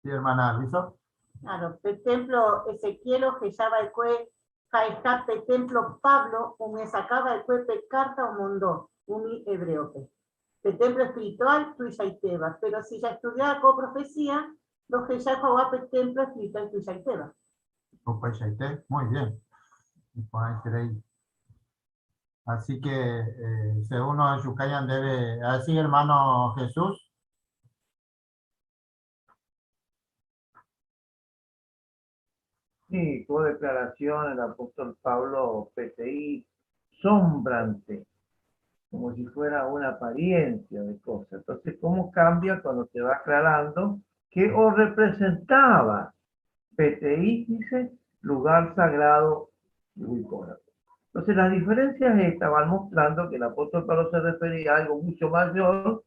Sí, hermana, ¿listo? Claro, el templo Ezequiel o Jeyaba el Cue, Jaescape, templo Pablo, un sacaba el Cuepe, carta o mundo, un hebreo. El templo espiritual, tuya y teba. Pero si ya estudiaba con profecía, los que ya jugaban el templo espiritual, tuya y teba. Muy bien. Así que, según los Yucayan debe, así hermano Jesús. Sí, tuvo declaración el apóstol Pablo PTI, sombrante, como si fuera una apariencia de cosas. Entonces, ¿cómo cambia cuando te va aclarando que os representaba? PTI dice lugar sagrado y Wicórape. Entonces, las diferencias estas van mostrando que el apóstol Pablo se refería a algo mucho mayor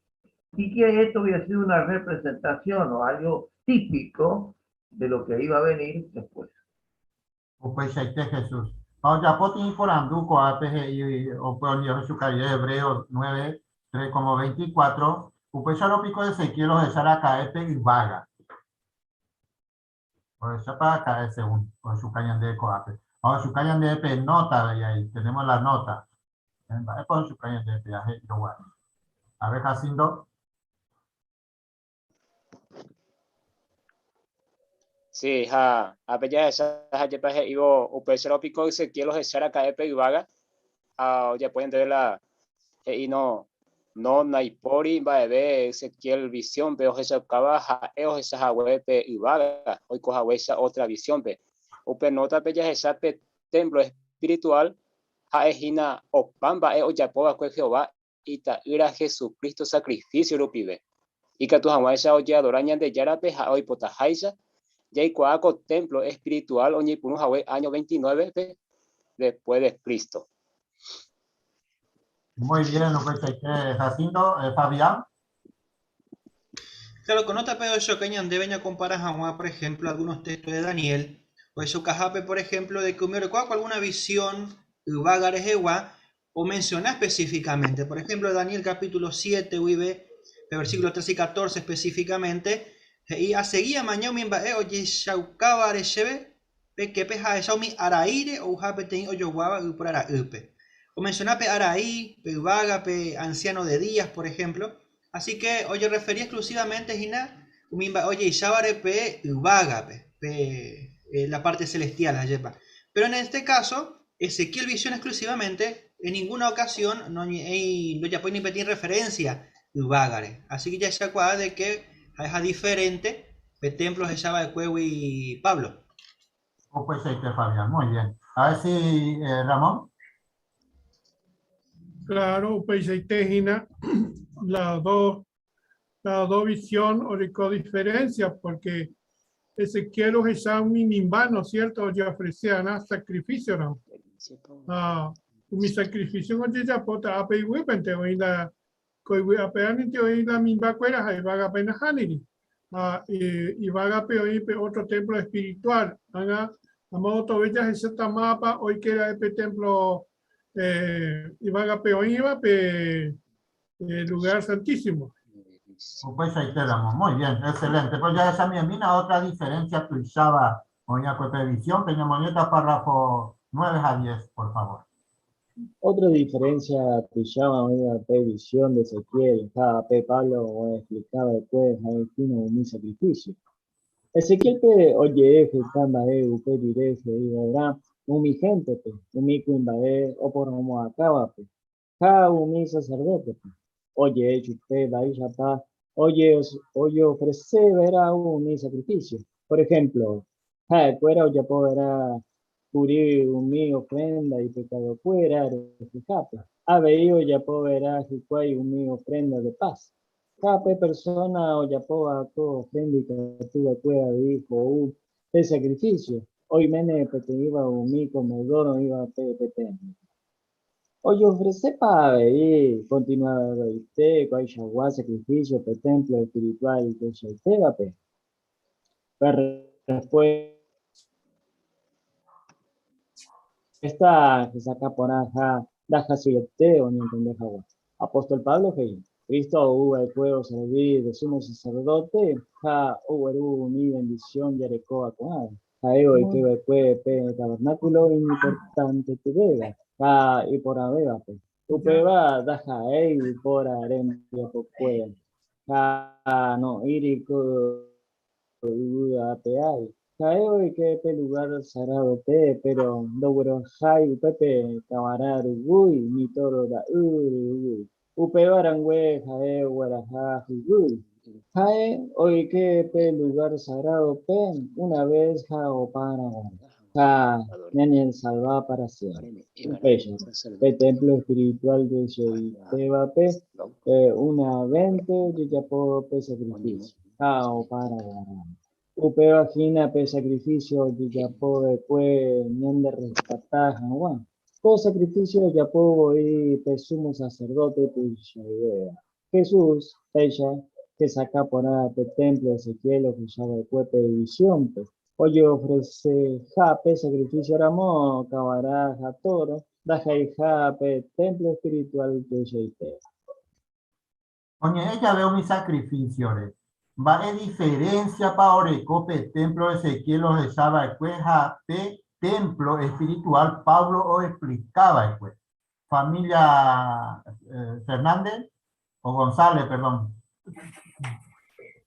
y que esto había sido una representación o algo típico de lo que iba a venir después. Pues Jesús. Ahora, poti por anduco APG o por su calle Hebreos 9, 3 como 24. Pues ya lo pico de Ezequiel de Sara Caete y Vaga. Pues ya para caer según con su cañón de coape. Ahora su cañón de EP nota de ahí. Tenemos la nota. Es por su cañón de peaje igual. A ver, Jacindo. Sí, a bella esa jepa ibo upesero pico Ezequiel o Sara Caete y Vaga. Ya pueden ver la y no naipori baebe Ezequiel visión pero esa acaba esa huepe y vaga hoy coja esa otra visión pe upe nota pe ya esa pe templo espiritual ha ejina o pamba o ya poa con Jehová y ta ira Jesucristo sacrificio lo pide y que tu jamás esa oye adorañan de yarape ha hoy potajaisa ya y coaco templo espiritual oñi punu hawe año 29 pe después de Cristo. Muy bien, Jacinto, Fabián. Claro, con otra pedo eso que de veña comparas a por ejemplo, algunos textos de Daniel, o eso cajape, por ejemplo, de que me recuerdo alguna visión, vagares ewa, o menciona específicamente, por ejemplo, Daniel capítulo 7, de versículos 13 y 14 específicamente, y a seguía mañana mi oye, shaucaba recheve, que peja de mi araire, o jape ten o yoguaba, por ara upe. O mencionape Araí, Vaga, anciano de días, por ejemplo. Así que, oye, refería exclusivamente, Gina, oye, Ishabare, Vaga, la parte celestial, la yepa. Pero en este caso, Ezequiel visión exclusivamente, en ninguna ocasión, no ya puede ni pedir referencia, Vagare. Así que ya se acuerda de que es diferente, de templos de Shaba de Cuevo y Pablo. Pues Fabián, muy bien. A ver si Ramón. Claro, pues ahí tejina las dos visión o diferencia porque Ezequiel o Jesús minimbano, ¿cierto? Ya ofrecían sacrificio, ¿no? Mi sacrificio no ya pota ape y wipente o la coi apean te hoy la misma cuera hay vaga pena haniri. Y vaga pe otro templo espiritual. Haga amado tobellas ese mapa hoy que era este templo y vaga peor iba lugar santísimo. Pues ahí quedamos, muy bien, excelente. Pues ya esa mina otra diferencia que usaba Oña Previsión, Peñamoneta, párrafo 9 a 10, por favor. Otra diferencia que llama una previsión de Ezequiel, cada Pablo explicaba después a un sacrificio. Ezequiel pe oye que camba upe direce y habrá mi gente pe mi cuimbae o por como acaba pe cada mi sacerdote pe oye chupe vaya pa oye ofrece verá mi sacrificio. Por ejemplo, Fuera o ya poderá cubrir mi ofrenda y pecado fuera, reflejape. Aveio ya poderá jicuay mi ofrenda de paz. Cada persona o ya poa co ofrenda y captura pueda dijo de sacrificio. Hoy mene pete iba mi comedor no iba pete. Hoy ofrece para ver, continuar veinte, cual shagua sacrificio, pe templo espiritual que se pega, pe. Después esta que saca por acá, daja suyete o ni entender agua. Apóstol Pablo que Cristo hubo el pueblo servir de sumo sacerdote, ja hubo mi bendición y arecoa con agua. Jaeo y que puede pe tabernáculo importante que vega. Ja y por avega pe. Upeba daja y por arena por puede. Ja no irico apeai. Caeo y que pe lugar sagrado pe, pero dobro jai pepe camarar gui mi toro da upe barangüe jae guaraja gui. Jae hoy que pe lugar sagrado pe, una vez jao para ja nene salva para siempre. Upeya, pe templo espiritual de Sheiteba pe, una vente de yapo pe sacrificio. Jao para Upe vagina pe sacrificio de yapo después niende rescatar Juan. Todo sacrificio de yapo y pe sumo sacerdote tu idea. Jesús, ella, que saca por nada pe templo Ezequiel, que ya después pe división pe. Oye ofrece jape sacrificio ramo, cabará toro, daja y jape templo espiritual de Sheite. Oye, ella veo mis sacrificios. Va a diferencia para Orecope, templo de Ezequiel, o de Saba, templo espiritual, Pablo o explicaba, familia Fernández o González, perdón.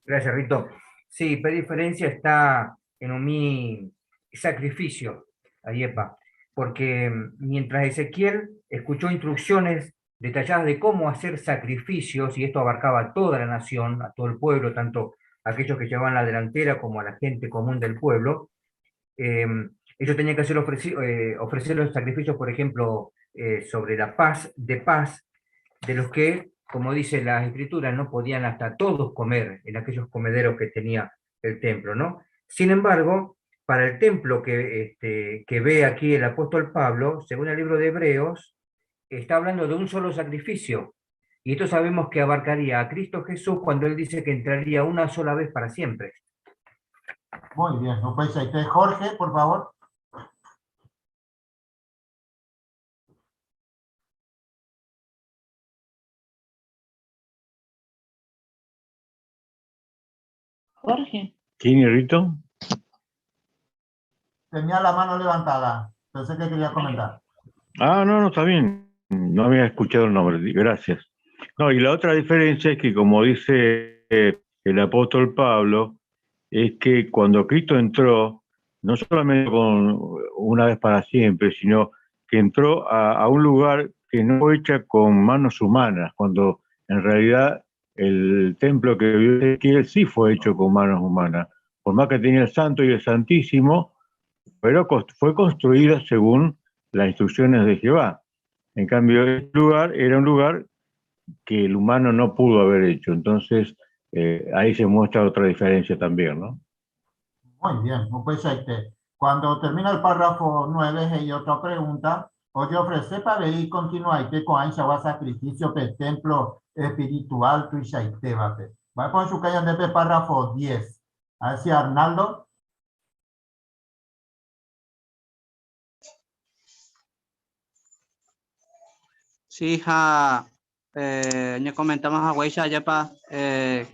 Gracias, Rito. Sí, la diferencia está en mi sacrificio, Ayepa, porque mientras Ezequiel escuchó instrucciones detalladas de cómo hacer sacrificios, y esto abarcaba a toda la nación, a todo el pueblo, tanto a aquellos que llevaban la delantera como a la gente común del pueblo, ellos tenían que ofrecer los sacrificios, por ejemplo, sobre la paz, de los que, como dice la Escritura, no podían hasta todos comer en aquellos comederos que tenía el templo, ¿no? Sin embargo, para el templo que ve aquí el apóstol Pablo, según el libro de Hebreos, está hablando de un solo sacrificio, y esto sabemos que abarcaría a Cristo Jesús cuando él dice que entraría una sola vez para siempre. Muy bien, ¿no puede ser? Jorge, por favor. Jorge. ¿Quién es Rito? Tenía la mano levantada, pensé que quería comentar. Ah, no, está bien. No había escuchado el nombre, gracias. No, y la otra diferencia es que, como dice el apóstol Pablo, es que cuando Cristo entró, no solamente con una vez para siempre, sino que entró a un lugar que no fue hecho con manos humanas, cuando en realidad el templo que vio Ezequiel sí fue hecho con manos humanas. Por más que tenía el Santo y el Santísimo, pero fue construida según las instrucciones de Jehová. En cambio, este lugar era un lugar que el humano no pudo haber hecho. Entonces, ahí se muestra otra diferencia también, ¿no? Muy bien, pues cuando termina el párrafo 9 hay otra pregunta. Oye, ofrece para ver y continuar con Aisha sacrificio per templo espiritual tu Ishaitebate. Va a poner su calle de párrafo 10. Hacia Arnaldo. Sí, ya comentamos a Weisha ya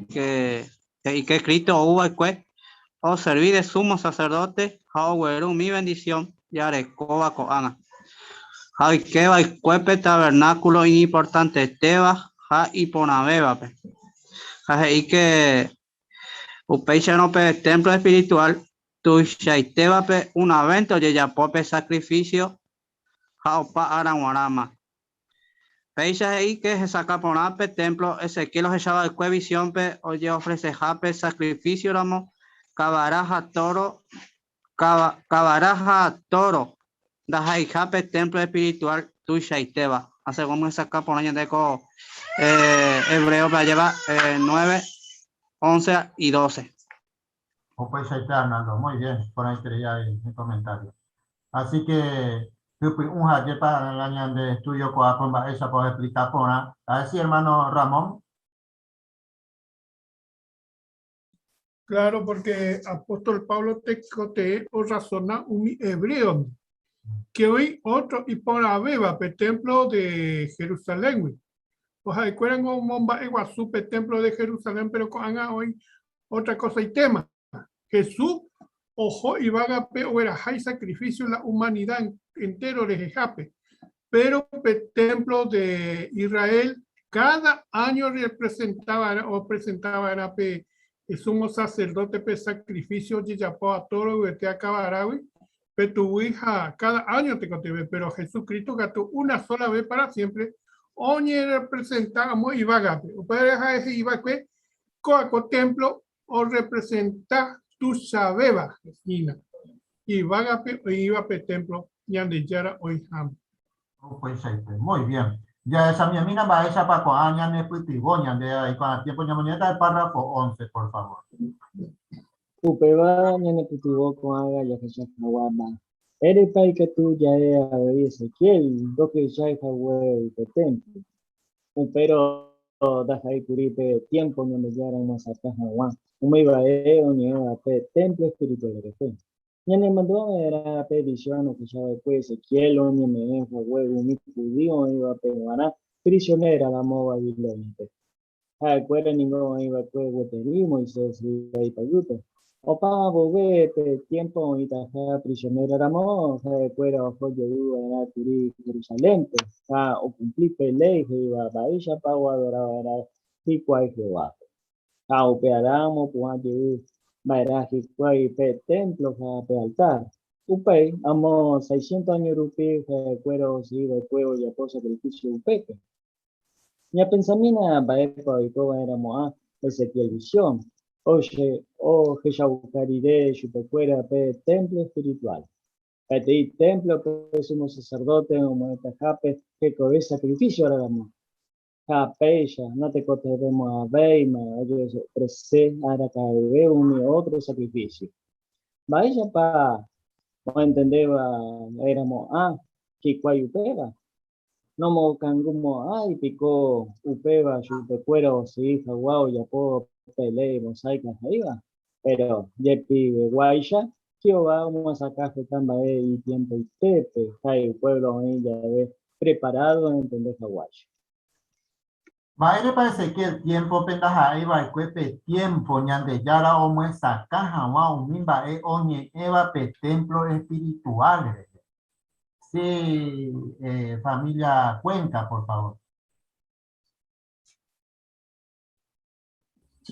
que Cristo hubo o servir de sumo sacerdote, mi bendición, y arecoba coana. Hay que va cuepe tabernáculo importante teba, y ponabeba. Y que upeicha no pe templo espiritual, tu shaiteba pe un evento de ya pope sacrificio, pa aranguarama. Peixa ahí que se saca por ape templo Ezequiel se llama el cuevisión pe oye ofrece jape sacrificio ramo cabaraja toro Cabaraja Toro, Dajaijape, templo espiritual, Tuya y Teba. Hace como esa capa, un de hebreo para llevar 9, 11 y 12. O pues ahí está, Arnaldo. Muy bien, por ahí creía el comentario. Así que, un jaque para el año de estudio con esa puede explicar por a ver si hermano Ramón. Claro, porque apóstol Pablo te cote o razona un hebreo que hoy otro y por Abeba, el templo de Jerusalén. O sea, recuerdan un momba Iguazú, el templo de Jerusalén, pero con hoy otra cosa y tema. Jesús, ojo, y van a hay sacrificio la humanidad entero de Jejape. Pero el templo de Israel cada año representaba o presentaba el sumo sacerdote pe sacrificio de Yapó a toro y te acabarawi. Pero tu hija cada año te contiene, pero Jesucristo gastó una sola vez para siempre. Oye representamos y vagape. Ustedes ese iba que coaco templo o representa tu sabeba, y vagape iba pe templo yande yara hoy ham. Pues muy bien. Ya esa mi mina va esa para con años de putigoña de ahí con el tiempo ñamoneta el párrafo 11, por favor. Upeba ñane putigo con haga ya que ya kawama. Ere pai que tú ya a ver Ezequiel, do que ya hawe te templo. Pero da ahí puripe tiempo ñane ya era más acá hawa. Iba a pe templo espiritual de fe. Ñane mandó era pe visión que ya después Ezequiel o ñane hawe un judío iba pe guana prisionera la moda Babilonia. Acuerda ninguno iba pe gueteri Moisés y payuto. Opa bobe pe tiempo y taja prisionera la moda, acuerda ojo yo iba a turi Jerusalén, o cumplir pe ley que iba a ella pa adorar era y cual Jehová. Operamos pues allí Bairaji Kuai pe templo pe altar. Upei amo 600 años rupi cuero si de cuero y apoyo sacrificio upeque. Ya pensamina baepa y todo era moa Ezequiel visión. Oye o que ya buscaride chupecuera pe templo espiritual. Este templo pe sumo sacerdote o moeta jape que cobe sacrificio ahora damos. Capeya, no te coteremos a Beima, oye, presé ahora cabe un y otro sacrificio. Vaya pa, no entendeba, éramos, que cuay upeba. No mo cangumo, pico upeba, chupecuero, si jaguao, ya puedo pele, mosaica, iba. Pero, yepi, guaya, que vamos a sacar tambae y tiempo y tepe, hay pueblo ahí ya ve preparado en entender jaguayo. Maire parece que el tiempo pendaja iba el cuepe tiempo ñande yara o muestra caja o mimba oñe eva pe templo espiritual. Sí, familia Cuenca, por favor.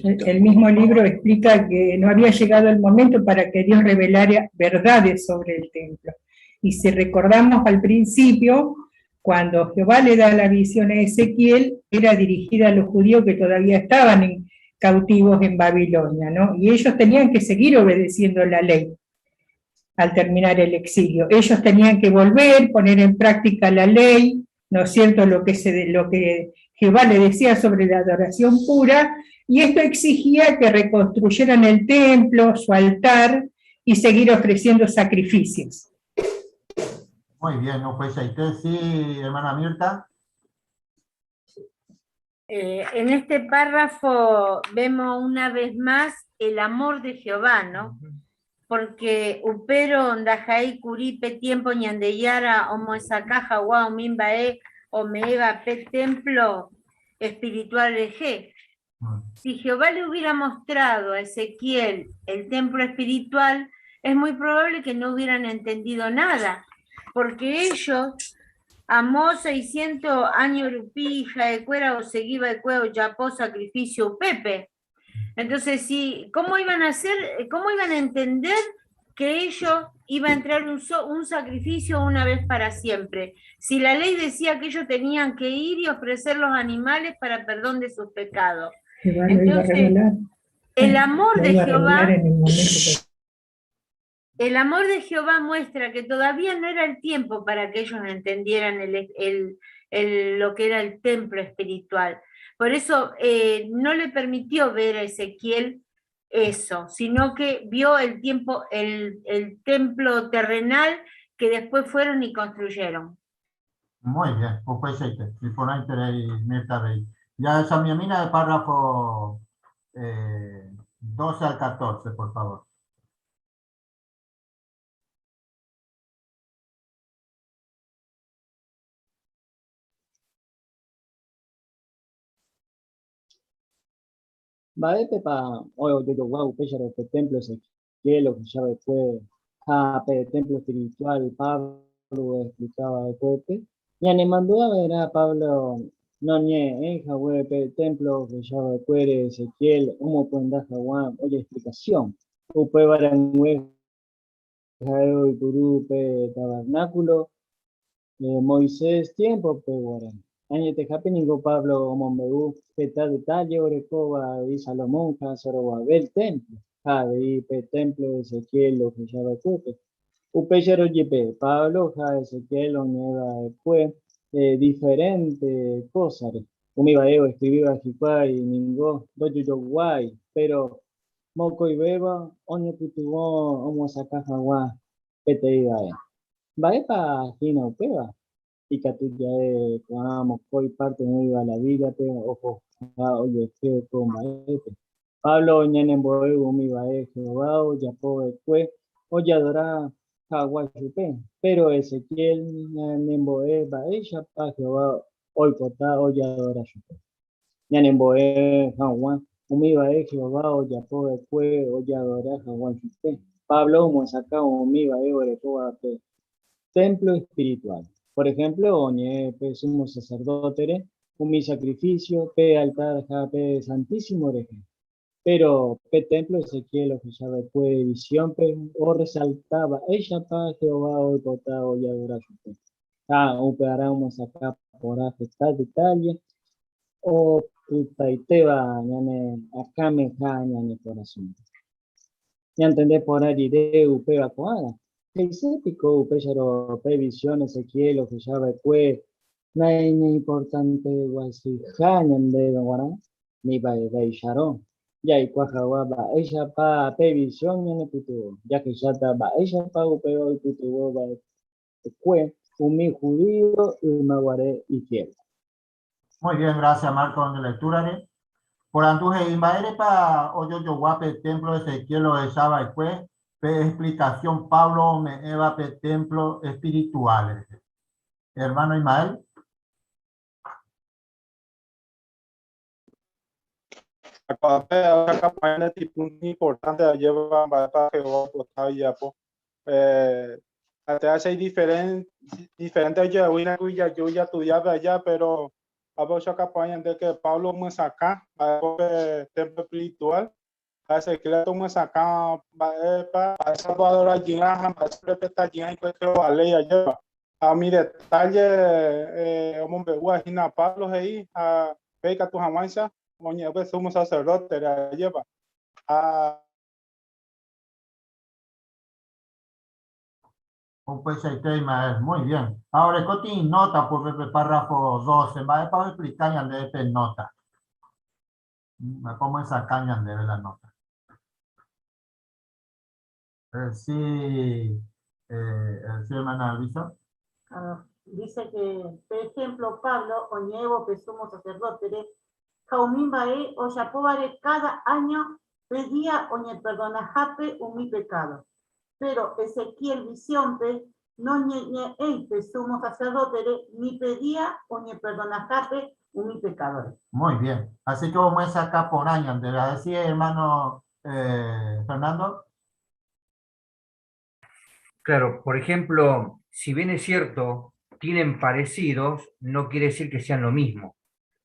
El mismo libro explica que no había llegado el momento para que Dios revelara verdades sobre el templo. Y si recordamos al principio, cuando Jehová le da la visión a Ezequiel, era dirigida a los judíos que todavía estaban cautivos en Babilonia, ¿no? Y ellos tenían que seguir obedeciendo la ley al terminar el exilio. Ellos tenían que volver, poner en práctica la ley, ¿no es cierto?, lo que Jehová le decía sobre la adoración pura, y esto exigía que reconstruyeran el templo, su altar, y seguir ofreciendo sacrificios. Muy bien, no pues ahí sí, hermana Mirta. En este párrafo vemos una vez más el amor de Jehová, ¿no? Porque upero ndajai kuripe tiempo ñandeyara o moesacaja o mimbae o meeva pe templo espiritual de G. Si Jehová le hubiera mostrado a Ezequiel el templo espiritual, es muy probable que no hubieran entendido nada, porque ellos amó 600 años rupija de cuera o seguiba de cuero yapó sacrificio pepe. Entonces, ¿cómo iban a hacer, cómo iban a entender que ellos iban a entrar un sacrificio una vez para siempre? Si la ley decía que ellos tenían que ir y ofrecer los animales para perdón de sus pecados. Entonces, el amor de Jehová... El amor de Jehová muestra que todavía no era el tiempo para que ellos entendieran lo que era el templo espiritual. Por eso no le permitió ver a Ezequiel eso, sino que vio el templo terrenal que después fueron y construyeron. Muy bien, pues importante neta vez. Ya esa mi mina de párrafo 12 al 14, por favor. Baepe pa oyo de guau pecharo pe templo Ezequiel, lo que ya después pe templo espiritual Pablo explicaba después ya le mandó a ver a Pablo no nie pe templo que ya después Ezequiel cómo pueden dar jaguán oye explicación upe barangüe jaro y pe tabernáculo Moisés tiempo pe guarán año te happening Pablo Mombeu, peta detalle, Orecoba y Salomón, Casaro, Abel, templo, Javi, templo de Ezequiel, lo que ya va a cupe. Upechero Yepe, Pablo, Ja, Ezequiel, lo nieva después, diferentes cosas. Como iba a escribir a Jipá y Ningó, Doyo Guay, pero Moco y Beba, Oño Pitubó, Homo Sacajaguá, Pete iba a Baepa, Gina Upeba. Y que tú ya vamos, hoy parte no iba a la vida, pero ojo, oye, que como Pablo, ñanemboe, umi bae, Jehová, ya po después, oye, adora, Hawái, pero Ezequiel, ñanemboe, bae, ya pa Jehová, hoy cota, oye, adora, ñanemboe, Hawái, umi bae, Jehová, ya po después, oye, adora, Hawái, Pablo, saca umi bae, orecoa, templo espiritual. Por ejemplo, oñe pe sumo sacerdote, un mi sacrificio, pe altar, pe santísimo oreje. Pero pe templo Ezequiel, o que ya después visión, pe o resaltaba, ella pa Jehová o cota o ya dura su pe. Un pearamos acá por afectar detalle, o taiteba, ñane, acá me ja, ñane corazón. Ya entendés por ahí de upeba coada. Pico, Pecharo, Previsión, Ezequiel, o que ya después, no es importante, guasi, Hanan de Guarán, ni para Sharon. Ya y Cuajaguaba, ella pa Previsión, y en el ya que ya estaba, ella pa Upeo y Putubo, después, un mi judío y maguaré y fiel. Muy bien, gracias Marco de lectura. Por Anduje, Imbaere pa Oyo Guape, templo de Ezequiel, lo de Shaba después. Explicación Pablo me eva pe templo espirituales. Hermano Ismael. Acá para tipo importante lleva para que vos ya po hasta hace diferente ya una cuya yo ya estudiaba allá pero a vos acá de que Pablo me saca para templo espiritual hace que le toma sacar para Salvador allí para respetar allí pues que la ley allá a mi detalle como me voy a Pablo ahí a peca tu jamanza oye pues somos sacerdotes lleva a Pues Ismael, muy bien. Ahora, Coti nota por el párrafo 12, va a explicar de esta nota. Me pongo esa caña de la nota. Sí, hermana Luisa. Dice que, por ejemplo, Pablo, Oñevo, que somos sacerdotes, Jaumimbae, o Yapobare, cada año pedía Oñe perdona Jape un mi pecado. Pero Ezequiel visión no ñe sumo sacerdote ni pedía Oñe perdona Jape un mi pecador. Muy bien. Así que vamos a sacar por año. ¿Te la decía, hermano Fernando? Claro, por ejemplo, si bien es cierto, tienen parecidos, no quiere decir que sean lo mismo.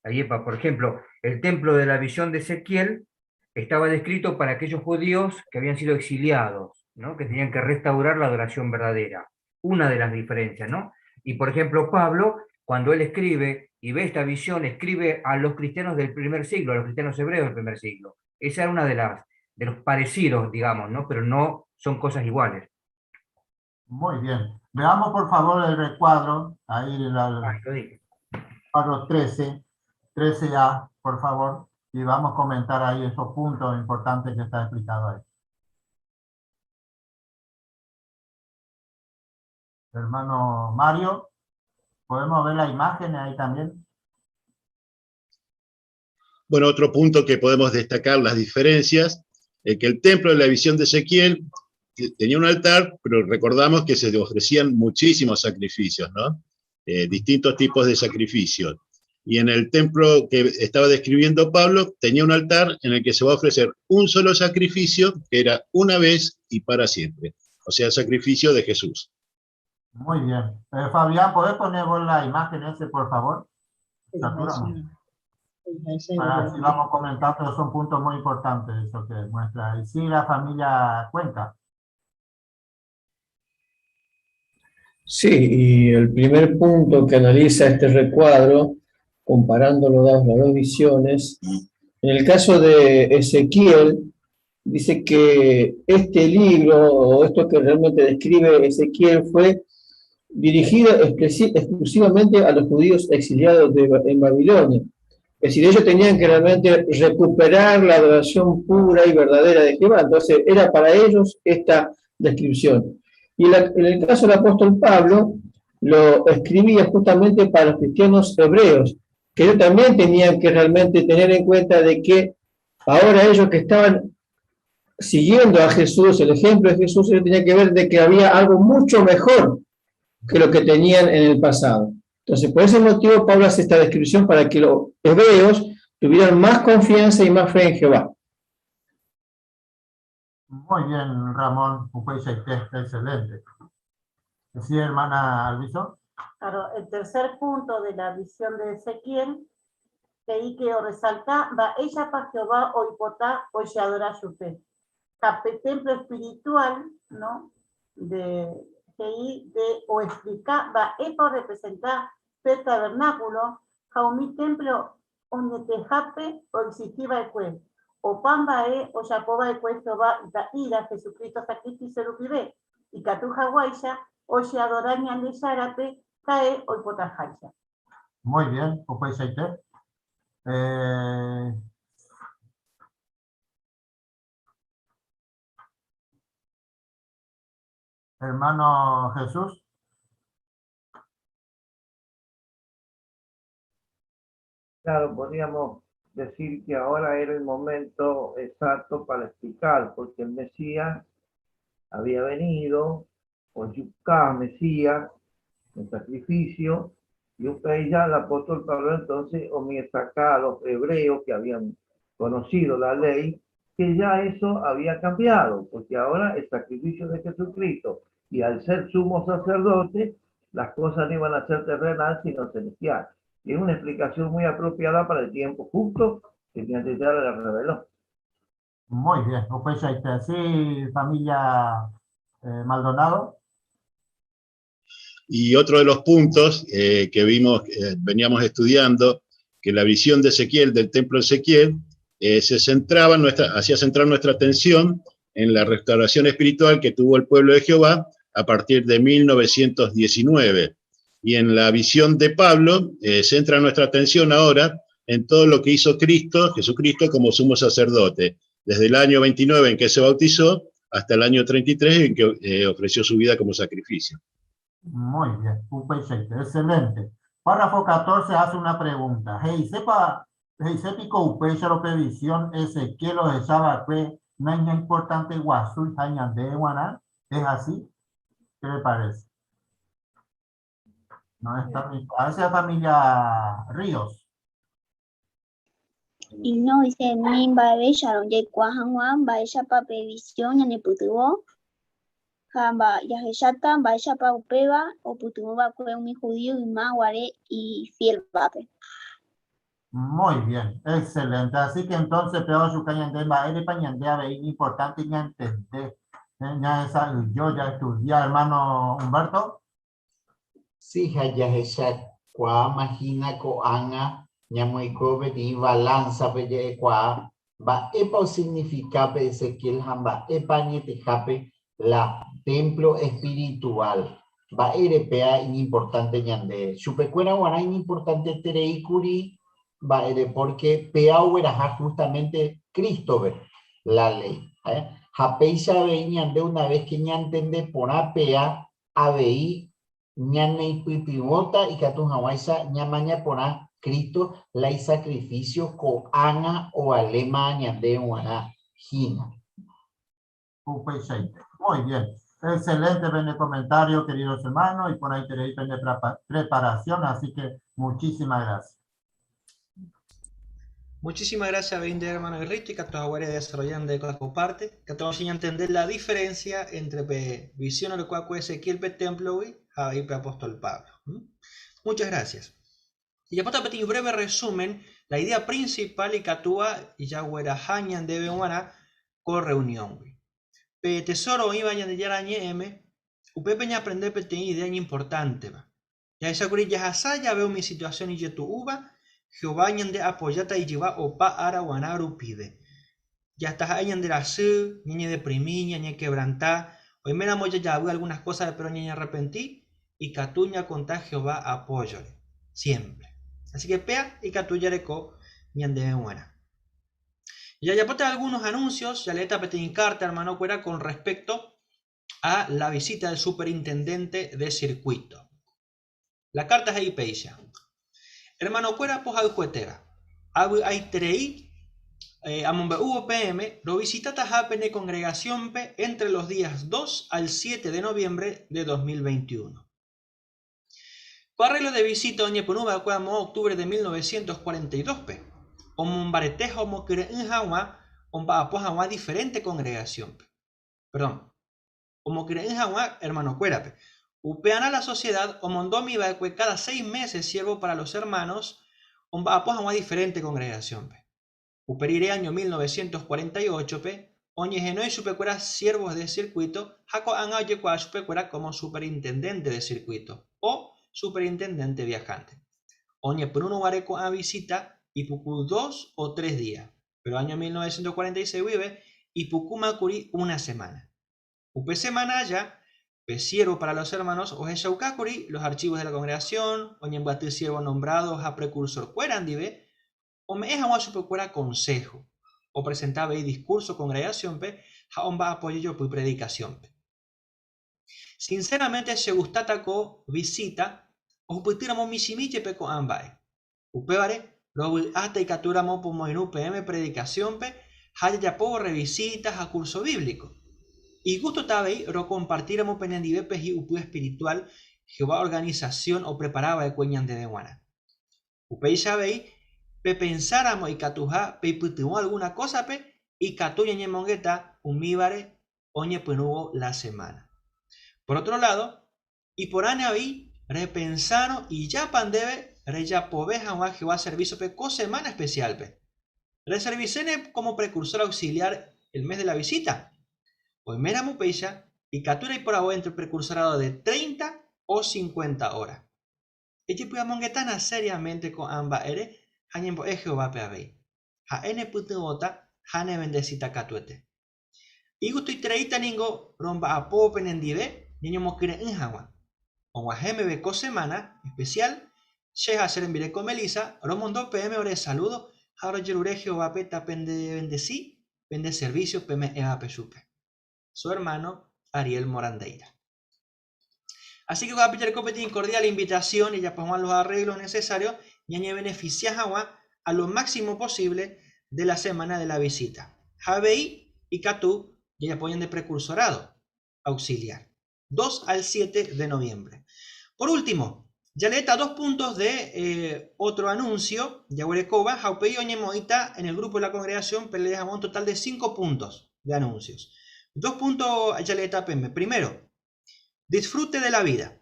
Ayepa, por ejemplo, el templo de la visión de Ezequiel estaba descrito para aquellos judíos que habían sido exiliados, ¿no? Que tenían que restaurar la adoración verdadera. Una de las diferencias, ¿no? Y por ejemplo, Pablo, cuando él escribe y ve esta visión, escribe a los cristianos del primer siglo, a los cristianos hebreos del primer siglo. Esa era una de los parecidos, digamos, ¿no? Pero no son cosas iguales. Muy bien. Veamos por favor el recuadro, ahí en el recuadro 13, 13A, por favor, y vamos a comentar ahí esos puntos importantes que está explicado ahí. Hermano Mario, ¿podemos ver la imagen ahí también? Bueno, otro punto que podemos destacar, las diferencias, es que el templo de la visión de Ezequiel tenía un altar, pero recordamos que se ofrecían muchísimos sacrificios, ¿no? Distintos tipos de sacrificios. Y en el templo que estaba describiendo Pablo, tenía un altar en el que se va a ofrecer un solo sacrificio, que era una vez y para siempre. O sea, el sacrificio de Jesús. Muy bien. Fabián, ¿podés poner vos la imagen ese, por favor? Saturamos. Para así vamos comentando, son puntos muy importantes eso que muestra. Y sí, la familia Cuenca. Sí, y el primer punto que analiza este recuadro, comparando las dos visiones, en el caso de Ezequiel, dice que este libro, o esto que realmente describe Ezequiel, fue dirigido exclusivamente a los judíos exiliados en Babilonia. Es decir, ellos tenían que realmente recuperar la adoración pura y verdadera de Jehová. Entonces, era para ellos esta descripción. Y en el caso del apóstol Pablo, lo escribía justamente para los cristianos hebreos, que ellos también tenían que realmente tener en cuenta de que ahora ellos que estaban siguiendo a Jesús, el ejemplo de Jesús, ellos tenían que ver de que había algo mucho mejor que lo que tenían en el pasado. Entonces, por ese motivo, Pablo hace esta descripción para que los hebreos tuvieran más confianza y más fe en Jehová. Muy bien, Ramón, un juez excelente. ¿Sí, hermana Alviso? Claro, el tercer punto de la visión de Ezequiel, que ahí quiero resaltar, va ella para Jehová o hipotá o se adora su fe. Cape templo espiritual, ¿no? De o explicar, va esto representar el tabernáculo, jaumí templo donde te jape o exigía el cuerpo. O pamba o yapoba el cuerpo va ira Jesucristo sacrificio lo vive. Y catuja guaya o se adoraña de yarape cae o hipotajaya. Muy bien, pues hermano Jesús. Claro, podríamos decir que ahora era el momento exacto para explicar, porque el Mesías había venido, o Yucá, Mesías, el sacrificio, y ya el apóstol Pablo entonces omite acá a los hebreos que habían conocido la ley, que ya eso había cambiado, porque ahora el sacrificio de Jesucristo, y al ser sumo sacerdote, las cosas no iban a ser terrenal sino celestial. Y es una explicación muy apropiada para el tiempo justo que ya la reveló. Muy bien, pues sí, familia Maldonado. Y otro de los puntos que vimos, veníamos estudiando, que la visión de Ezequiel, del templo de Ezequiel, se centraba hacía centrar nuestra atención en la restauración espiritual que tuvo el pueblo de Jehová a partir de 1919. Y en la visión de Pablo, centra nuestra atención ahora en todo lo que hizo Cristo, Jesucristo, como sumo sacerdote, desde el año 29 en que se bautizó hasta el año 33 en que ofreció su vida como sacrificio. Muy bien, excelente. Párrafo 14 hace una pregunta. Hey, sepico upecha lo previsión ese que lo echaba que no es importante guasu y de guaná. ¿Es así? ¿Qué le parece? No está a esa familia Ríos. Y no dice min ba de sharon ye kwahanwan ba ella pa previsión en el putuo. Hamba ya hechata ba ella pa upeba o putuo ba kue un judío y maguare y fiel pape. Muy bien, excelente. Así que entonces peor su cañande ba ere pañande a ver importante ya entender. Ya esa yo ya estudié, hermano Humberto. Sí, ya esa kwa imagina ko anga ñamoiko di balanza peye kwa ba epa significa Ezequiel hamba epa ñete jape la templo espiritual. Va erepea importante ñande. Chupecuera guana importante tereikuri va ere porque pea hueraja justamente Cristo ve la ley. Japeisa ve ñande una vez que ñantende pona pea avei ñane ipipibota y catun hawaisa ñamaña pona Cristo la sacrificio ko ana o alema ñande guana jina. Muy bien. Excelente bene comentario, queridos hermanos, y por ahí tenéis bene preparación, así que muchísimas gracias. Muchísimas gracias, Bende, hermano Enrique, que todos ahora desarrollando de cada parte, que todos sin entender la diferencia entre visión del cual Ezequiel pe templo y apóstol Pablo. Muchas gracias. Y ya para un breve resumen, la idea principal y que actúa y ya huera hañan debe una con reunión. Pe tesoro iba a añadir m, upe peña aprender pe tener idea importante. Ya esa curilla ya veo mi situación y tu uva. Jehová ñande apoyata y lleva opa ara guanaru pide. Ya estás ahí ñande la su, ñe deprimí, ñe quebrantá. Hoy me enamoré ya vi algunas cosas, pero ñe arrepentí. Y catuña conta Jehová apóyale. Siempre. Así que pea y catuña reco ñande me buena. Ya aporté algunos anuncios, ya le tapete en carta, hermano Cuera, con respecto a la visita del superintendente de circuito. La carta es ahí peisha. Hermano Cuera, pues al cuetera. Hay trei, amombe UPM, lo visita tajapene congregación P entre los días 2 al 7 de noviembre de 2021. Parrelo de visita oñe ponuba cuamo octubre de 1942 P. Omombaretejo mokire en Hawa, omba apojawa diferente congregación P. Perdón. Omokire en Hawa, hermano Cuera P. Upeana la sociedad, o mondomi va cada 6 meses siervo para los hermanos, va a una diferente congregación. Uperire año 1948, oñe no y supecuera siervos de circuito, jaco anaye cual supecuera como superintendente de circuito, o superintendente viajante. Oñe por uno vareco a visita, y pucu 2 o 3 días, pero año 1946 vive, y pucu macuri una semana. Upe semana ya, siervo para los hermanos, o Jeshaukakuri, los archivos de la congregación, o ñembatir siervo nombrados a precursor cuerandive, o me es a supecuera consejo, o presentaba y discurso congregación pe, a omba apoyo y predicación pe. Sinceramente, se gustata ko visita, o putiramo misimiche pe ko ambae. Upevare, lo hasta y capturamo como en UPM predicación pe, haya ya po revisitas a curso bíblico. Y gusto tabei ro compartiramos penendibepes y upu espiritual Jehová organización o preparaba de cueñan de deguana. Upei sabei pe pensáramos y catuja pe putimos alguna cosa pe y catuña ñe mongueta umíbare oñe penuvo la semana. Por otro lado, y por anabi repensaron y ya pandebe re ya poveja a Jehová servicio pe co semana especial pe. Reservicene como precursor auxiliar el mes de la visita. Hoy mera mupeisha y captura y por agua entre precursorado de 30 o 50 horas. Eche puya mongetana seriamente con amba ere, hañembo Jehová peabei. Ha ene putuota, hane bendecita catuete. Y gusto y treita ningo romba a popen en dive, niño mokire en hawa. O guajeme beco semana especial, sheha ser en con Melisa, romondo PM ore saludo, ahora yerure Jehová peta pende bendecí, vende servicio pm eva pesupe. Su hermano Ariel Morandeira. Así que voy a pedir competir cordial invitación y ya pongan los arreglos necesarios y añe beneficias a lo máximo posible de la semana de la visita. Javei y Catú ya apoyan de precursorado auxiliar. 2 al 7 de noviembre. Por último, ya le está 2 puntos de otro anuncio. Ya Huerecoba, Jaupei Oñe Moita en el grupo de la congregación peleamos un total de 5 puntos de anuncios. 2 puntos ya le tapeme. Primero, disfrute de la vida.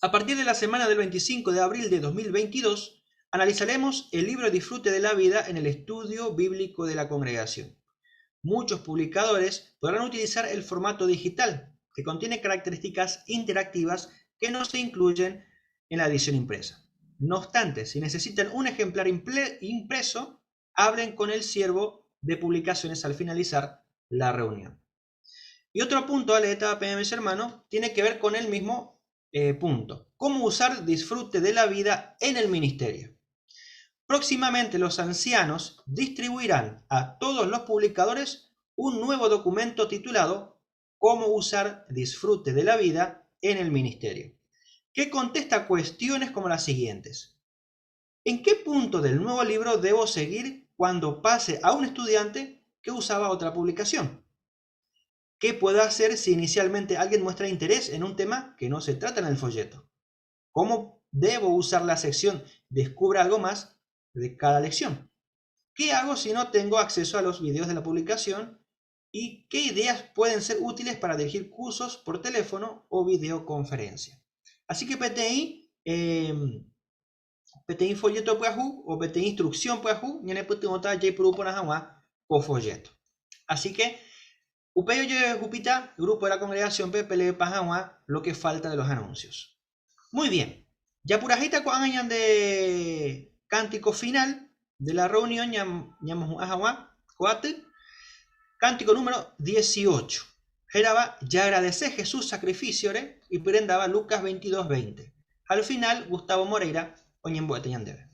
A partir de la semana del 25 de abril de 2022, analizaremos el libro Disfrute de la vida en el estudio bíblico de la congregación. Muchos publicadores podrán utilizar el formato digital, que contiene características interactivas que no se incluyen en la edición impresa. No obstante, si necesitan un ejemplar impreso, hablen con el siervo de publicaciones al finalizar la reunión. Y otro punto, Ale, estaba mis hermanos, tiene que ver con el mismo punto. ¿Cómo usar disfrute de la vida en el ministerio? Próximamente los ancianos distribuirán a todos los publicadores un nuevo documento titulado Cómo usar disfrute de la vida en el ministerio, que contesta cuestiones como las siguientes. ¿En qué punto del nuevo libro debo seguir cuando pase a un estudiante que usaba otra publicación? ¿Qué puedo hacer si inicialmente alguien muestra interés en un tema que no se trata en el folleto? ¿Cómo debo usar la sección Descubra algo más de cada lección? ¿Qué hago si no tengo acceso a los videos de la publicación? ¿Y qué ideas pueden ser útiles para dirigir cursos por teléfono o videoconferencia? Así que PTI folleto puehu o PTI instrucción puehu, y en el punto de grupo o folleto. Así que Upeyo yo Jupita, grupo de la congregación PPL Pajawa, lo que falta de los anuncios. Muy bien. Ya purajita con añan de cántico final de la reunión, llamamos Ajawa, Coate, cántico número 18. Geraba, ya agradece Jesús sacrificio, y prendaba Lucas 22:20. Al final, Gustavo Moreira, oñemboete yandebe.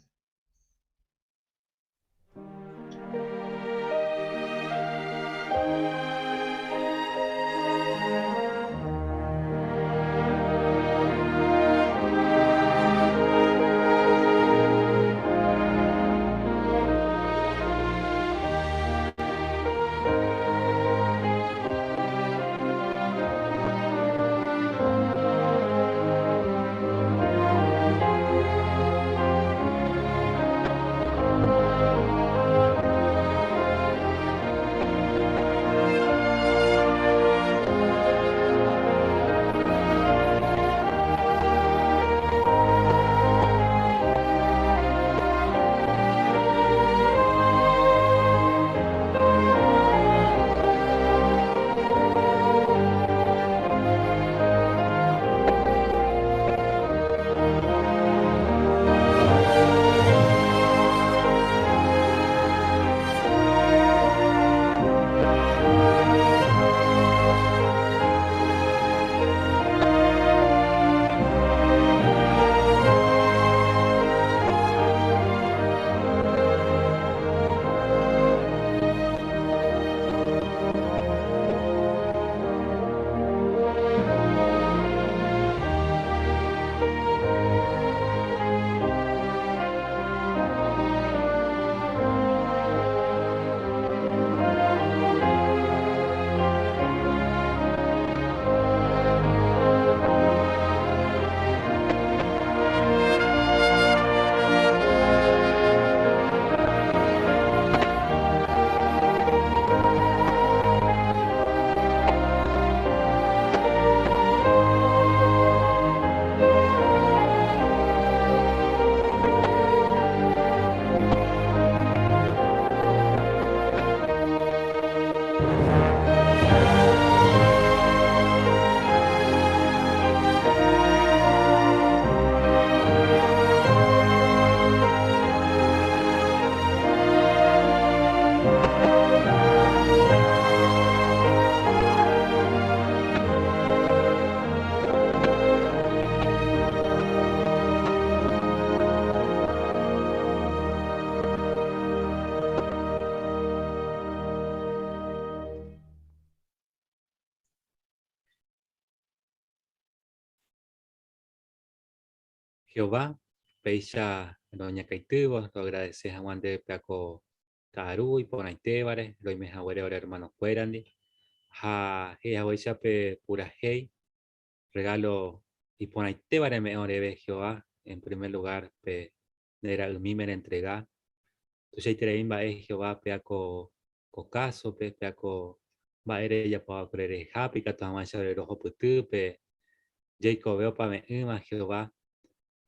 Jehová, Peisha, Doña Caitibo, lo agradeces a Juan de Peaco Taru y Ponaitebare, lo imejahuere hermanos Cuerandi, a Jehová pe Purajei, regalo y Ponaitebare me orebe Jehová, en primer lugar, pe Nera Umimer entrega, entonces Tereimba es Jehová Peaco Cocaso, Peaco Baere ya puedo creer happy, Catamancha de Rojo Putu, pe Jacob veo para me Jehová.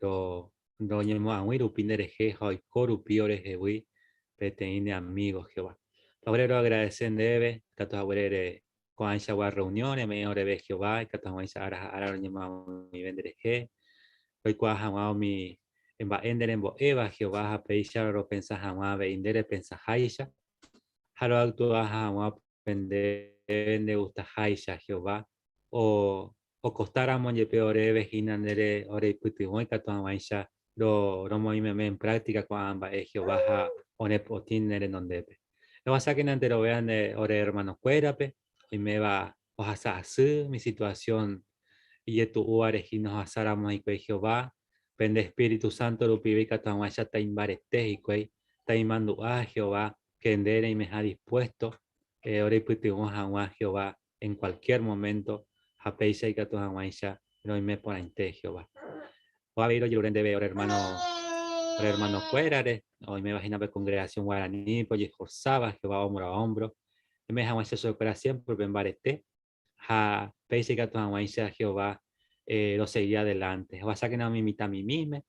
Lo llamamos a Wiru Pindereje, Hoy Coru Piores de Wi, Peteine amigos Jehová. Ahora agradecen debe, Cato Aburere, Coancha War reuniones, me ore Jehová, Cato Ancha Ara lo llamamos mi vendereje, hoy Cuajamao mi en Baender en Boeva, Jehová, Peisha, lo pensa Jamá, Beindere, pensa Haisha, Haro actúa Jamá, Pende, deben de gustar Haisha Jehová o costáramos y peore vejinandere ore putimoy katuamaisha lo movime en práctica con ambas Jehová onepotin nere nondepe. Lo pasa que nante lo vean de ore hermanos cuérape y me va ojasa así mi situación y tu uarejinos asáramos y que Jehová pende Espíritu Santo lo pibe katuamaisha ta imbarete y que ta imando a Jehová que endere y me ha dispuesto ore putimos a Jehová en cualquier momento Hapeisha y Katu Hamaisha, no me ponen te Jehová. O a ver, yo de ver hermano fuera, hoy me imagino la congregación guaraní, pues Josaba, Jehová hombro a hombro. Y me dejamos eso de corazón por Bembarete. Hapeisha y Katu Hamaisha, Jehová lo seguía adelante. O a que no me imita a mí misma.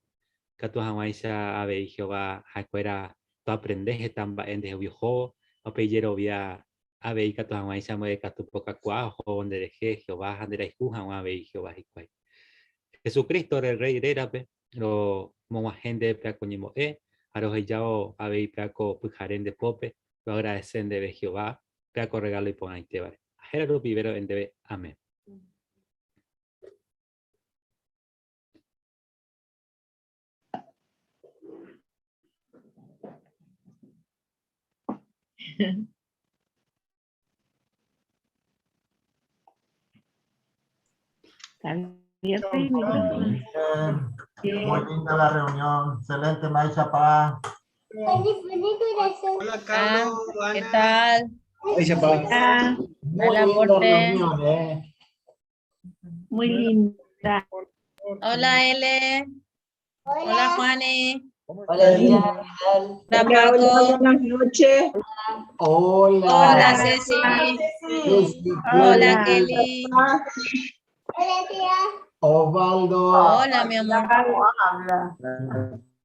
Katu Hamaisha, a ver, Jehová, Hakuera, tú aprendes, están en de viejo, o peyero vía. Abe katu hamaisha mueve katu poca cuajo donde dejé Jehová de la a abe Jehová y Jesucristo el rey erape lo momo gente peaco ñimo arojellao abe peaco pujaren de pope lo agradecen de Jehová peaco regalo y pongan te vale ajera lo vivero en debe amén. Muy linda la reunión, excelente Maisha Pa. Hola Carlos, ¿qué tal? Maisha Pa. Muy linda reunión, Muy linda. Hola L. Hola Juani. Hola, Diana. Hola Paco. Buenas noches. Hola. Hola Ceci. Hola Kelly. Hola, tía. Osvaldo. Hola, mi amor.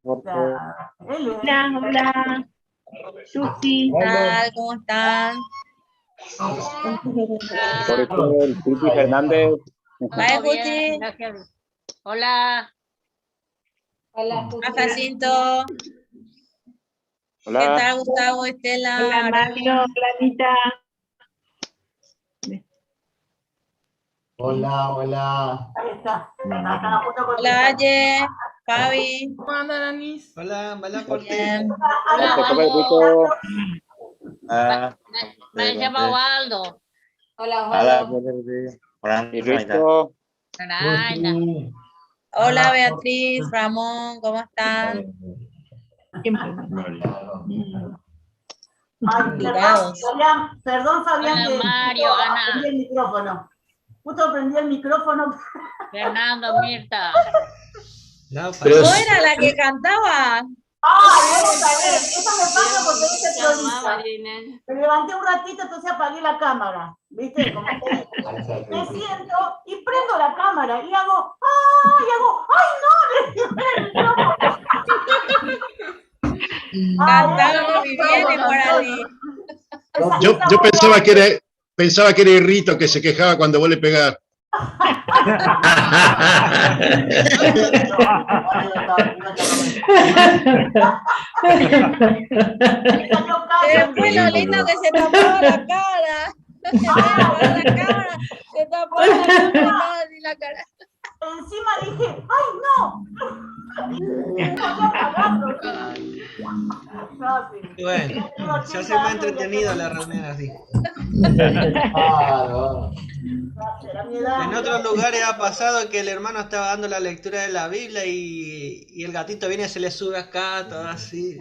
Hola, hola. Susi. ¿Qué tal? ¿Cómo están? Sobre todo el Titi Fernández. Bye, Guti. Hola. Hola, Jacinto. Hola. ¿Qué tal, Gustavo, Estela? Hola, Mario. Hola, Anita. Hola, hola. Ahí está. Hola, Aye. Fabi. ¿Cómo andan, Anis? Hola, hola por ti. Bien. Hola, Ah, me llamo Waldo. Hola, hola. Y Risto. Hola, Beatriz, Ramón, ¿cómo están? Perdón, Fabián, Hola, que Mario, Ana. prendí el micrófono. Justo prendí el micrófono. Fernando, Mirta. No, ¿No era la que cantaba? Vamos a ver, eso me pasa porque dice prolija. Me levanté un ratito, entonces apagué la cámara. ¿Viste? Como que me siento y prendo la cámara y hago, ¡ay, no! Cantaba muy bien, Morali. Yo pensaba que era Irrito que se quejaba cuando vos le pegás. Después lo lindo que se tapaba la cara. Se tapaba la cara. Encima dije, ¡ay, no! Bueno, se hace más entretenido la reunión así. En otros lugares ha pasado que el hermano estaba dando la lectura de la Biblia y el gatito viene y se le sube acá, todo así.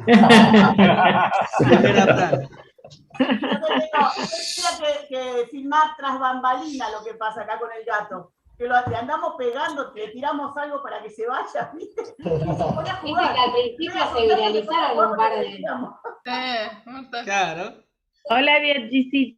Primera plana. que filmar tras bambalina lo que pasa acá con el gato. Que le andamos pegando, le tiramos algo para que se vaya, ¿viste? Y se pone a jugar. Que al principio se viralizaron un par de... Claro. Hola, Beatriz.